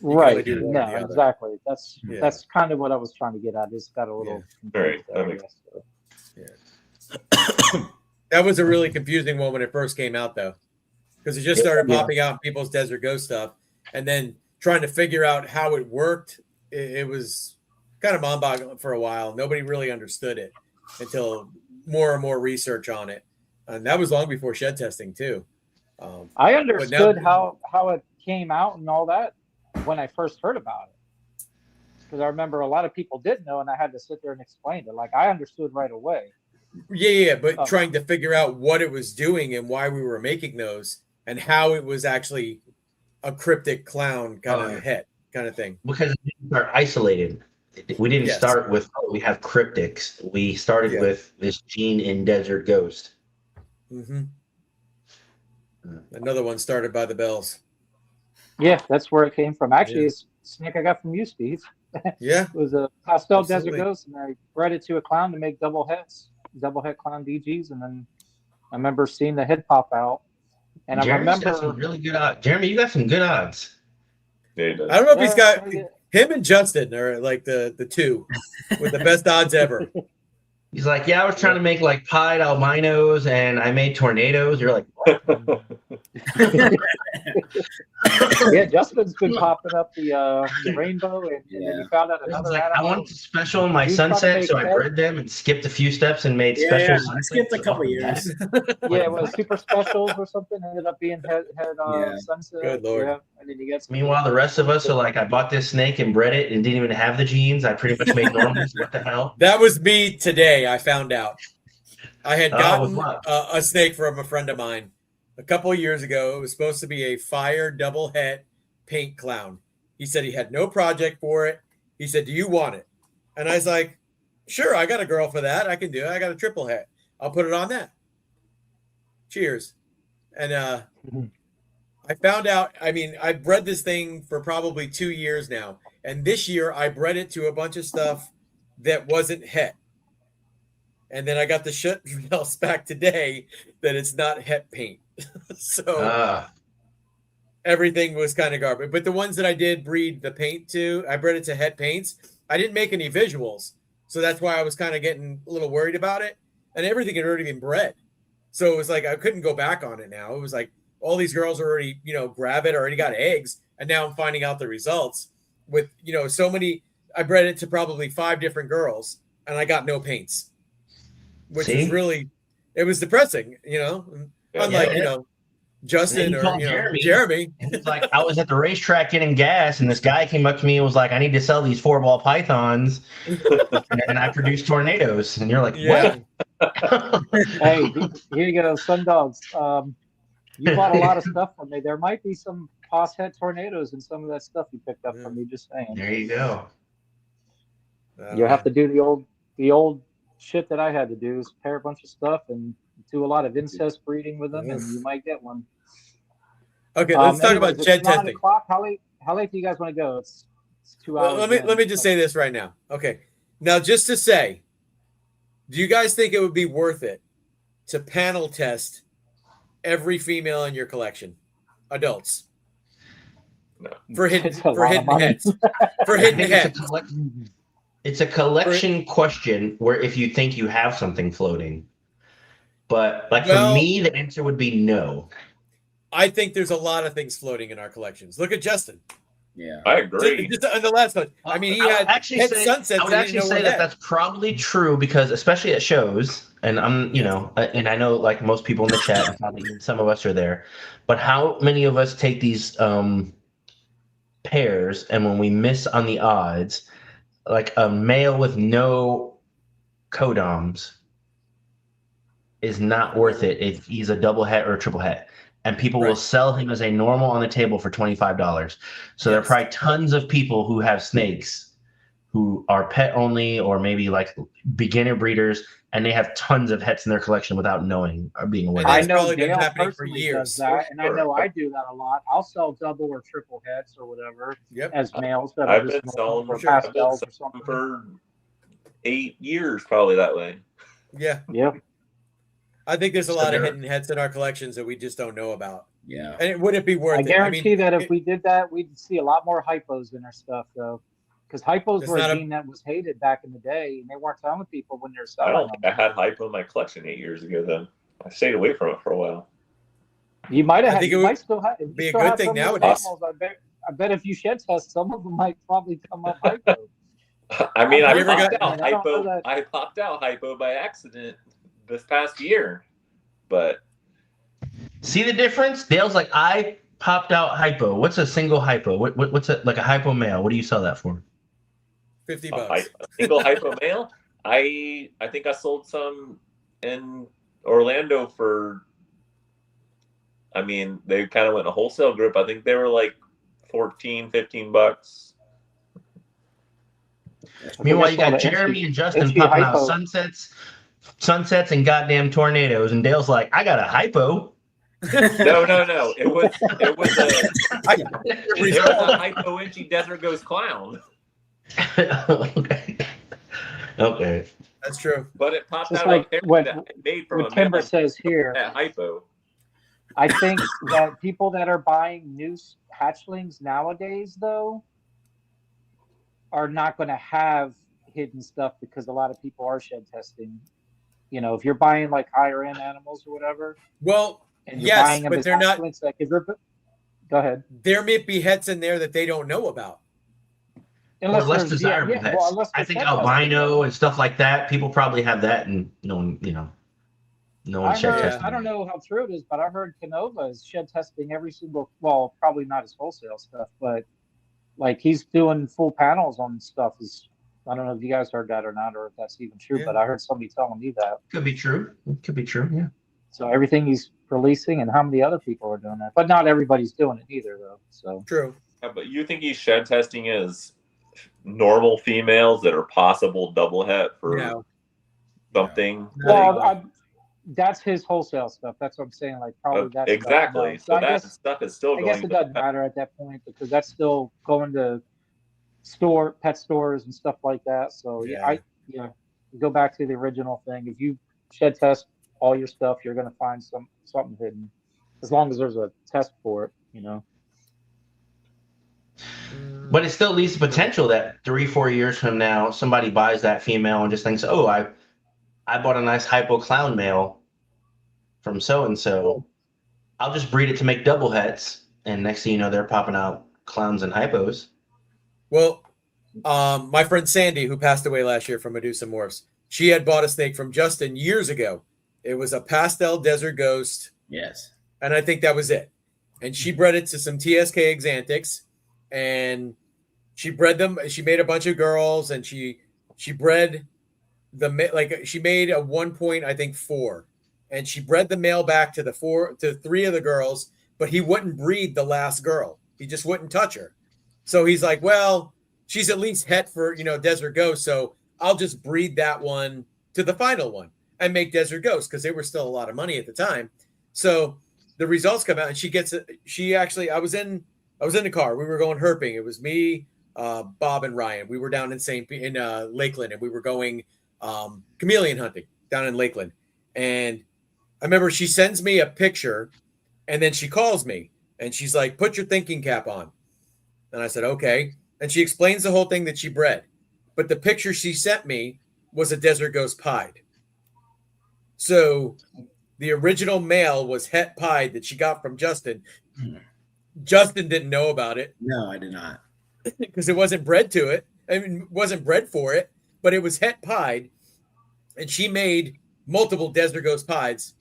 Right. do one or No, the other. exactly. That's Yeah. that's kind of what I was trying to get at. It's got a little Right, confused that there, makes- I guess. That was a really confusing one when it first came out, though, because it just started Yeah. popping out in people's Desert Ghost stuff, and then trying to figure out how it worked. It was kind of mind-boggling for a while. Nobody really understood it until more and more research on it, and that was long before shed testing too. I understood now- how it came out and all that when I first heard about it. Because I remember a lot of people didn't know, and I had to sit there and explain it. Like I understood right away. Yeah, but Oh. trying to figure out what it was doing and why we were making those and how it was actually a cryptic clown kind Oh, of yeah. hit kind of thing. Because they're isolated. We didn't Yes. start with we have cryptics. We started Yeah. with this gene in Desert Ghost. Hmm Another one started by the bells. Yeah, that's where it came from. Actually, Yeah. it's a snake I got from you, Steve. Yeah, It was a pastel Absolutely. Desert Ghost, and I bred it to a clown to make double Het clown DGs, and then I remember seeing the head pop out, and Jeremy's I got some remember. really good odds. Jeremy, you got some good odds. Yeah, he does. I don't know if he's got Yeah, him and Justin are like the two with the best odds ever. He's like, yeah, I was trying to make like pied albinos and I made tornadoes. You're like, what? yeah, Justin's been popping up the rainbow, and then Yeah. you found out I was another like, I animal. wanted to special in my You trying to sunset, make so I head? bred them and skipped a few steps and made Yeah, special. yeah. I sunsets. skipped a couple years. Yeah, it was super specials or something. Ended up being head Yeah. sunset. Good Lord. Yeah, and then you get some. Meanwhile, the rest of us are like, I bought this snake and bred it and didn't even have the genes. I pretty much made normals. What the hell? That was me today. I found out. I had Oh, gotten with what? a snake from a friend of mine a couple of years ago. It was supposed to be a fire double het paint clown. He said he had no project for it. He said, "Do you want it?" And I was like, "Sure, I got a girl for that. I can do it. I got a triple het. I'll put it on that." Cheers. And I found out, I mean, I bred this thing for probably 2 years now. And this year I bred it to a bunch of stuff that wasn't het. And then I got the shit else back today that it's not het paint. So everything was kind of garbage. But the ones that I did breed the paint to, I bred it to het paints. I didn't make any visuals. So that's why I was kind of getting a little worried about it. And everything had already been bred. So it was like I couldn't go back on it now. It was like all these girls already, grab it, already got eggs. And now I'm finding out the results with, so many. I bred it to probably 5 different girls and I got no paints. Which See? is really, it was depressing, unlike, Yeah. Justin And then or you called Jeremy. It's like I was at the racetrack getting gas, and this guy came up to me and was like, "I need to sell these 4-ball pythons," and I produced tornadoes. And you're like, Yeah. "What?" Hey, here you go, Sun Dogs. You bought a lot of stuff from me. There might be some pos head tornadoes in some of that stuff you picked up from me. Just saying. There you go. You have to do the old shit that I had to do is pair a bunch of stuff and do a lot of incest breeding with them, and you might get one. Okay, let's talk Anyways, about it's shed 9 testing. o'clock. How late do you guys want to go? It's 2 hours. Let me just say this right now. Okay, now just to say, do you guys think it would be worth it to panel test every female in your collection, adults, No. for hidden It's a lot of money. heads, for hidden I think heads? it's a collection question where if you think you have something floating. But like Well- for me, the answer would be no. I think there's a lot of things floating in our collections. Look at Justin. Yeah. I agree. Just on the last one. I mean, he I would had actually head say- sunsets. I would and he actually didn't know say where that that's probably true because especially at shows, and and I know like most people in the chat, and probably some of us are there, but how many of us take these pairs and when we miss on the odds, like a male with no codoms is not worth it if he's a double het or a triple het. And people will Right. sell him as a normal on the table for $25. So there are Yes. probably tons of people who have snakes who are pet only or maybe like beginner breeders, and they have tons of hets in their collection without knowing or being aware. And I that's know probably been Dale happening for personally years. does that, and I Sure. know I do that a lot. I'll sell double or triple heads or whatever Yep. as males that I've are been just selling for sure. pastels or something. for 8 years, probably that way. Yeah. Yep. I think there's a So lot of there- hidden heads in our collections that we just don't know about. Yeah. And would it be worth I it? guarantee that if it- we did that, we'd see a lot more hypos in our stuff, though. Because hypos It's were not a a- gene that was hated back in the day, and they weren't telling people when they're I selling don't think I them. had hypo in my collection 8 years ago. Then I stayed away from it for a while. You might I have. think You it might would still have. be a good thing nowadays. I bet if you shed test, some of them might probably come up hypo. I mean, Have I you ever popped got- out I don't know hypo. that- I popped out hypo by accident this past year, but See the difference? Dale's like, I popped out hypo. What's a single hypo? What's a like a hypo male? What do you sell that for? $50 a, bucks. a single hypo male. I think I sold some in Orlando for. I mean, they kind of went a wholesale group. I think they were like 14, 15 bucks. Meanwhile, you got I think I saw the Jeremy and Justin itchy popping out hypo. sunsets and goddamn tornadoes, and Dale's like, I got a hypo. No. It was a hypo inchy Desert Ghost clown, Okay. Okay. That's true. but it popped Just out like of a what- pair that made from What a Timber male says here, at hypo. I think that people that are buying new hatchlings nowadays, though, are not going to have hidden stuff because a lot of people are shed testing. You know, if you're buying like higher end animals or whatever, Well, and you're yes, buying them but as they're not. hatchlings, like, go ahead. There may be heads in there that they don't know about. Or less there's- desirable well, pets. unless I there's think shed testing. albino and stuff like that. People probably have that, and no one, no I one's shed heard, testing. I don't know how true it is, but I heard Canova is shed testing every single. Well, probably not his wholesale stuff, but like he's doing full panels on stuff. I don't know if you guys heard that or not, or if that's even true. Yeah. But I heard somebody telling me that. Could be true. It could be true. Yeah. So everything he's releasing, and how many other people are doing that? But not everybody's doing it either, though. So True. Yeah, but you think he's shed testing as normal females that are possible double het for No. something? well, that's his wholesale stuff. That's what I'm saying. Like probably that's Exactly. So I that guess stuff is still I going. guess it doesn't matter at that point because that's still going to pet stores and stuff like that. So Yeah. go back to the original thing. If you shed test all your stuff, you're going to find something hidden, as long as there's a test for it. But it still leaves the potential that 3-4 years from now, somebody buys that female and just thinks, "Oh, I bought a nice hypo clown male from so and so. I'll just breed it to make double hets." And next thing you know, they're popping out clowns and hypos. Well, my friend Sandy, who passed away last year from Medusa Morphs, she had bought a snake from Justin years ago. It was a pastel desert ghost, Yes. and I think that was it. And she bred it to some TSK Exantics, and she bred them. She made a bunch of girls, and she bred she made a 1.4, and she bred the male back to 3 of the girls, but he wouldn't breed the last girl. He just wouldn't touch her. So he's like, well, she's at least het for, Desert Ghost. So I'll just breed that one to the final one and make Desert Ghost because they were still a lot of money at the time. So the results come out and I was in the car. We were going herping. It was me, Bob and Ryan. We were down in Lakeland, and we were going chameleon hunting down in Lakeland. And I remember she sends me a picture and then she calls me and she's like, put your thinking cap on. And I said, okay. And she explains the whole thing that she bred. But the picture she sent me was a Desert Ghost pied. So the original male was het pied that she got from Justin. Justin didn't know about it. No, I did not. Because it wasn't bred to it. I mean, wasn't bred for it, but it was het pied. And she made multiple Desert Ghost pieds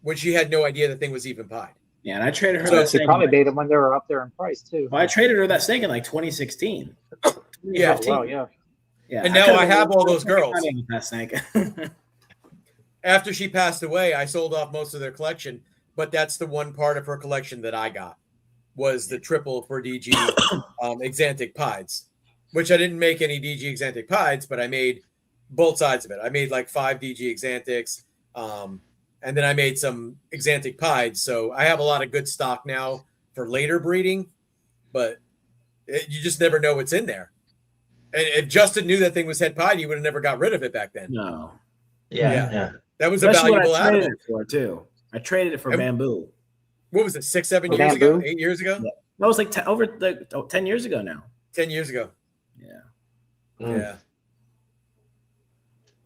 when she had no idea the thing was even pied. Yeah, and I traded her So that They snake. probably made them when they were up there in price too. Well, I traded her that snake in like 2016. Yeah, 2015. Wow, yeah. Yeah. And now could've I have all those made girls. money with that snake. After she passed away, I sold off most of their collection, but that's the one part of her collection that I got was the triple for DG Exantic pieds, which I didn't make any DG Exantic pieds, but I made both sides of it. I made like 5 DG Exantics, and then I made some Exantic pieds. So I have a lot of good stock now for later breeding, but you just never know what's in there. And if Justin knew that thing was het pied, he would have never got rid of it back then. No. Yeah. That was a Especially what valuable I traded animal. it for too. I traded it for And- bamboo. What was it, 6-7 For years ago? bamboo? 8 years ago? Yeah. That was like 10 years ago now. 10 years ago. Yeah. Yeah.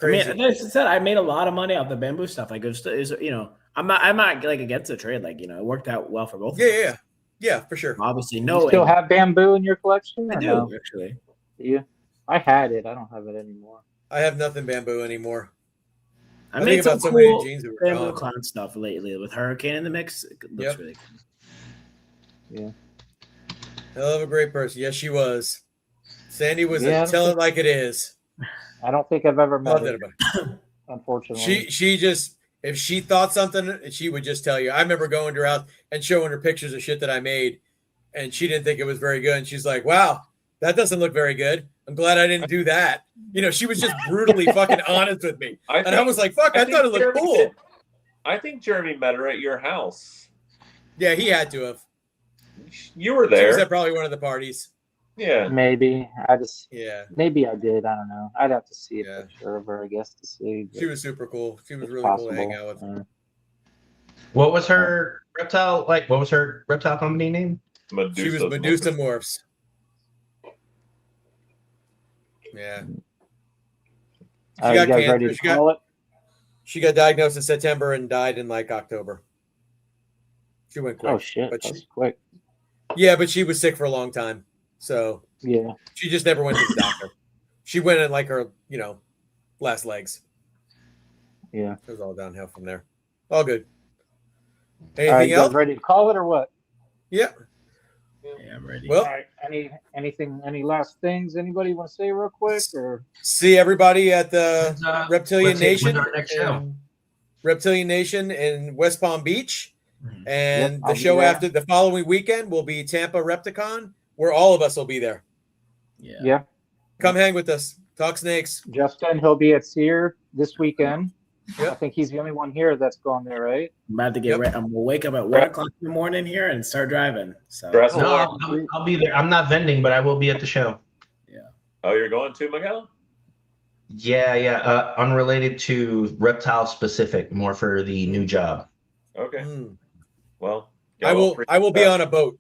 I mean, Crazy. as I said, I made a lot of money off the bamboo stuff. Like I'm not like against the trade. Like, it worked out well for both. of us. Yeah. Yeah, for sure. Obviously, You no. still have bamboo in your collection? I or do no? actually. You? I had it. I don't have it anymore. I have nothing bamboo anymore. I think made some about so many cool jeans that were bamboo gone. clown stuff lately with Hurricane in the mix. It looks Yep. really good. Hell of a great person. Yes, she was. Sandy was Yeah, tell it like it is. I don't think I've ever met Love that it, about her. unfortunately. She just, if she thought something, she would just tell you. I remember going to her house and showing her pictures of shit that I made, and she didn't think it was very good. And she's like, wow, that doesn't look very good. I'm glad I didn't do that. She was just brutally fucking honest with me. And I was like, fuck, I thought it looked Jeremy cool. did- I think Jeremy met her at your house. Yeah, he had to have. You were She was there. at probably one of the parties. Yeah. Maybe. Yeah, Maybe I did. I don't know. I'd have to see a Yeah. picture of her, I guess, to see. she was super cool. She was It's really cool to hang out with. What was her reptile like? What was her reptile company name? She was Medusa Morphs. Yeah. Are She you got guys cancer. ready to She got- call it? She got diagnosed in September and died in like October. She went quick. Oh, shit. But That's she, quick. yeah, but she was sick for a long time. So Yeah. she just never went to the doctor. She went in like her, last legs. Yeah. It was all downhill from there. All good. All right, Anything you guys else? ready to call it or what? Yeah. Yeah, I'm ready. Well, All right. Any last things anybody want to say real quick or? see everybody at the Reptilian when's Nation. our next show? in- Reptilian Nation in West Palm Beach. Mhm. And Yep, the I'll be show there. after the following weekend will be Tampa Repticon, where all of us will be there. Yeah. Yeah. Come hang with us. Talk snakes. Justin, he'll be at Sear this weekend. Yep. I think he's the only one here that's going there, right? I'm about to get Yep. ready. I'm gonna wake up at 1 o'clock in the morning here and start driving. So Dress No, warm. I'll be there. I'm not vending, but I will be at the show. Oh, you're going to Miguel? Yeah. Unrelated to reptile specific, more for the new job. Okay. Hmm. Well, I will be on a boat.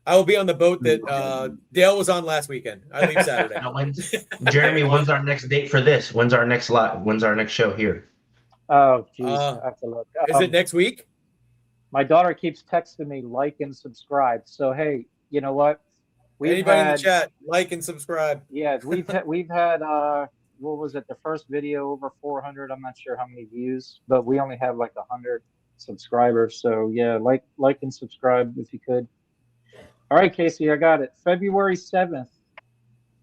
I will be on the boat that Dale was on last weekend. I leave Saturday. Now, Jeremy, when's our next date for this? When's our next live? When's our next show here? Oh, geez. I have to look. Is it next week? My daughter keeps texting me, like and subscribe. So, hey, you know what? Anybody in the chat, like and subscribe. Yeah, we've had what was it? The first video over 400. I'm not sure how many views, but we only have like 100 subscribers. So yeah, like and subscribe if you could. All right, Casey, I got it. February 7th.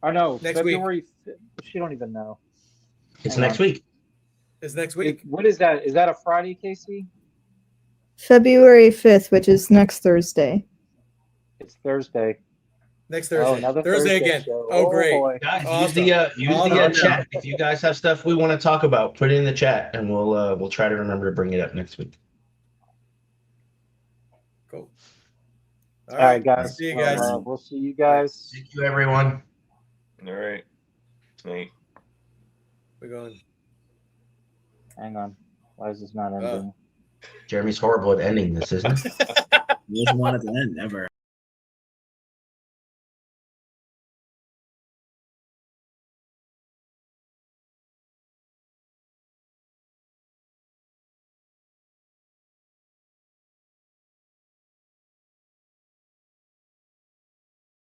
Oh no, Next week. February. She don't even know. It's Hang next on. week. It's next week. What is that? Is that a Friday, Casey? February 5th, which is next Thursday. It's Thursday. Next Oh, Thursday. another Thursday again. show. Oh, great. Boy. Guys, Awesome. use the Awesome. chat. If you guys have stuff we want to talk about, put it in the chat, and we'll try to remember to bring it up next week. Cool. All right, guys. See you guys. We'll see you guys. Thank you, everyone. All right. Hey. We're going. Hang on. Why is this not ending? Jeremy's horrible at ending this, isn't it? He doesn't want it to end ever.